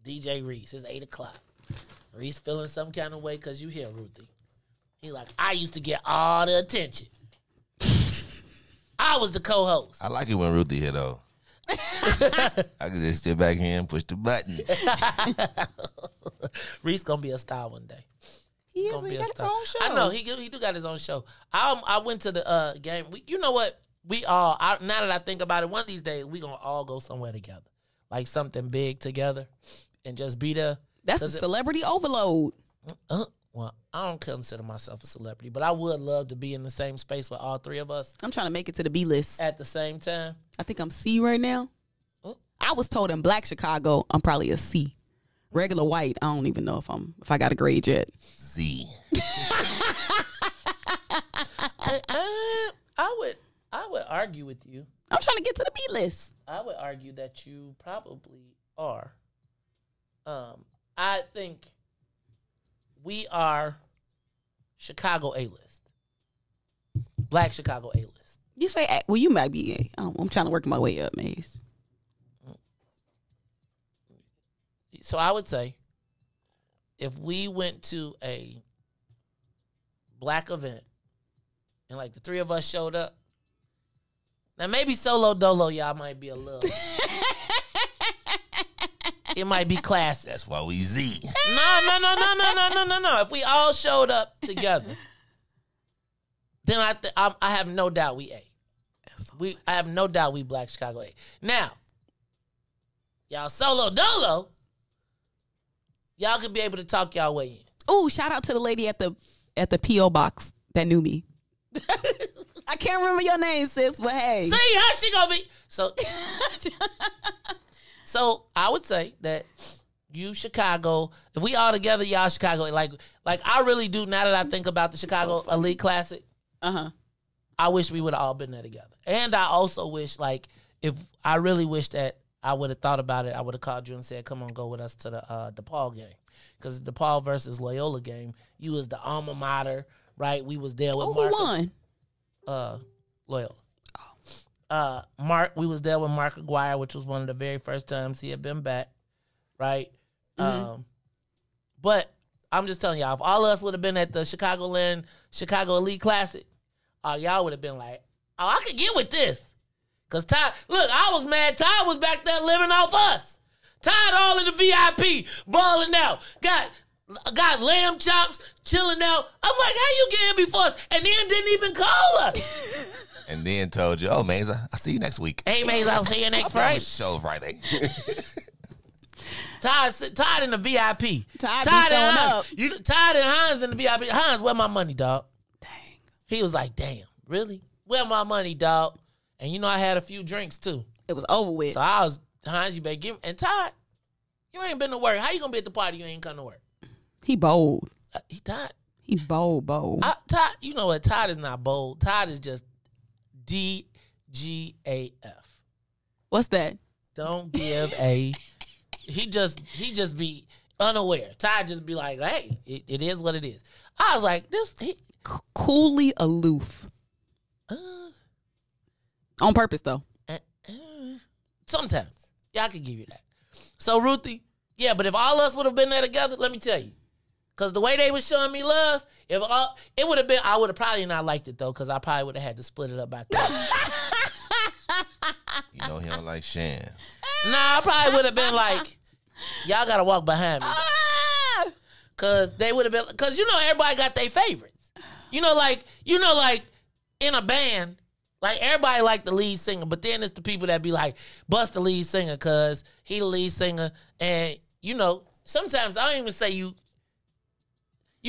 DJ Riis. It's 8 o'clock. Riis feeling some kind of way because you hear Ruthie. He like, I used to get all the attention. I was the co-host. I like it when Ruthie hit, though. I can just sit back here and push the button. Riis gonna be a star one day. He got his own show. I know he do got his own show. I went to the game. You know what? Now that I think about it, one of these days we gonna all go somewhere together, like something big together, and just be there. That's a celebrity overload. Well, I don't consider myself a celebrity, but I would love to be in the same space with all three of us. I'm trying to make it to the B list at the same time. I think I'm C right now. Oh. I was told in Black Chicago I'm probably a C. Regular white, I don't even know if I got a grade yet. Z. I would argue with you. I'm trying to get to the B list. I would argue that you probably are. I think we are Chicago A-list. Black Chicago A-list. You say, well, you might be A. I'm trying to work my way up, Maze. So I would say if we went to a black event and like the three of us showed up, now maybe solo dolo y'all might be a little it might be classy. That's why we Z. No. If we all showed up together, then I have no doubt we A. I have no doubt we Black Chicago A. Now, y'all solo dolo, y'all could be able to talk y'all way in. Oh, shout out to the lady at the P.O. box that knew me. I can't remember your name, sis, but hey. See how she gonna be. So I would say that you Chicago, if we all together, y'all Chicago, like I really do, now that I think about the Chicago Elite Classic, I wish we would have all been there together. And I also wish, I really wish that I would have thought about it, I would have called you and said, come on, go with us to the DePaul game. Because DePaul versus Loyola game, you was the alma mater, right? We was there with Who won? Loyola. Mark, we was there with Mark Aguirre, which was one of the very first times he had been back, right? But I'm just telling y'all, if all of us would have been at the Chicago Elite Classic, y'all would have been like, oh, I could get with this. Because Todd, look, I was mad. Todd was back there living off us. Todd all in the VIP, balling out. Got lamb chops, chilling out. I'm like, how you get in before us? And then didn't even call us. And then told you, oh, Maze, I'll see you next week. Hey, Maze, I'll see you next Friday. Show Friday. Todd in the VIP. Todd showing up. Todd and Hines in the VIP. Hines, where my money, dog? Dang. He was like, damn, really? Where my money, dog? And you know I had a few drinks, too. It was over with. So I was, Hines, you better give me. And Todd, you ain't been to work. How you going to be at the party you ain't come to work? He bold. Todd. He bold. Todd, you know what? Todd is not bold. Todd is just DGAF. What's that? Don't give a. He just be unaware. Todd just be like, hey, it is what it is. I was like, coolly aloof. On purpose, though. Sometimes. Yeah, I could give you that. So, Ruthie, yeah, but if all of us would have been there together, let me tell you. Because the way they was showing me love, it would have been, I would have probably not liked it, though, because I probably would have had to split it up by 3. You know he don't like Shan. Nah, I probably would have been like, y'all got to walk behind me. Because they would have been, because you know everybody got their favorites. You know, like in a band, like everybody like the lead singer, but then it's the people that be like, bust the lead singer because he the lead singer. And, you know, sometimes I don't even say you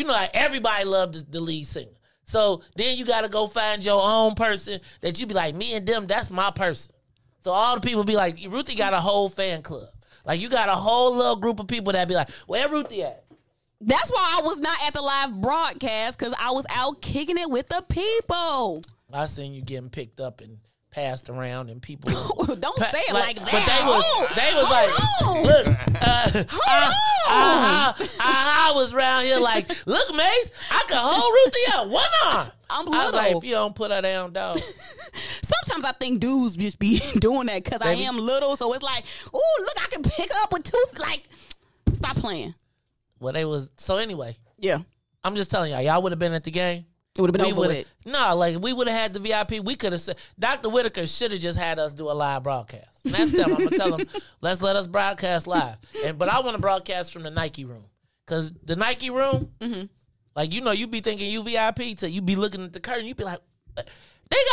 know, like everybody loves the lead singer. So then you got to go find your own person that you be like, me and them, that's my person. So all the people be like, Ruthie got a whole fan club. Like you got a whole little group of people that be like, where Ruthie at? That's why I was not at the live broadcast, because I was out kicking it with the people. I seen you getting picked up and passed around, and people don't say it like that. But they was like, look, I was around here like, look, Mace, I can hold Ruthie out one arm. I'm little. I was like, if you don't put her down, dog. Sometimes I think dudes just be doing that because I am little, so it's like, ooh, look, I can pick up with 2. Like, stop playing. Well, they was so anyway. Yeah, I'm just telling y'all would have been at the game. It would have been over with. No, like we would have had the VIP. We could have said Dr. Whitaker should have just had us do a live broadcast. Next time I'm gonna tell him, let's let us broadcast live. But I want to broadcast from the Nike room, because the Nike room, like you know, you be thinking you VIP till you be looking at the curtain, you be like, they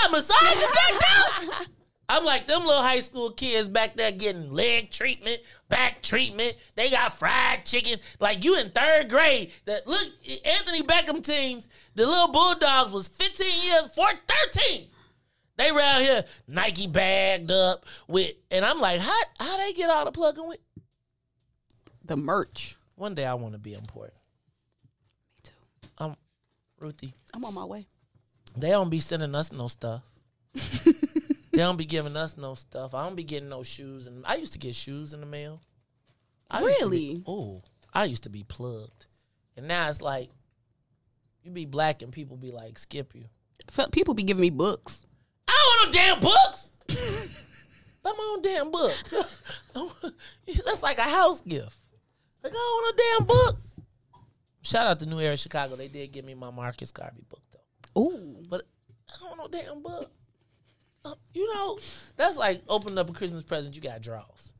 got massages back there. I'm like them little high school kids back there getting leg treatment, back treatment. They got fried chicken. Like you in 3rd grade. That look, Anthony Beckham teams, the little Bulldogs was 15 years for 13. They around here Nike bagged up with, and I'm like, how they get all the plugging with? The merch. One day I want to be important. Me too. Ruthie. I'm on my way. They don't be sending us no stuff. They don't be giving us no stuff. I don't be getting no shoes. And I used to get shoes in the mail. Really? I used to be plugged. And now it's like, you be black and people be like, skip you. People be giving me books. I don't want no damn books. Buy my own damn books. That's like a house gift. Like, I don't want no damn book. Shout out to New Era Chicago. They did give me my Marcus Garvey book, though. Ooh. But I don't want no damn book. You know, that's like opening up a Christmas present, you got draws.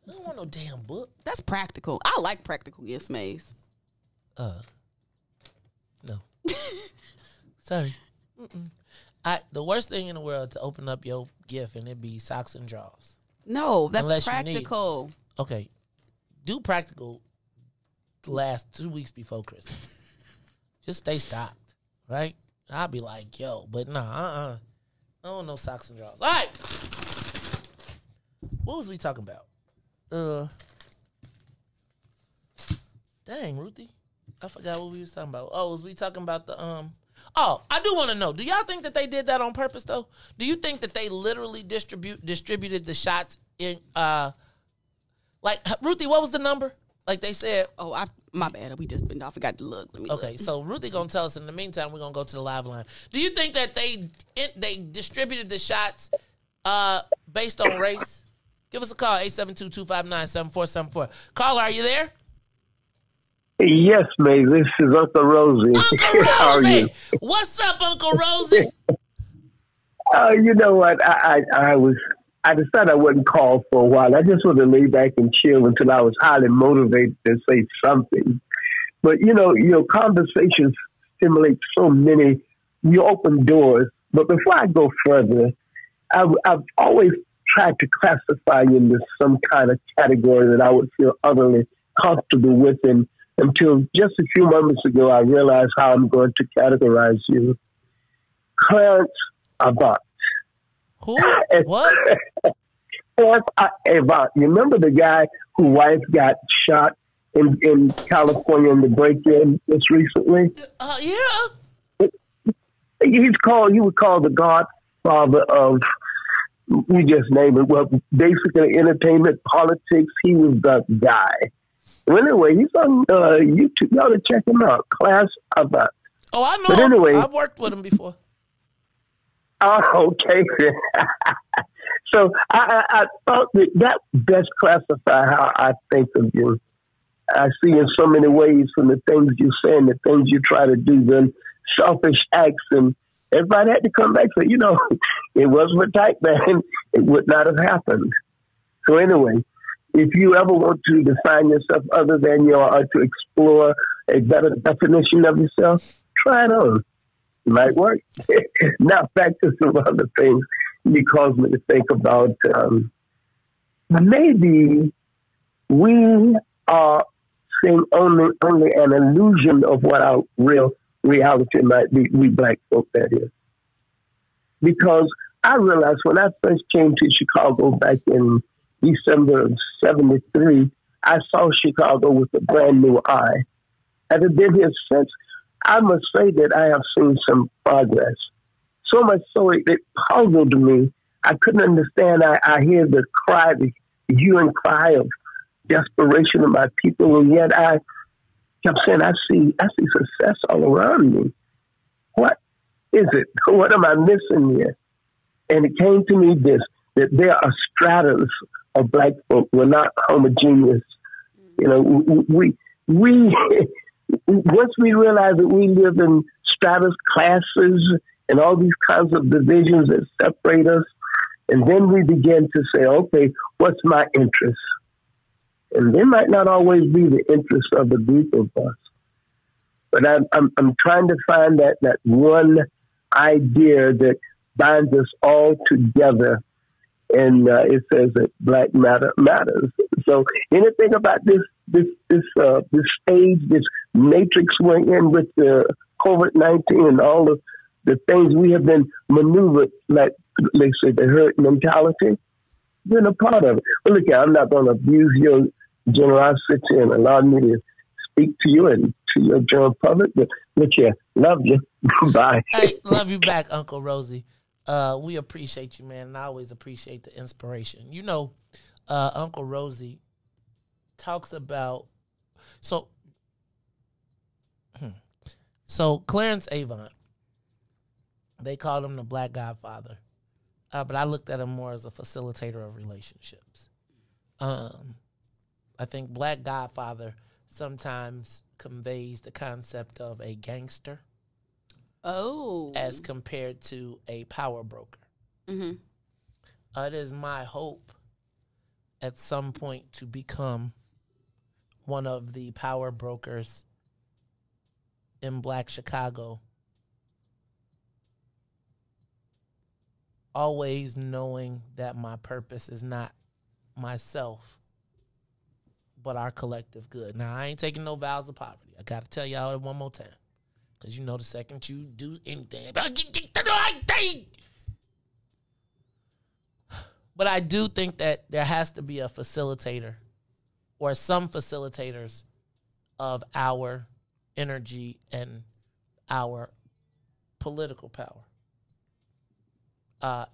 I don't want no damn book. That's practical. I like practical gifts, Maze. No. Sorry. The worst thing in the world to open up your gift and it be socks and drawers. No, that's Unless practical. Okay. Do practical the last 2 weeks before Christmas. Just stay stocked, right? I'll be like, yo, but nah, I don't want no socks and drawers. All right. What was we talking about? Dang, Ruthie. I forgot what we was talking about. Oh, was we talking about the Oh, I do want to know. Do y'all think that they did that on purpose though? Do you think that they literally distributed the shots in like Ruthie, what was the number? Like they said, my bad. We just been. I forgot to look. Let me okay, look. so Ruthie gonna tell us. In the meantime, we're gonna go to the live line. Do you think that they distributed the shots based on race? Give us a call 872-259-7474. Caller, are you there? Yes, May. This is Uncle Rosie. Uncle Rosie, how are you? What's up, Uncle Rosie? You know what? I decided I wouldn't call for a while. I just wanted to lay back and chill until I was highly motivated to say something. But, you know, your conversations stimulate so many. You open doors. But before I go further, I've always tried to classify you into some kind of category that I would feel utterly comfortable with. And until just a few moments ago, I realized how I'm going to categorize you. Clarence Avant. Who? What? Avant. You remember the guy whose wife got shot in California in the break-in just recently? Yeah. He was called the godfather of, we just named it, well, basically entertainment, politics. He was the guy. Well, anyway, he's on YouTube. You ought to check him out. Class Avant. Oh, I know. But anyway, I've worked with him before. Oh, okay. So I thought that best classify how I think of you. I see in so many ways from the things you say and the things you try to do, then selfish acts, and everybody had to come back and say, you know, it wasn't a type man, it would not have happened. So anyway, if you ever want to define yourself other than you are, or to explore a better definition of yourself, try it on. It might work. Now back to some other things you caused me to think about. Maybe we are seeing only an illusion of what our real reality might be, we black folk, that is. Because I realized when I first came to Chicago back in December of 73, I saw Chicago with a brand new eye. Having been here since, I must say that I have seen some progress. So much so it puzzled me. I couldn't understand. I hear the cry, the hue and cry of desperation of my people, and yet I kept saying, I see success all around me. What is it? What am I missing here? And it came to me that there are stratas of black folk. We're not homogeneous. You know, we once we realize that we live in stratus, classes, and all these kinds of divisions that separate us, and then we begin to say, okay, what's my interest? And they might not always be the interest of a group of us. But I'm trying to find that one idea that binds us all together. And it says that Black matter matters. So anything about this stage, this matrix we're in with the COVID-19 and all of the things we have been maneuvered, like they say, the herd mentality, been a part of it. But look, I'm not going to abuse your generosity and allow me to speak to you and to your general public, but But yeah, love you. Bye. Hey, love you back, Uncle Rosie. We appreciate you, man, and I always appreciate the inspiration. You know, Uncle Rosie talks about so Clarence Avant, they called him the Black Godfather, but I looked at him more as a facilitator of relationships. I think Black Godfather sometimes conveys the concept of a gangster. Oh. As compared to a power broker. Mm-hmm. It is my hope at some point to become one of the power brokers in Black Chicago. Always knowing that my purpose is not myself, but our collective good. Now, I ain't taking no vows of poverty. I got to tell y'all it one more time. Because you know the second you do anything. But I do think that there has to be a facilitator or some facilitators of our energy and our political power.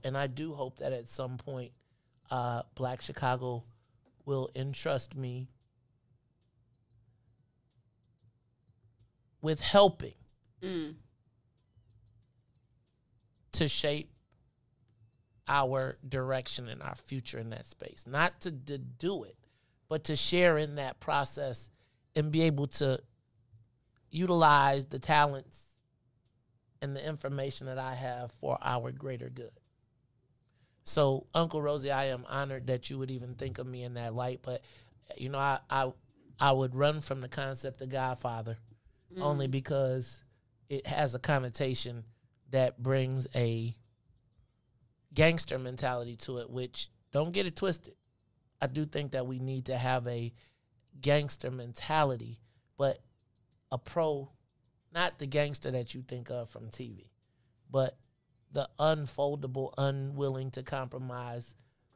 And I do hope that at some point Black Chicago will entrust me with helping to shape our direction and our future in that space. Not to do it, but to share in that process and be able to utilize the talents and the information that I have for our greater good. So, Uncle Rosie, I am honored that you would even think of me in that light. But, you know, I would run from the concept of Godfather only because it has a connotation that brings a gangster mentality to it, which, don't get it twisted. I do think that we need to have a gangster mentality, but not the gangster that you think of from TV, but the unfoldable, unwilling to compromise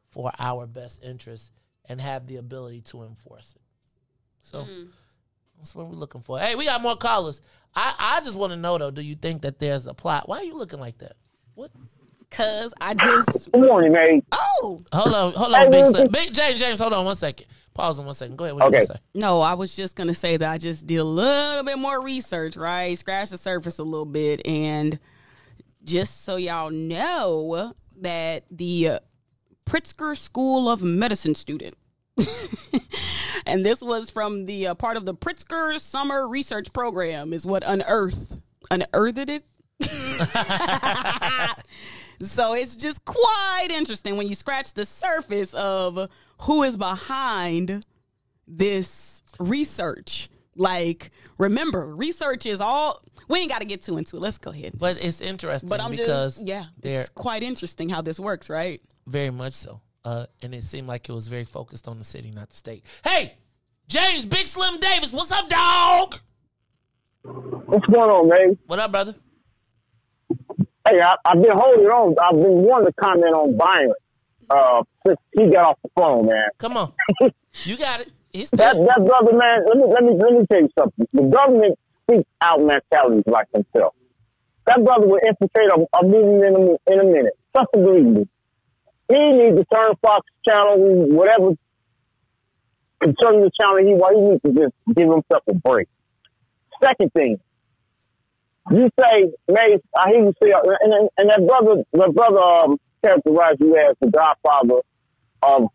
for our best interests and have the ability to enforce it. So that's what we're looking for. Hey, we got more callers. I just want to know, though, do you think that there's a plot? Why are you looking like that? What? Because I just... Good morning, man. Oh! Hold on, Big James, hold on 1 second. Pause on 1 second. Go ahead. What you gonna say? No, I was just going to say that I just did a little bit more research, right? Scratch the surface a little bit. And just so y'all know that the Pritzker School of Medicine student, and this was from the part of the Pritzker Summer Research Program, is what unearthed it. So it's just quite interesting when you scratch the surface of who is behind this research. Like, remember, research is all... We ain't got to get too into it. Let's go ahead. But it's interesting because it's quite interesting how this works, right? Very much so. And it seemed like it was very focused on the city, not the state. Hey, James Big Slim Davis, what's up, dog? What's going on, man? What up, brother? Hey, I've been holding on. I've been wanting to comment on Byron since he got off the phone, man. Come on. You got it. That brother, man, let me tell you something. The government speaks out mentalities like himself. That brother will infiltrate a movement in a minute. Just believe me. He needs to turn Fox channel, whatever concerning the channel he needs to just give himself a break. Second thing, you say, Mace, I hear you say, and that brother characterized you as the godfather of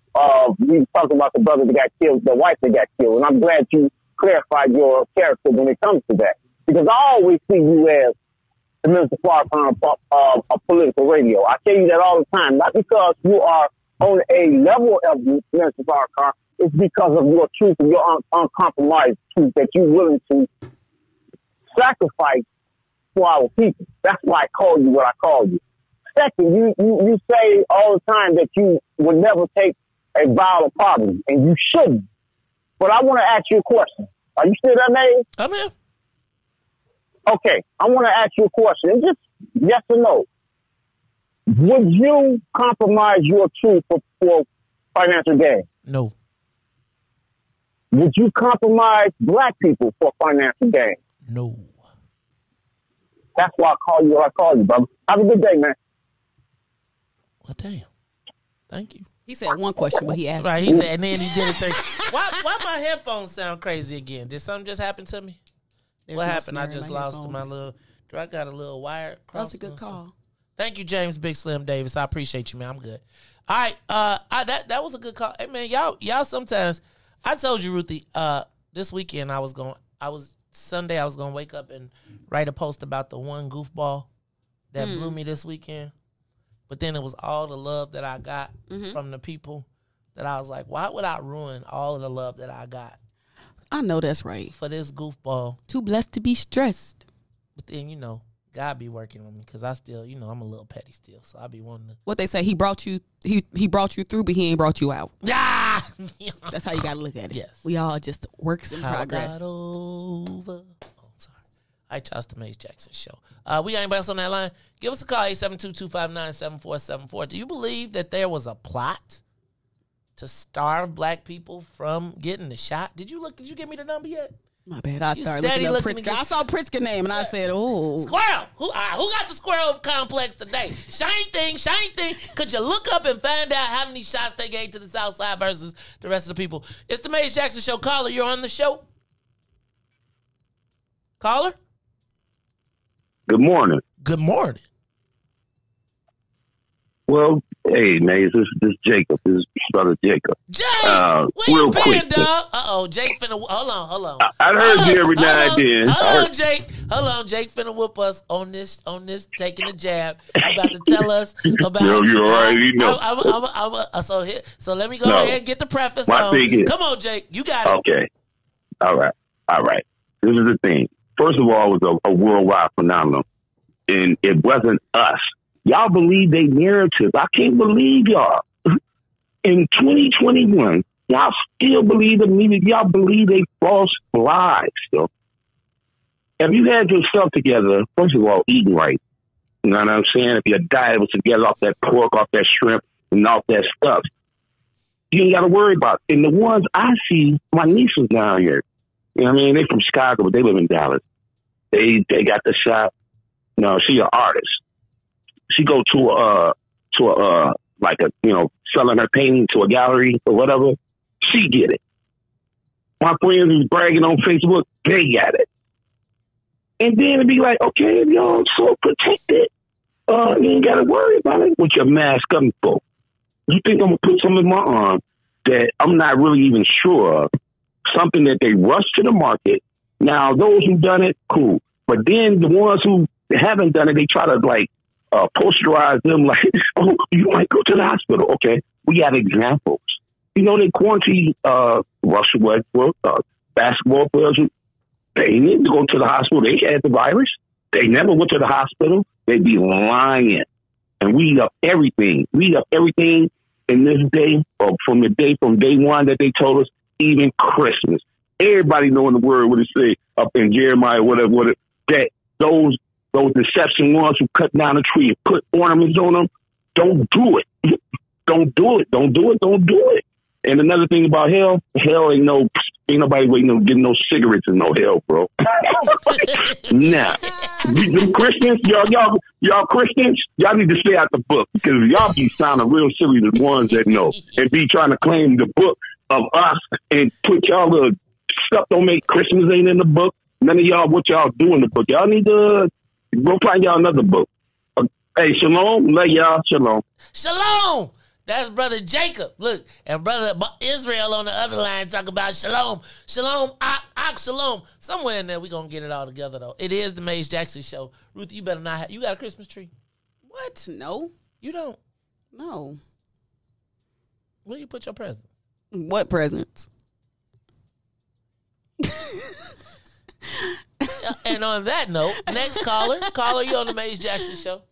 we talking about the brother that got killed, the wife that got killed, and I'm glad you clarified your character when it comes to that, because I always see you as the Minister Farrakhan of political radio. I tell you that all the time, not because you are on a level of Minister Farrakhan, it's because of your truth and your uncompromised truth that you're willing to sacrifice for our people. That's why I call you what I call you. Second, you say all the time that you would never take a vow of poverty, and you shouldn't. But I want to ask you a question. Are you still there, May? I'm here. Okay, I want to ask you a question. Just yes or no. Would you compromise your truth for financial gain? No. Would you compromise black people for financial gain? No. That's why I call you what I call you, brother. Have a good day, man. Well, damn. Thank you. He said one question, but he asked. Right, he said, and then he did it. Why my headphones sound crazy again? Did something just happen to me? What happened? I just lost my little. I got a little wire. That was a good call. Thank you, James Big Slim Davis. I appreciate you, man. I'm good. All right, that was a good call. Hey, man, y'all sometimes. I told you, Ruthie, this weekend I was Sunday I was gonna wake up and write a post about the one goofball that blew me this weekend. But then it was all the love that I got from the people that I was like, why would I ruin all of the love that I got? I know that's right. For this goofball. Too blessed to be stressed. But then, God be working on me because I still, I'm a little petty still. So I be wanting to. What they say, he brought you through, but he ain't brought you out. Yeah. That's how you got to look at it. Yes. We all just works in progress. Got over. Sorry. I trust the Maze Jackson Show. We got anybody else on that line? Give us a call, 872-259-7474. Do you believe that there was a plot to starve black people from getting the shot? Did you give me the number yet? My bad. I started looking up Pritzker. I saw Pritzker name and I said, "Oh, squirrel! Who got the squirrel complex today? Shiny thing. Could you look up and find out how many shots they gave to the South Side versus the rest of the people?" It's the Maze Jackson Show. Caller, you're on the show. Caller. Good morning. Good morning. Well, hey, Maze, this is Jacob. This is brother Jacob. Jake, where you been, dog? Jake finna. Hold on. I heard you every now and then. Hold on, Jake finna whoop us on this taking the jab. He about to tell us about. Yo, you already know. So let me go ahead and get the preface on. Come on, Jake, you got it. Okay. All right. This is the thing. First of all, it was a worldwide phenomenon, and it wasn't us. Y'all believe they narratives. I can't believe y'all. In 2021, y'all still believe the media. Y'all believe they false lies still. If you had yourself together, first of all, eating right. You know what I'm saying? If your diet was together off that pork, off that shrimp, and off that stuff, you ain't got to worry about it. And the ones I see, my nieces down here, you know what I mean? They from Chicago, but they live in Dallas. They got the shot. No, she an artist. She go to a selling her painting to a gallery or whatever. She get it. My friends who's bragging on Facebook, they got it. And then it'd be like, okay, if y'all so protected, you ain't got to worry about it. With your mask up for? You think I'm gonna put something in my arm that I'm not really even sure of? Something that they rush to the market. Now, those who done it, cool. But then the ones who haven't done it, they try to posterize them like, oh, you might go to the hospital. Okay, we have examples. They quarantine Russell Westbrook, basketball players. They didn't go to the hospital. They had the virus. They never went to the hospital. They'd be lying. And we eat up everything. We eat up everything in this day, or from day one that they told us, even Christmas. Everybody knowing the word, what it say up in Jeremiah, whatever, that those deception ones who cut down a tree and put ornaments on them, don't do it. Don't do it. And another thing about hell ain't nobody waiting on getting no cigarettes in no hell, bro. Nah. You Christians, y'all Christians, y'all need to stay out the book because y'all be sounding real silly the ones that know and be trying to claim the book of us and put y'all little stuff don't make Christmas ain't in the book. None of y'all what y'all do in the book. Y'all need to go find y'all another book. Hey, shalom. Love y'all. Shalom. Shalom. That's Brother Jacob. Look, and Brother Israel on the other line talk about shalom. Shalom. Shalom. Somewhere in there we going to get it all together, though. It is the Maze Jackson Show. Ruthie, you better not have... You got a Christmas tree? What? No. You don't? No. Where do you put your presents? What presents? And on that note, next caller. Caller, you on the Maze Jackson Show.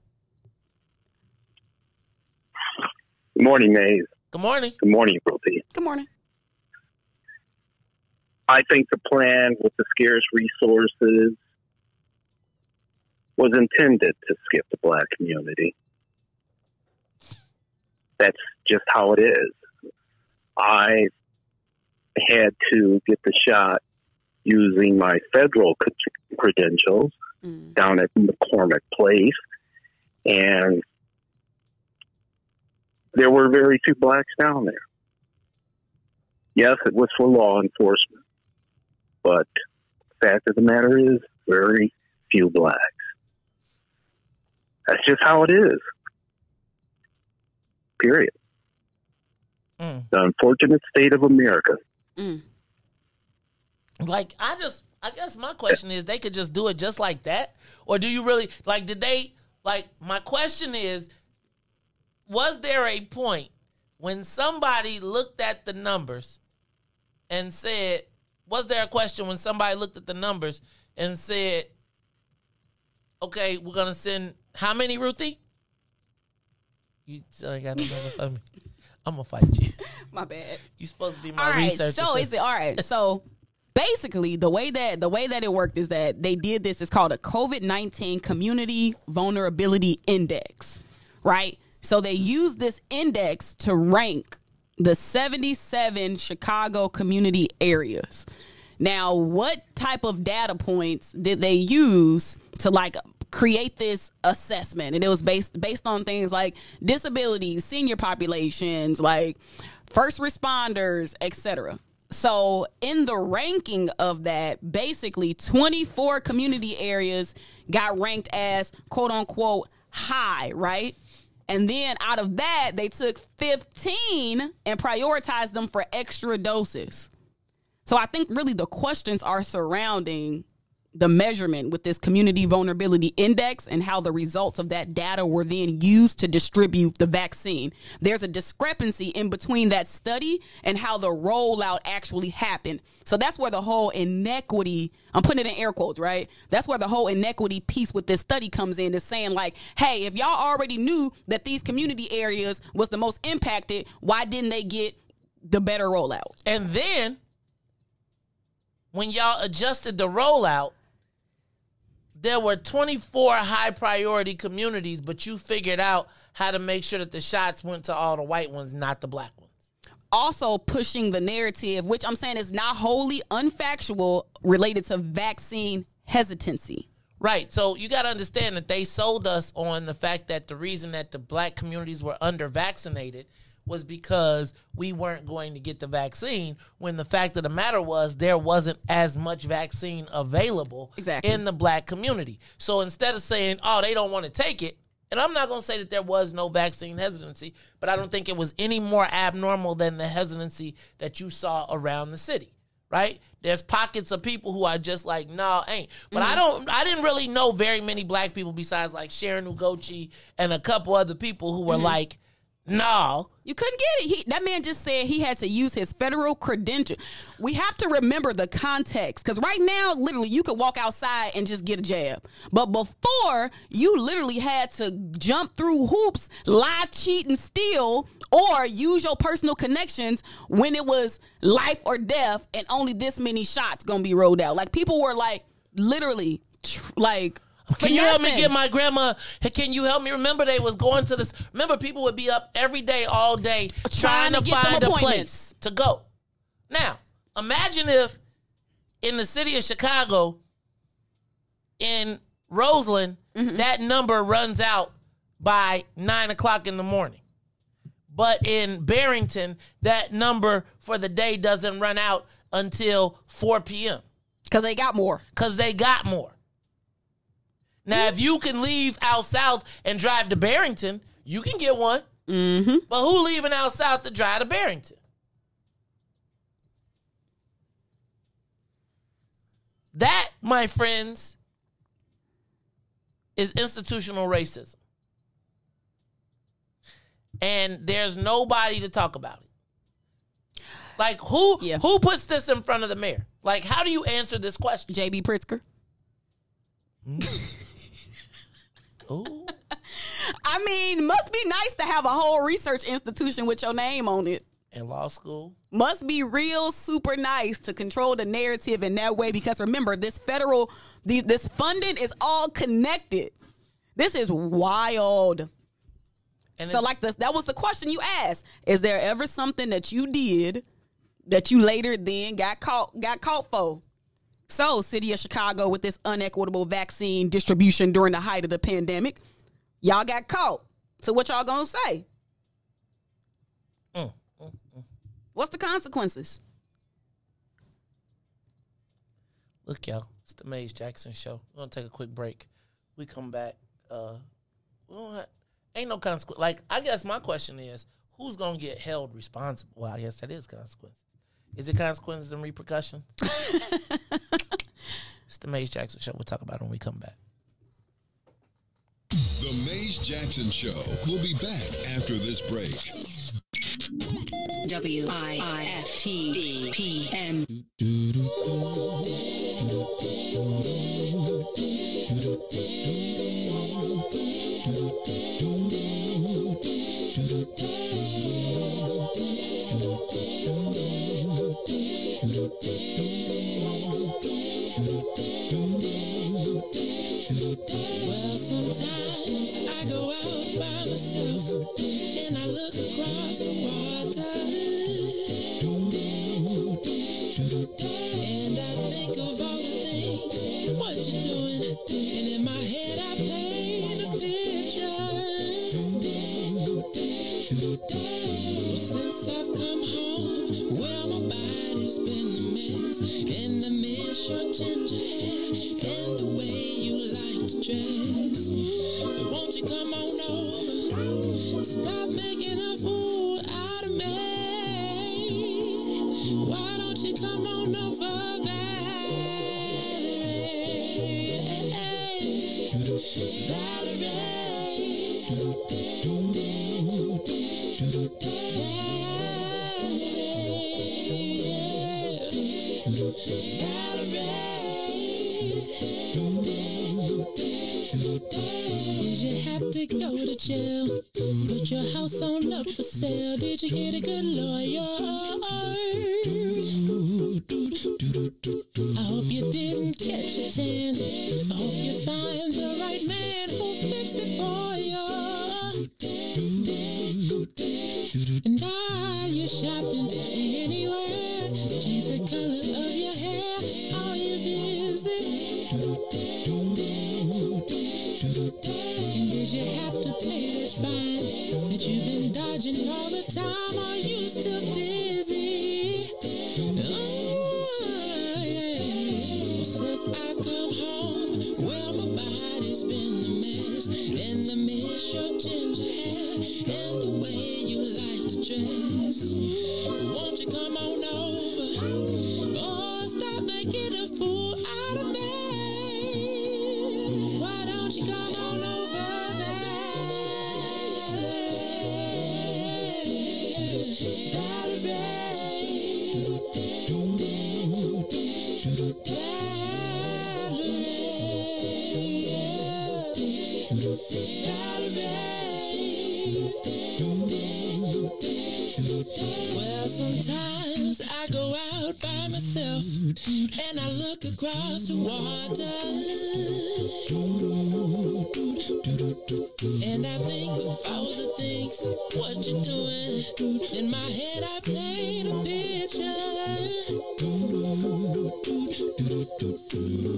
Good morning, Maze. Good morning. Good morning, Ruthie. Good morning. I think the plan with the scarce resources was intended to skip the black community. That's just how it is. I had to get the shot using my federal credentials down at McCormick Place, and there were very few blacks down there. Yes, it was for law enforcement, but the fact of the matter is very few blacks. That's just how it is. Period. The unfortunate state of America. Like, I guess my question is, they could just do it just like that? Or do you really, like, did they, like, my question is, was there a point when somebody looked at the numbers and said, was there a question when somebody looked at the numbers and said, okay, we're going to send how many, Ruthie? You still ain't got no number for me. I'm going to fight you. My bad. You supposed to be my researcher. So is it all right? So basically, the way that it worked is that they did this. It's called a COVID-19 Community Vulnerability Index, right? So they used this index to rank the 77 Chicago community areas. Now, what type of data points did they use to like create this assessment? And it was based on things like disabilities, senior populations, like first responders, etc. So in the ranking of that, basically 24 community areas got ranked as quote unquote high, right? And then out of that, they took 15 and prioritized them for extra doses. So I think really the questions are surrounding the measurement with this community vulnerability index and how the results of that data were then used to distribute the vaccine. There's a discrepancy in between that study and how the rollout actually happened. So that's where the whole inequity, I'm putting it in air quotes, right? That's where the whole inequity piece with this study comes in, is saying like, hey, if y'all already knew that these community areas was the most impacted, why didn't they get the better rollout? And then when y'all adjusted the rollout, there were 24 high priority communities, but you figured out how to make sure that the shots went to all the white ones, not the black ones. Also pushing the narrative, which I'm saying is not wholly unfactual, related to vaccine hesitancy. Right. So you got to understand that they sold us on the fact that the reason that the black communities were under vaccinated was because we weren't going to get the vaccine, when the fact of the matter was there wasn't as much vaccine available in the black community. So instead of saying, oh, they don't want to take it, and I'm not going to say that there was no vaccine hesitancy, but I don't think it was any more abnormal than the hesitancy that you saw around the city, right? There's pockets of people who are just like, no, ain't. But I didn't really know very many black people besides like Sharon Ugochi and a couple other people who were like, no. You couldn't get it. That man just said he had to use his federal credential. We have to remember the context, because right now, literally, you could walk outside and just get a jab. But before, you literally had to jump through hoops, lie, cheat, and steal, or use your personal connections when it was life or death and only this many shots gonna be rolled out. Like, people were like, literally, like... Can you help me get my grandma? Can you help me? Remember, they was going to this. Remember, people would be up every day, all day, trying to find a place to go. Now, imagine if in the city of Chicago, in Roseland, that number runs out by 9 o'clock in the morning. But in Barrington, that number for the day doesn't run out until 4 p.m. Because they got more. Now, if you can leave out south and drive to Barrington, you can get one. But who leaving out south to drive to Barrington? That, my friends, is institutional racism. And there's nobody to talk about it. Like, who puts this in front of the mayor? Like, how do you answer this question? J.B. Pritzker. Ooh. I mean, must be nice to have a whole research institution with your name on it. In law school. Must be real super nice to control the narrative in that way, because remember, this this funding is all connected. This is wild. And so like that was the question you asked. Is there ever something that you did that you later then got caught for? So, city of Chicago with this unequitable vaccine distribution during the height of the pandemic, y'all got caught. So what y'all gonna say? What's the consequences? Look, y'all, it's the Maze Jackson Show. We're going to take a quick break. We come back. Ain't no consequence. Like, I guess my question is, who's going to get held responsible? Well, I guess that is consequences. Is it consequences and repercussions? It's the Maze Jackson Show. We'll talk about it when we come back. The Maze Jackson Show will be back after this break. WIIFTBPM. Well, sometimes I go out by myself and I look across the water and I think of all the things what you're doing, and in my head I paint a picture. Since I've come home, well, my body's been a mess, and I miss your ginger hair and the way you like to dress. But won't you come on over? Stop making a fool out of me. Why don't you come on over, Did you have to go to jail? Put your house on up for sale? Did you get a good lawyer? I hope you didn't catch a tan. I hope you find the right man who fix it for you. And are you shopping anywhere? Change the color of your hair. Are you busy? And did you have to pay that fine that you've been dodging all the time? Are you still dizzy? Since I've come home, well, my body's been a mess, and I miss your ginger hair and the way you like to dress. Won't you come on over? Oh, stop making a fool out of me. Why don't you come on over Well, sometimes I go out by myself and I look across the water and I think of all the things what you're doing. In my head I paint a picture.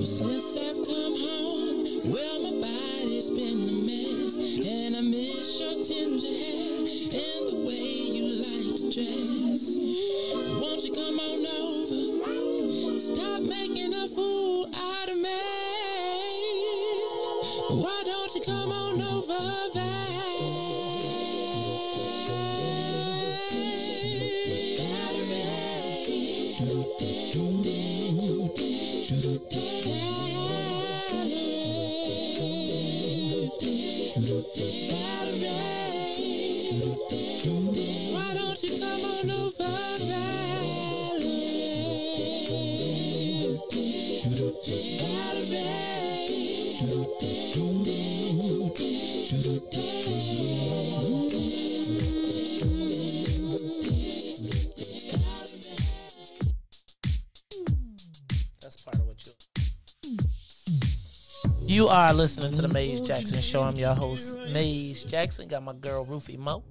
Since I've come home, well, my body's been a mess, and I miss your ginger hair and the way you like to dress. Won't you come on over? Stop making a fool out of me. Why don't you come on over, babe? Why don't you come on over, That's part of what you are listening to the Maze Jackson Show. I'm your host, Maze Jackson. Got my girl, Ruthie Mo.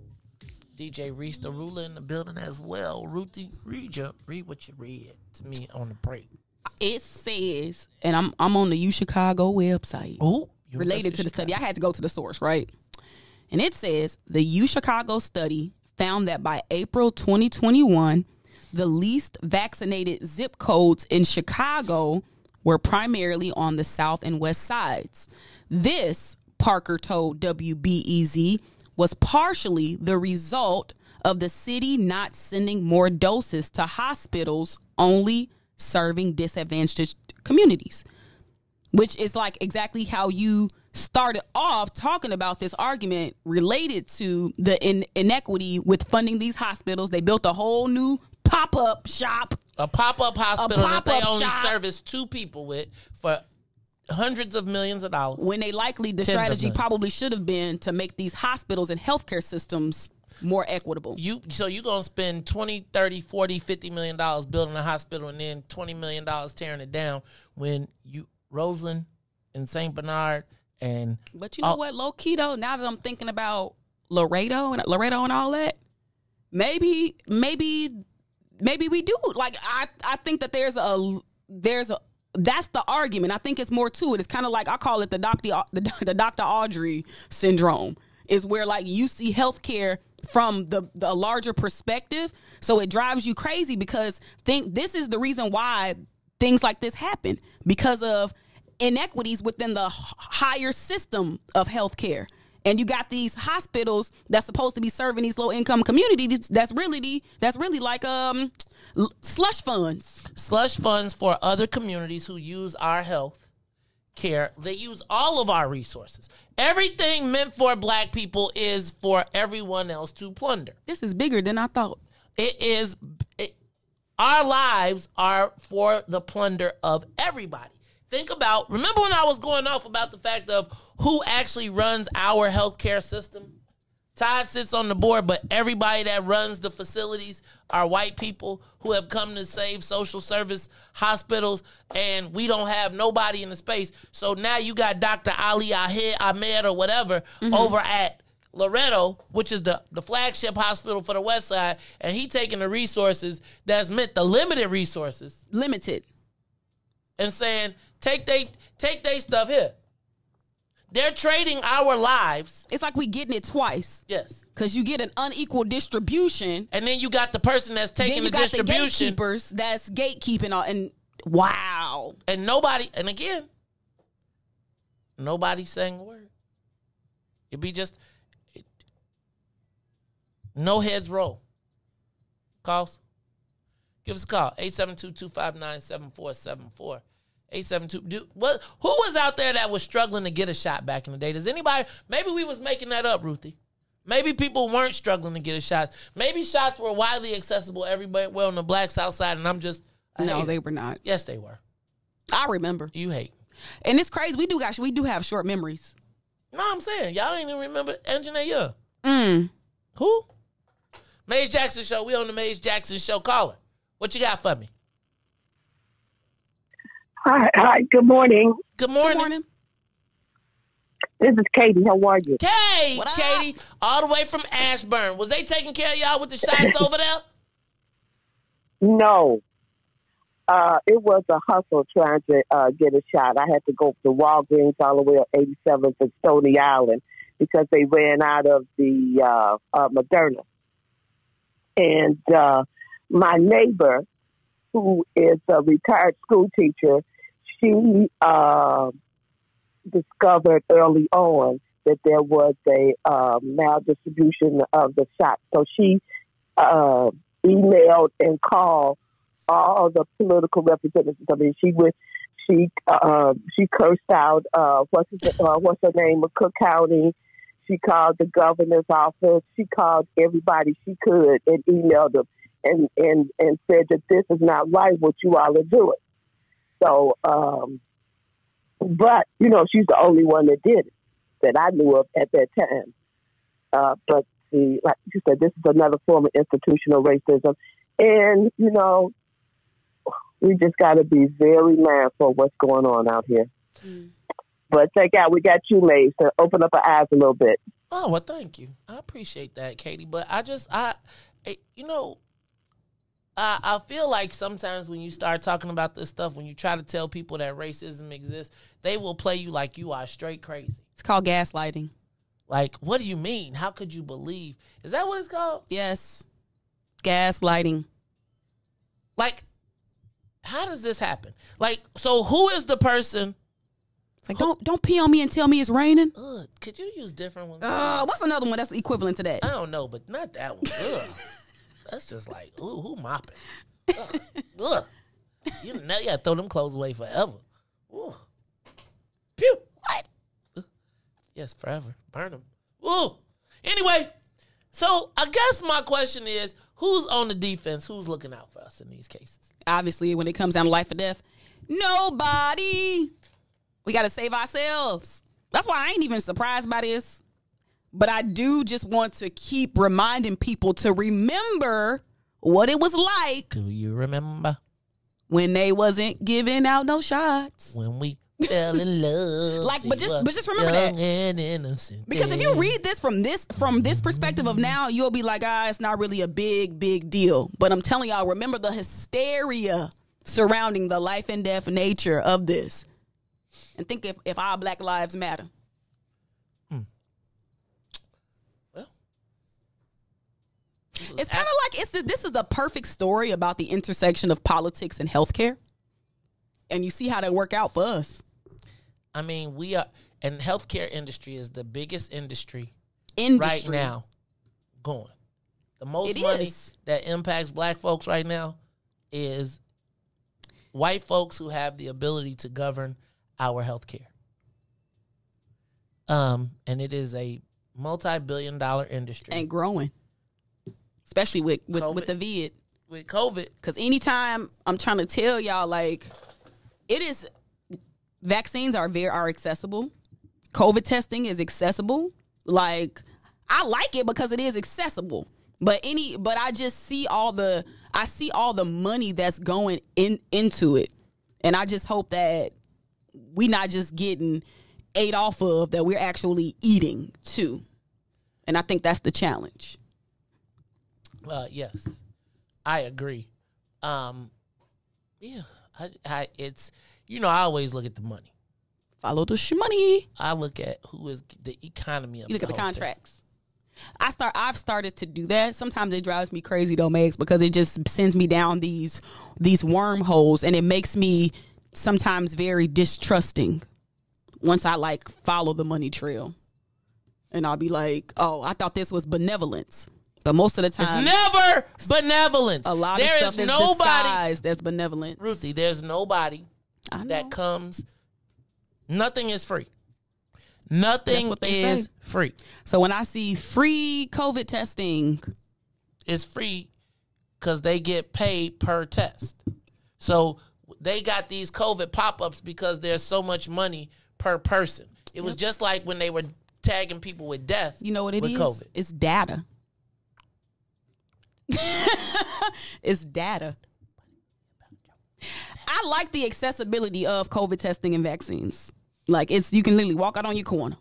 DJ Riis, the ruler, in the building as well. Ruthie, read what you read to me on the break. It says, and I'm on the UChicago website. Oh, related to the study. I had to go to the source, right? And it says the UChicago study found that by April 2021, the least vaccinated zip codes in Chicago were primarily on the south and west sides. This, Parker told WBEZ, was partially the result of the city not sending more doses to hospitals only serving disadvantaged communities, which is like exactly how you started off talking about this argument related to the inequity with funding these hospitals. They built a whole new pop-up shop. A pop-up hospital that they only service 2 people with for hundreds of millions of dollars. When they likely, the strategy probably should have been to make these hospitals and healthcare systems more equitable. So you're going to spend $20, $30, $40, $50 million building a hospital and then $20 million tearing it down when Roseland and St. Bernard and... But you know what, low key though, now that I'm thinking about Laredo and all that, maybe we do. Like, I think that there's a that's the argument. I think it's more to it. It's kind of like, I call it the Dr. Audrey syndrome, is where like you see healthcare from the larger perspective. So it drives you crazy because this is the reason why things like this happen, because of inequities within the higher system of healthcare. And you got these hospitals that's supposed to be serving these low income communities. That's really like slush funds. Slush funds for other communities who use our health care. They use all of our resources. Everything meant for black people is for everyone else to plunder. This is bigger than I thought. Our lives are for the plunder of everybody. Remember when I was going off about the fact of who actually runs our healthcare system? Todd sits on the board, but everybody that runs the facilities are white people who have come to save social service hospitals, and we don't have nobody in the space. So now you got Dr. Ali Ahmed or whatever over at Loretto, which is the flagship hospital for the West Side, and he taking the resources that's meant the limited resources. Limited. And saying, take they stuff here. They're trading our lives. It's like we getting it twice. Yes. Because you get an unequal distribution. And then you got the person that's taking the distribution. The gatekeepers that's gatekeeping all. And wow. And nobody's saying a word. It'd be just no heads roll. Calls? Give us a call. 872-259-7474. 872. Who was out there that was struggling to get a shot back in the day? Does anybody? Maybe we was making that up, Ruthie. Maybe people weren't struggling to get a shot. Maybe shots were widely accessible everywhere on the black South Side, and I'm just... No, they were not. Yes, they were. I remember. You hate. And it's crazy. We do have short memories. No, I'm saying. Y'all ain't even remember Engineer. Who? Maze Jackson Show. We on the Maze Jackson Show. Caller. What you got for me? Hi, good morning. Good morning. This is Katie. How are you? Hey, Katie, all the way from Ashburn. Was they taking care of y'all with the shots over there? No. It was a hustle trying to get a shot. I had to go to Walgreens all the way up 87th and Stony Island because they ran out of the Moderna. And my neighbor, who is a retired school teacher, she discovered early on that there was a maldistribution of the shots. So she emailed and called all the political representatives. I mean, she cursed out what's her name of Cook County. She called the governor's office. She called everybody she could and emailed them and said that this is not right what you all are doing. So, but she's the only one that did it that I knew of at that time. But like you said, this is another form of institutional racism, and we just got to be very mindful of what's going on out here. But we got you, Maze, to open up our eyes a little bit. Oh, well, thank you. I appreciate that, Katie. But I feel like sometimes when you start talking about this stuff, when you try to tell people that racism exists, they will play you like you are straight crazy. It's called gaslighting. Like, what do you mean? How could you believe? Is that what it's called? Yes. Gaslighting. Like, how does this happen? Like, so who is the person? It's like, don't pee on me and tell me it's raining. Could you use different ones? What's another one that's equivalent to that? I don't know, but not that one. That's just like, ooh, who mopping? Ugh. You know, you gotta throw them clothes away forever. Ooh. Pew. What? Yes, forever. Burn them. Ooh. Anyway, so I guess my question is, who's on the defense? Who's looking out for us in these cases? Obviously, when it comes down to life or death, nobody. We got to save ourselves. That's why I ain't even surprised by this. But I do just want to keep reminding people to remember what it was like. Do you remember? When they wasn't giving out no shots. When we fell in love. Like, but just remember that. And innocent. Because if you read this from this perspective of now, you'll be like, it's not really a big deal. But I'm telling y'all, remember the hysteria surrounding the life and death nature of this. And think if our Black lives matter. Well, it's kind of like this is a perfect story about the intersection of politics and healthcare. And you see how that work out for us. I mean, we are, and healthcare industry is the biggest industry right now going. The most money that impacts Black folks right now is white folks who have the ability to govern our healthcare. And it is a multi-billion-dollar industry. And growing. Especially with the vid. With COVID. Because anytime I'm trying to tell y'all, like, it is, vaccines are accessible. COVID testing is accessible. Like, I like it because it is accessible. But I just see all the money that's going into it. And I just hope that we not just getting ate off of, that we're actually eating too. And I think that's the challenge. Yes, I agree. Yeah, it's, I always look at the money. Follow the money. I look at who is the economy of. You look at the contracts. I've started to do that. Sometimes it drives me crazy though, Megs, because it just sends me down these wormholes, and it makes me sometimes very distrusting once I follow the money trail. And I'll be like, oh, I thought this was benevolence. But most of the time, it's never benevolence. A lot of stuff is disguised as benevolence. Ruthie, there's nobody that comes. Nothing is free. Nothing is free. So when I see free COVID testing, it's free because they get paid per test. So they got these COVID pop-ups because there's so much money per person. It was just like when they were tagging people with death. You know what it is? COVID. It's data. It's data. I like the accessibility of COVID testing and vaccines. Like, you can literally walk out on your corner.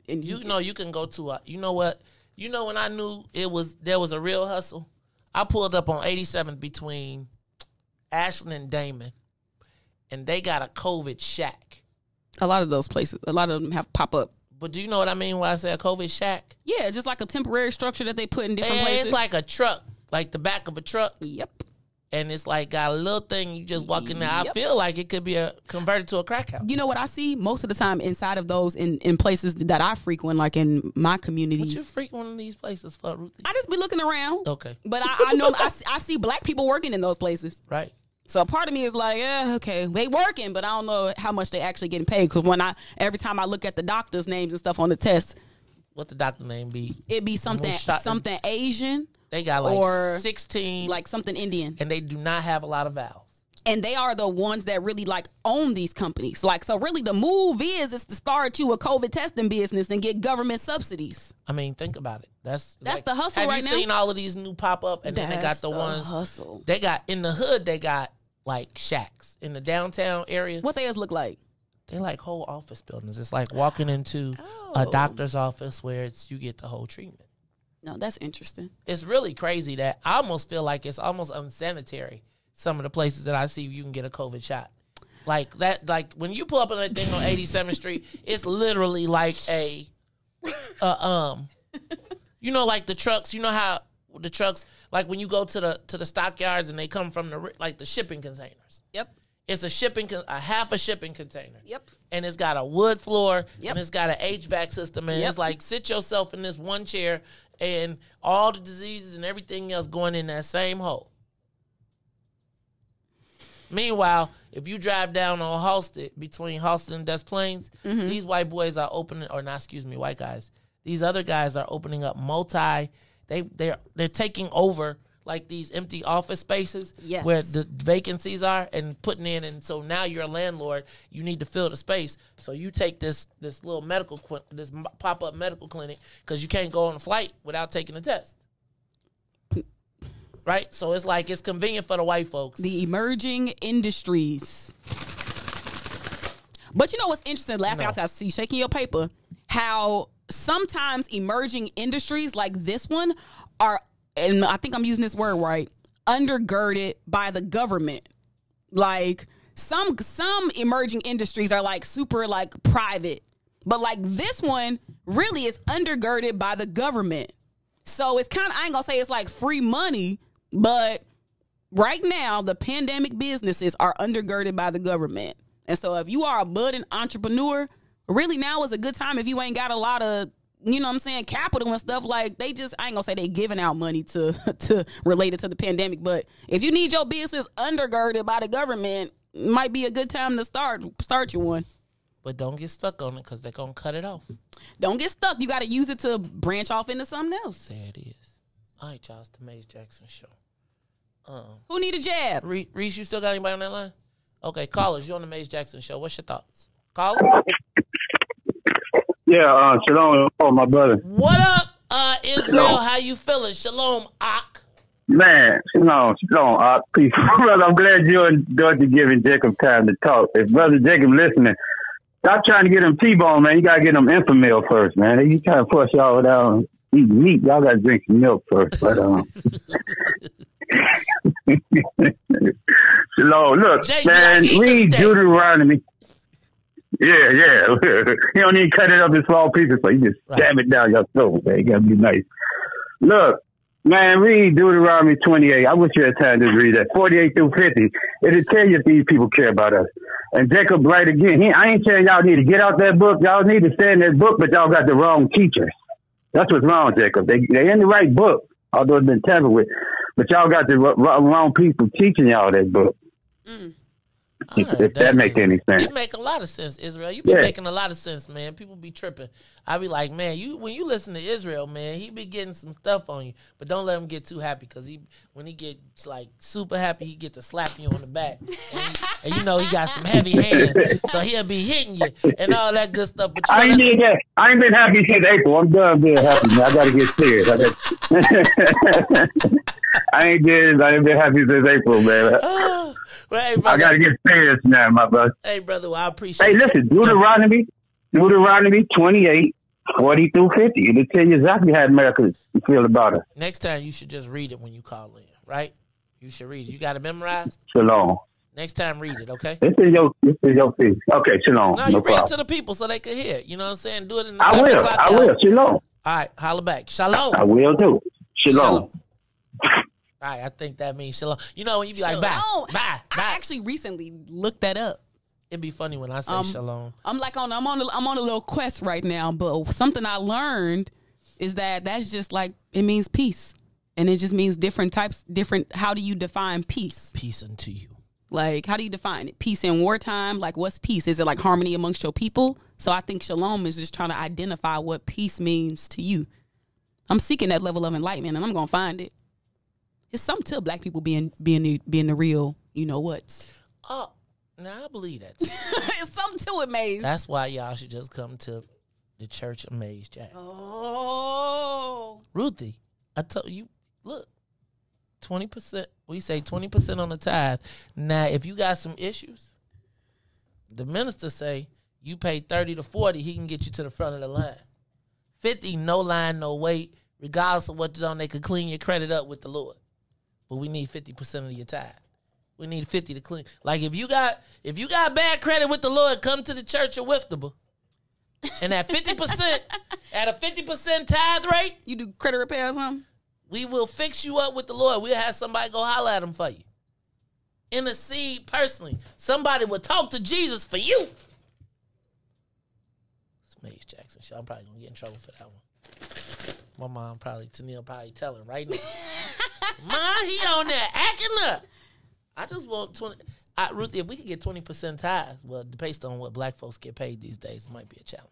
And you can go to when I knew there was a real hustle, I pulled up on 87th between Ashland and Damon, and they got a COVID shack. A lot of those places, a lot of them have pop up. But do you know what I mean when I say a COVID shack? Yeah, just like a temporary structure that they put in different places. It's like a truck, like the back of a truck. Yep. And it's like got a little thing, you just walk in there. I feel like it could be converted to a crack house. You know what I see most of the time inside of those in places that I frequent, like in my communities. What you frequenting these places for, Ruthie? I just be looking around. Okay. But I know I see Black people working in those places. Right. So part of me is like, okay, they working, but I don't know how much they actually getting paid. Because every time I look at the doctors' names and stuff on the test, what the doctor name be? It be something Asian. They got 16. Like something Indian. And they do not have a lot of vowels. And they are the ones that really own these companies. So really the move is to start you a COVID testing business and get government subsidies. I mean, think about it. That's the hustle right now. Have you seen all of these new pop up? And then they got the ones. Hustle. They got in the hood, they got shacks. In the downtown area. What theirs look like? They like whole office buildings. It's like walking into a doctor's office where you get the whole treatment. No, that's interesting. It's really crazy that I almost feel like it's almost unsanitary. Some of the places that I see you can get a COVID shot. Like that, like when you pull up on that thing on 87th Street, it's literally like you know, like the trucks. You know how the trucks, like when you go to the stockyards and they come from the shipping containers. Yep. It's a half a shipping container. Yep. And it's got a wood floor. Yep. And it's got an HVAC system. And it's like, sit yourself in this one chair and all the diseases and everything else going in that same hole. Meanwhile, if you drive down on Halsted, between Halsted and Des Plaines, these white boys are opening, white guys. These other guys are opening up they're taking over like these empty office spaces where the vacancies are and putting in. And so now you're a landlord, you need to fill the space. So you take this little this pop-up medical clinic because you can't go on a flight without taking a test. Right? So it's like it's convenient for the white folks. The emerging industries. But you know what's interesting? Last thing I see, shaking your paper, how sometimes emerging industries like this one are, and I think I'm using this word right, undergirded by the government. Like some emerging industries are like super like private, but like this one really is undergirded by the government. So it's kind of, I ain't gonna say it's like free money, but right now the pandemic businesses are undergirded by the government. And so if you are a budding entrepreneur, really now is a good time if you ain't got a lot of, you know what I'm saying, capital and stuff. Like I ain't gonna say they giving out money to related to the pandemic, but if you need your business undergirded by the government, it might be a good time to start you one. But don't get stuck on it because they're gonna cut it off. Don't get stuck. You got to use it to branch off into something else. There it is. All right, y'all, it's the Maze Jackson Show. Who need a jab? Reese, you still got anybody on that line? Okay, callers, you're on the Maze Jackson Show. What's your thoughts? Caller? Yeah, shalom, my brother. What up, Israel? Shalom. How you feeling? Shalom, Ak. Man, shalom, Ak. Peace. Brother, I'm glad you and Dorothy giving Jacob time to talk. If Brother Jacob listening, stop trying to get him T-bone, man. You got to get him Infamil first, man. You trying to push y'all down, eat meat. Y'all got to drink some milk first. But, shalom. Look, Jake, man, read Deuteronomy. Yeah. He don't even cut it up in small pieces, so you just jam it down your throat, man. You gotta be nice. Look, man, read Deuteronomy 28. I wish you had time to read that. 48 through 50. It'll tell you if these people care about us. And Jacob right again. I ain't saying y'all need to get out that book. Y'all need to stay in that book, but y'all got the wrong teachers. That's what's wrong, Jacob. They in the right book, although it's been tampered with. But y'all got the wrong people teaching y'all that book. If that makes any sense. You make a lot of sense, Israel. You be making a lot of sense, man. People be tripping. I be like, man, when you listen to Israel, man, he be getting some stuff on you. But don't let him get too happy, because when he gets like super happy, he get to slap you on the back. And you know he got some heavy hands, so he'll be hitting you and all that good stuff. But I ain't been happy since April. I'm done being happy, man. I got to get serious. I ain't been happy since April, man. Well, hey, brother, I got to get serious now, my brother. Hey, brother, well, I appreciate it. Hey, listen, Deuteronomy 28, 40 through 50. It'll tell you exactly how America feel about us. Next time, you should just read it when you call in, right? You should read it. You got it memorized? Shalom. Next time, read it, okay? This is your piece. Okay, shalom. No, you read it to the people so they can hear it. You know what I'm saying? Do it in the I will. Shalom. All right, holla back. Shalom. I will do. Shalom. All right, I think that means shalom. You know when you be like, bye. I actually recently looked that up. It'd be funny when I say shalom. I'm on a little quest right now, but something I learned is that's just like, it means peace. And it just means different. How do you define peace? Peace unto you. Like, how do you define it? Peace in wartime? Like, what's peace? Is it like harmony amongst your people? So I think shalom is just trying to identify what peace means to you. I'm seeking that level of enlightenment, and I'm going to find it. It's something to black people being the real, you know what? Oh, now I believe that too. It's something to it, Maze. That's why y'all should just come to the Church of Maze Jack. Oh. Ruthie, I told you, look, 20%, we say 20% on the tithe. Now, if you got some issues, the minister say you pay 30 to 40, he can get you to the front of the line. 50, no line, no wait. regardless of what's on, they could clean your credit up with the Lord. But we need 50% of your tithe. We need 50 to clean. Like if you got bad credit with the Lord, come to the church of Whiftable. And at 50%, at a 50% tithe rate, you do credit repair or something? We will fix you up with the Lord. We'll have somebody go holler at him for you. Intercede personally. Somebody will talk to Jesus for you. It's Maze Jackson show. I'm probably gonna get in trouble for that one. My mom Tennille probably tell her right now. Mom, he on there acting up. I just want 20. Ruthie, if we could get 20% tithe, well, based on what black folks get paid these days, it might be a challenge.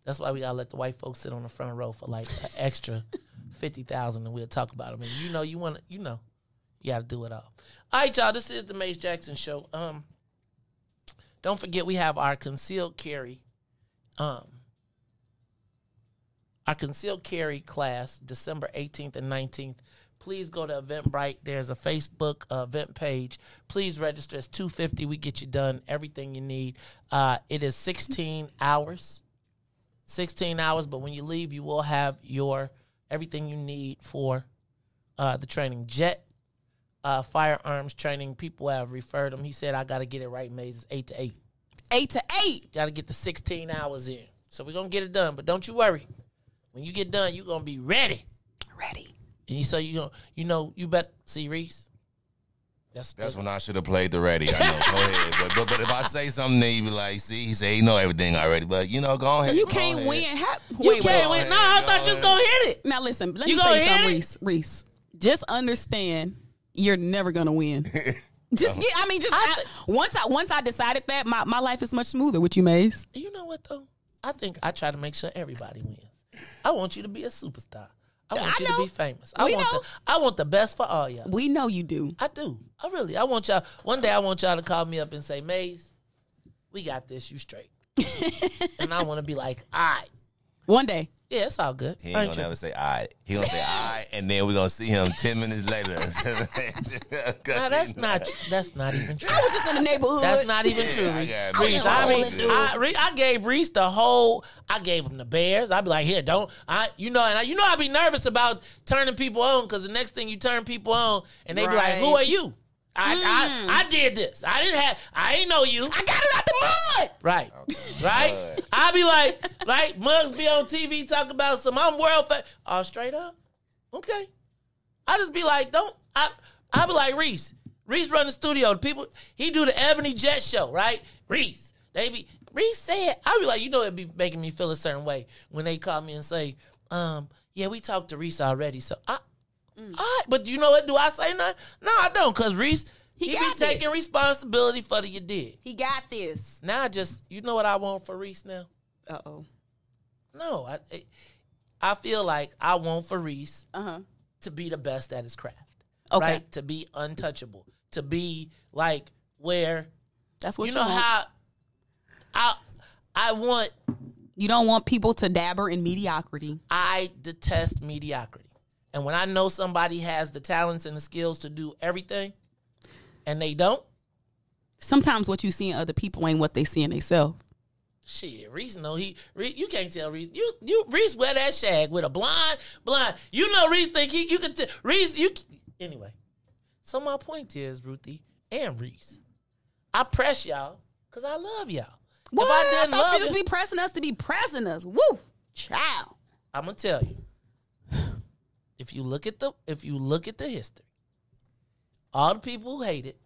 That's why we gotta let the white folks sit on the front row for like an extra $50,000, and we'll talk about them. And you gotta do it all. All right, y'all. This is the Maze Jackson show. Don't forget we have our concealed carry, class, December 18th and 19th. Please go to Eventbrite. There's a Facebook event page. Please register. It's $250. We get you done everything you need. It is 16 hours. 16 hours, but when you leave, you will have your everything you need for the training. Jet firearms training. People have referred him. He said, I got to get it right, Maze. It's 8 to 8. 8 to 8. Got to get the 16 hours in. So we're going to get it done, but don't you worry. When you get done, you're going to be ready. Ready. And you bet. See, Riis? That's when I should have played the ready. I know. Go ahead. But if I say something, they be like, see, he say he know everything already. But, go ahead. You can't win. You can't win. No, I thought you was going to hit it. Now, listen. Let me say something, Riis. Just understand you're never going to win. Once I decided that, my life is much smoother with you, Maze. You know what, though? I think I try to make sure everybody wins. I want you to be a superstar. I want you to be famous. I want the best for all y'all. We know you do. I do. I want y'all. One day I want y'all to call me up and say, Maze, we got this. You straight. And I want to be like, all right. One day. Yeah, it's all good. He ain't gonna never say all right. He gonna say all right, and then we're gonna see him 10 minutes later. No, that's not even true. I was just in the neighborhood. That's not even true. Riis, I gave Riis the whole. I gave him the Bears. I'd be like, here, don't. I'd be nervous about turning people on, because the next thing you turn people on, and they be like, who are you? I did this. I ain't know you. I got it out the mud. Right. Right? I be like, Muggs be on TV talking about I'm world famous. Oh, straight up? Okay. I just be like, I be like, Riis run the studio. The people, he do the Ebony Jet show, right? Riis said, I be like, it'd be making me feel a certain way when they call me and say, yeah, we talked to Riis already. So but you know what? Do I say nothing? No, I don't, because Riis, he be taking responsibility for the you did. He got this. Now you know what I want for Riis now? Uh-oh. No, I feel like I want for Riis to be the best at his craft. Okay. Right? To be untouchable. To be like where that's what you know want. How I want. You don't want people to dabber in mediocrity. I detest mediocrity. And when I know somebody has the talents and the skills to do everything, and they don't, sometimes what you see in other people ain't what they see in themselves. Shit, Riis know you can't tell Riis. Riis wear that shag with a blind. You know Riis think you can tell Riis. Anyway, so my point is, Ruthie and Riis, I press y'all because I love y'all. What? If I didn't love you, just be pressing us to be pressing us. Woo, child. I'm gonna tell you. If you look at the history, all the people who hate it,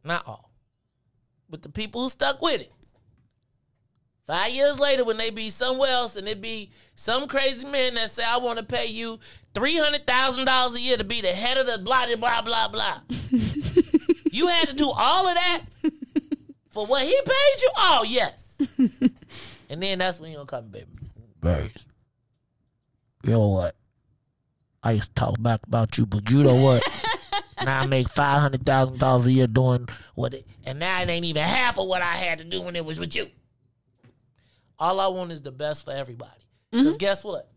not all, but the people who stuck with it, 5 years later when they be somewhere else and it be some crazy man that say, I want to pay you $300,000 a year to be the head of the blah, blah, blah, blah. You had to do all of that for what he paid you? Oh, yes. And then that's when you're going to come, baby. You know what? I used to talk back about you, but you know what? Now I make $500,000 a year doing what it, and now it ain't even half of what I had to do when it was with you. All I want is the best for everybody. Because guess what?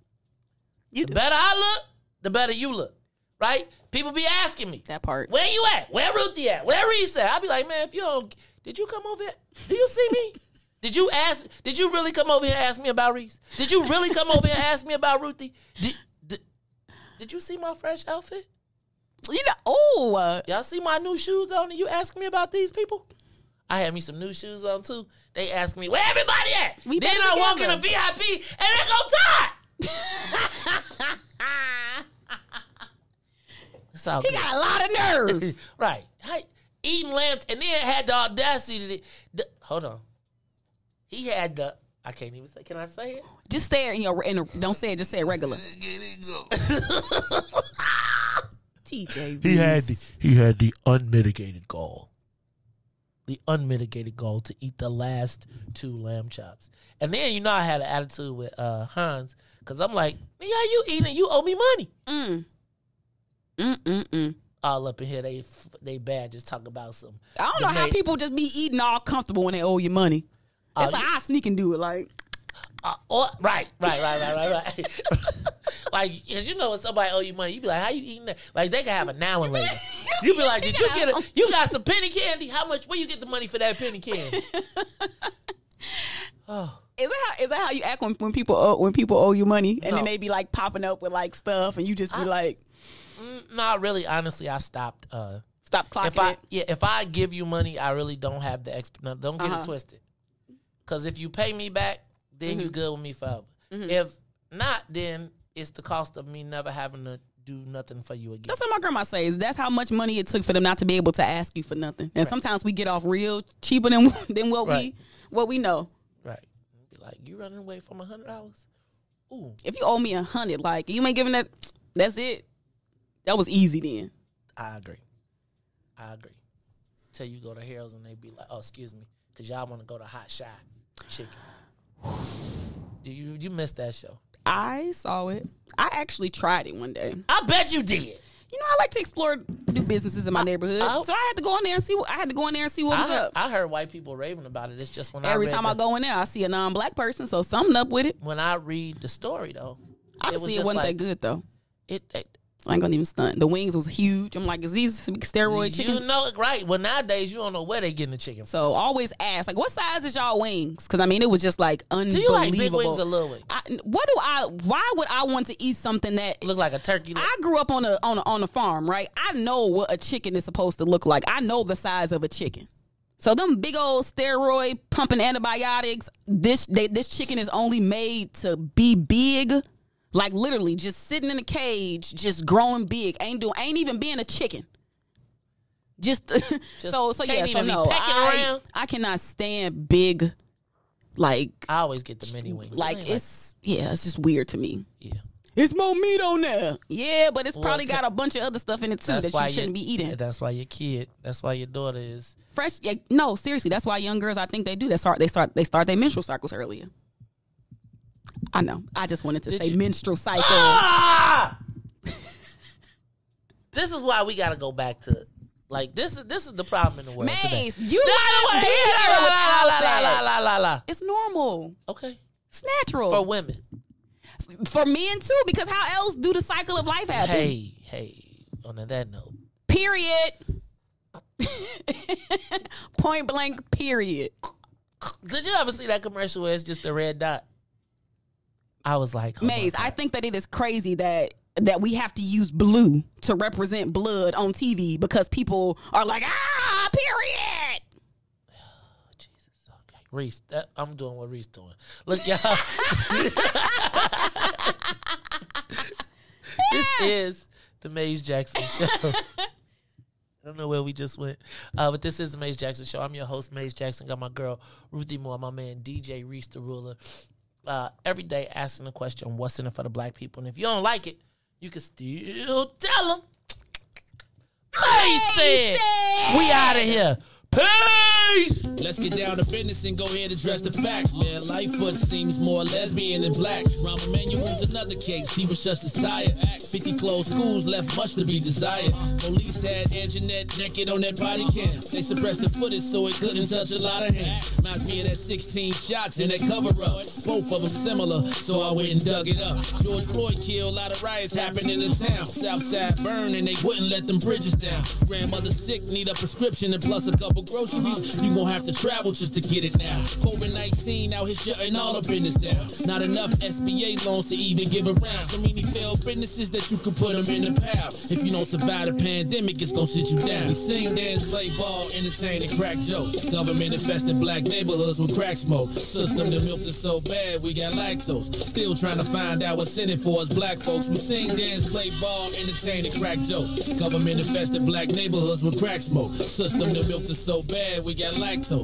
The better I look, the better you look. Right? People be asking me. That part. Where you at? Where Ruthie at? Where Riis at? I be like, man, if you don't, did you come over here? Do you see me? Did you really come over here and ask me about Riis? Did you really come over here and ask me about Ruthie? Did you see my fresh outfit? Y'all see my new shoes on and you ask me about these people? I had me some new shoes on too. They asked me, where everybody at? Then I walk in a VIP and they go Todd. He got a lot of nerves. Right. Eating lamb and then had the audacity hold on. He had the, I can't even say, can I say it? Just say it don't say it, just say it regular. TJ Riis. He had the unmitigated gall. The unmitigated gall to eat the last 2 lamb chops. And then, I had an attitude with Hans, because I'm like, yeah, you eating, you owe me money. All up in here, they bad, just talk about some. I don't know how people just be eating all comfortable when they owe you money. It's like, I sneak and do it, like. Right. Like, cause when somebody owe you money, you be like, how you eating that? Like, they can have it now and later. You be like, did you get it? You got some penny candy? How much? Where you get the money for that penny candy? Oh. Is that how you act when people owe you money and then they be like popping up with like stuff and you just be like, not really. Honestly, I stopped. Stop clocking it. If I give you money, I really don't have the don't get it twisted. Because if you pay me back, then you good with me forever. If not, then it's the cost of me never having to do nothing for you again. That's what my grandma says. That's how much money it took for them not to be able to ask you for nothing. And sometimes we get off real cheaper than what we know. Right. Be like, you running away from $100? Ooh. If you owe me $100, like you ain't giving that, that's it. That was easy then. I agree. Till you go to Harold's and they be like, oh, excuse me, because y'all want to go to Hot Shy Chicken. You missed that show. I saw it. I actually tried it one day. I bet you did. I like to explore new businesses in my neighborhood, so I had to go in there and see. What was up. I heard white people raving about it. It's just when every time I go in there, I see a non-black person, so something up with it. When I read the story, though, obviously it wasn't that good though. I ain't gonna even stunt. The wings was huge. I'm like, is these steroid chickens? You know it, right? Well, nowadays you don't know where they getting the chicken from. So always ask, like, what size is y'all wings? Because I mean, it was just like unbelievable. Do you like big wings or little wings? Why would I want to eat something that look like a turkey? I grew up on a farm, right? I know what a chicken is supposed to look like. I know the size of a chicken. So them big old steroid pumping antibiotics. This chicken is only made to be big. Like literally just sitting in a cage, just growing big. Ain't even being a chicken. Just so no. I cannot stand big, like. I always get the mini wings. Like it's just weird to me. Yeah. It's more meat on there. Yeah, but it's probably got a bunch of other stuff in it too that you shouldn't be eating. That's why your daughter is fresh. Yeah, no, seriously, that's why young girls, I think they do. They start their menstrual cycles earlier. I know. I just wanted to say menstrual cycle. Ah! This is why we got to go back to, like, this is the problem in the world today. You want to be here without that. It's normal. Okay. It's natural. For women. For men, too, because how else do the cycle of life happen? Hey, on that note. Period. Point blank, period. Did you ever see that commercial where it's just a red dot? I was like, Maze, I think that it is crazy that we have to use blue to represent blood on TV because people are like, period. Oh, Jesus. Okay. Riis, I'm doing what Riis doing. Look, y'all. This is the Maze Jackson Show. I don't know where we just went. But this is the Maze Jackson Show. I'm your host, Maze Jackson. Got my girl, Ruthie Moore, my man, DJ Riis the Ruler. Every day asking the question, what's in it for the black people? And if you don't like it, you can still tell them. Mason, we out of here. Peace! Let's get down to business and go ahead and address the facts, man. Lightfoot seems more lesbian than black. Rahm Emanuel's another case. He was just as tired. 50 closed schools left much to be desired. Police had Anjanette naked on that body cam. They suppressed the footage so it couldn't touch a lot of hands. Reminds me of that 16 shots in that cover-up. Both of them similar, so I went and dug it up. George Floyd killed, a lot of riots happened in the town. Southside burned and they wouldn't let them bridges down. Grandmother sick, need a prescription and plus a couple groceries. You gon' have have to travel just to get it now. COVID-19 out here shutting all the business down. Not enough SBA loans to even give around. So many failed businesses that you could put them in the pile. If you don't survive the pandemic, it's gonna sit you down. We sing, dance, play ball, entertain, and crack jokes. Government infested black neighborhoods with crack smoke. System that milked us so bad, we got lactose. Still trying to find out what's in it for us black folks. We sing, dance, play ball, entertain, and crack jokes. Government infested black neighborhoods with crack smoke. System that milked us so bad, we got lactose.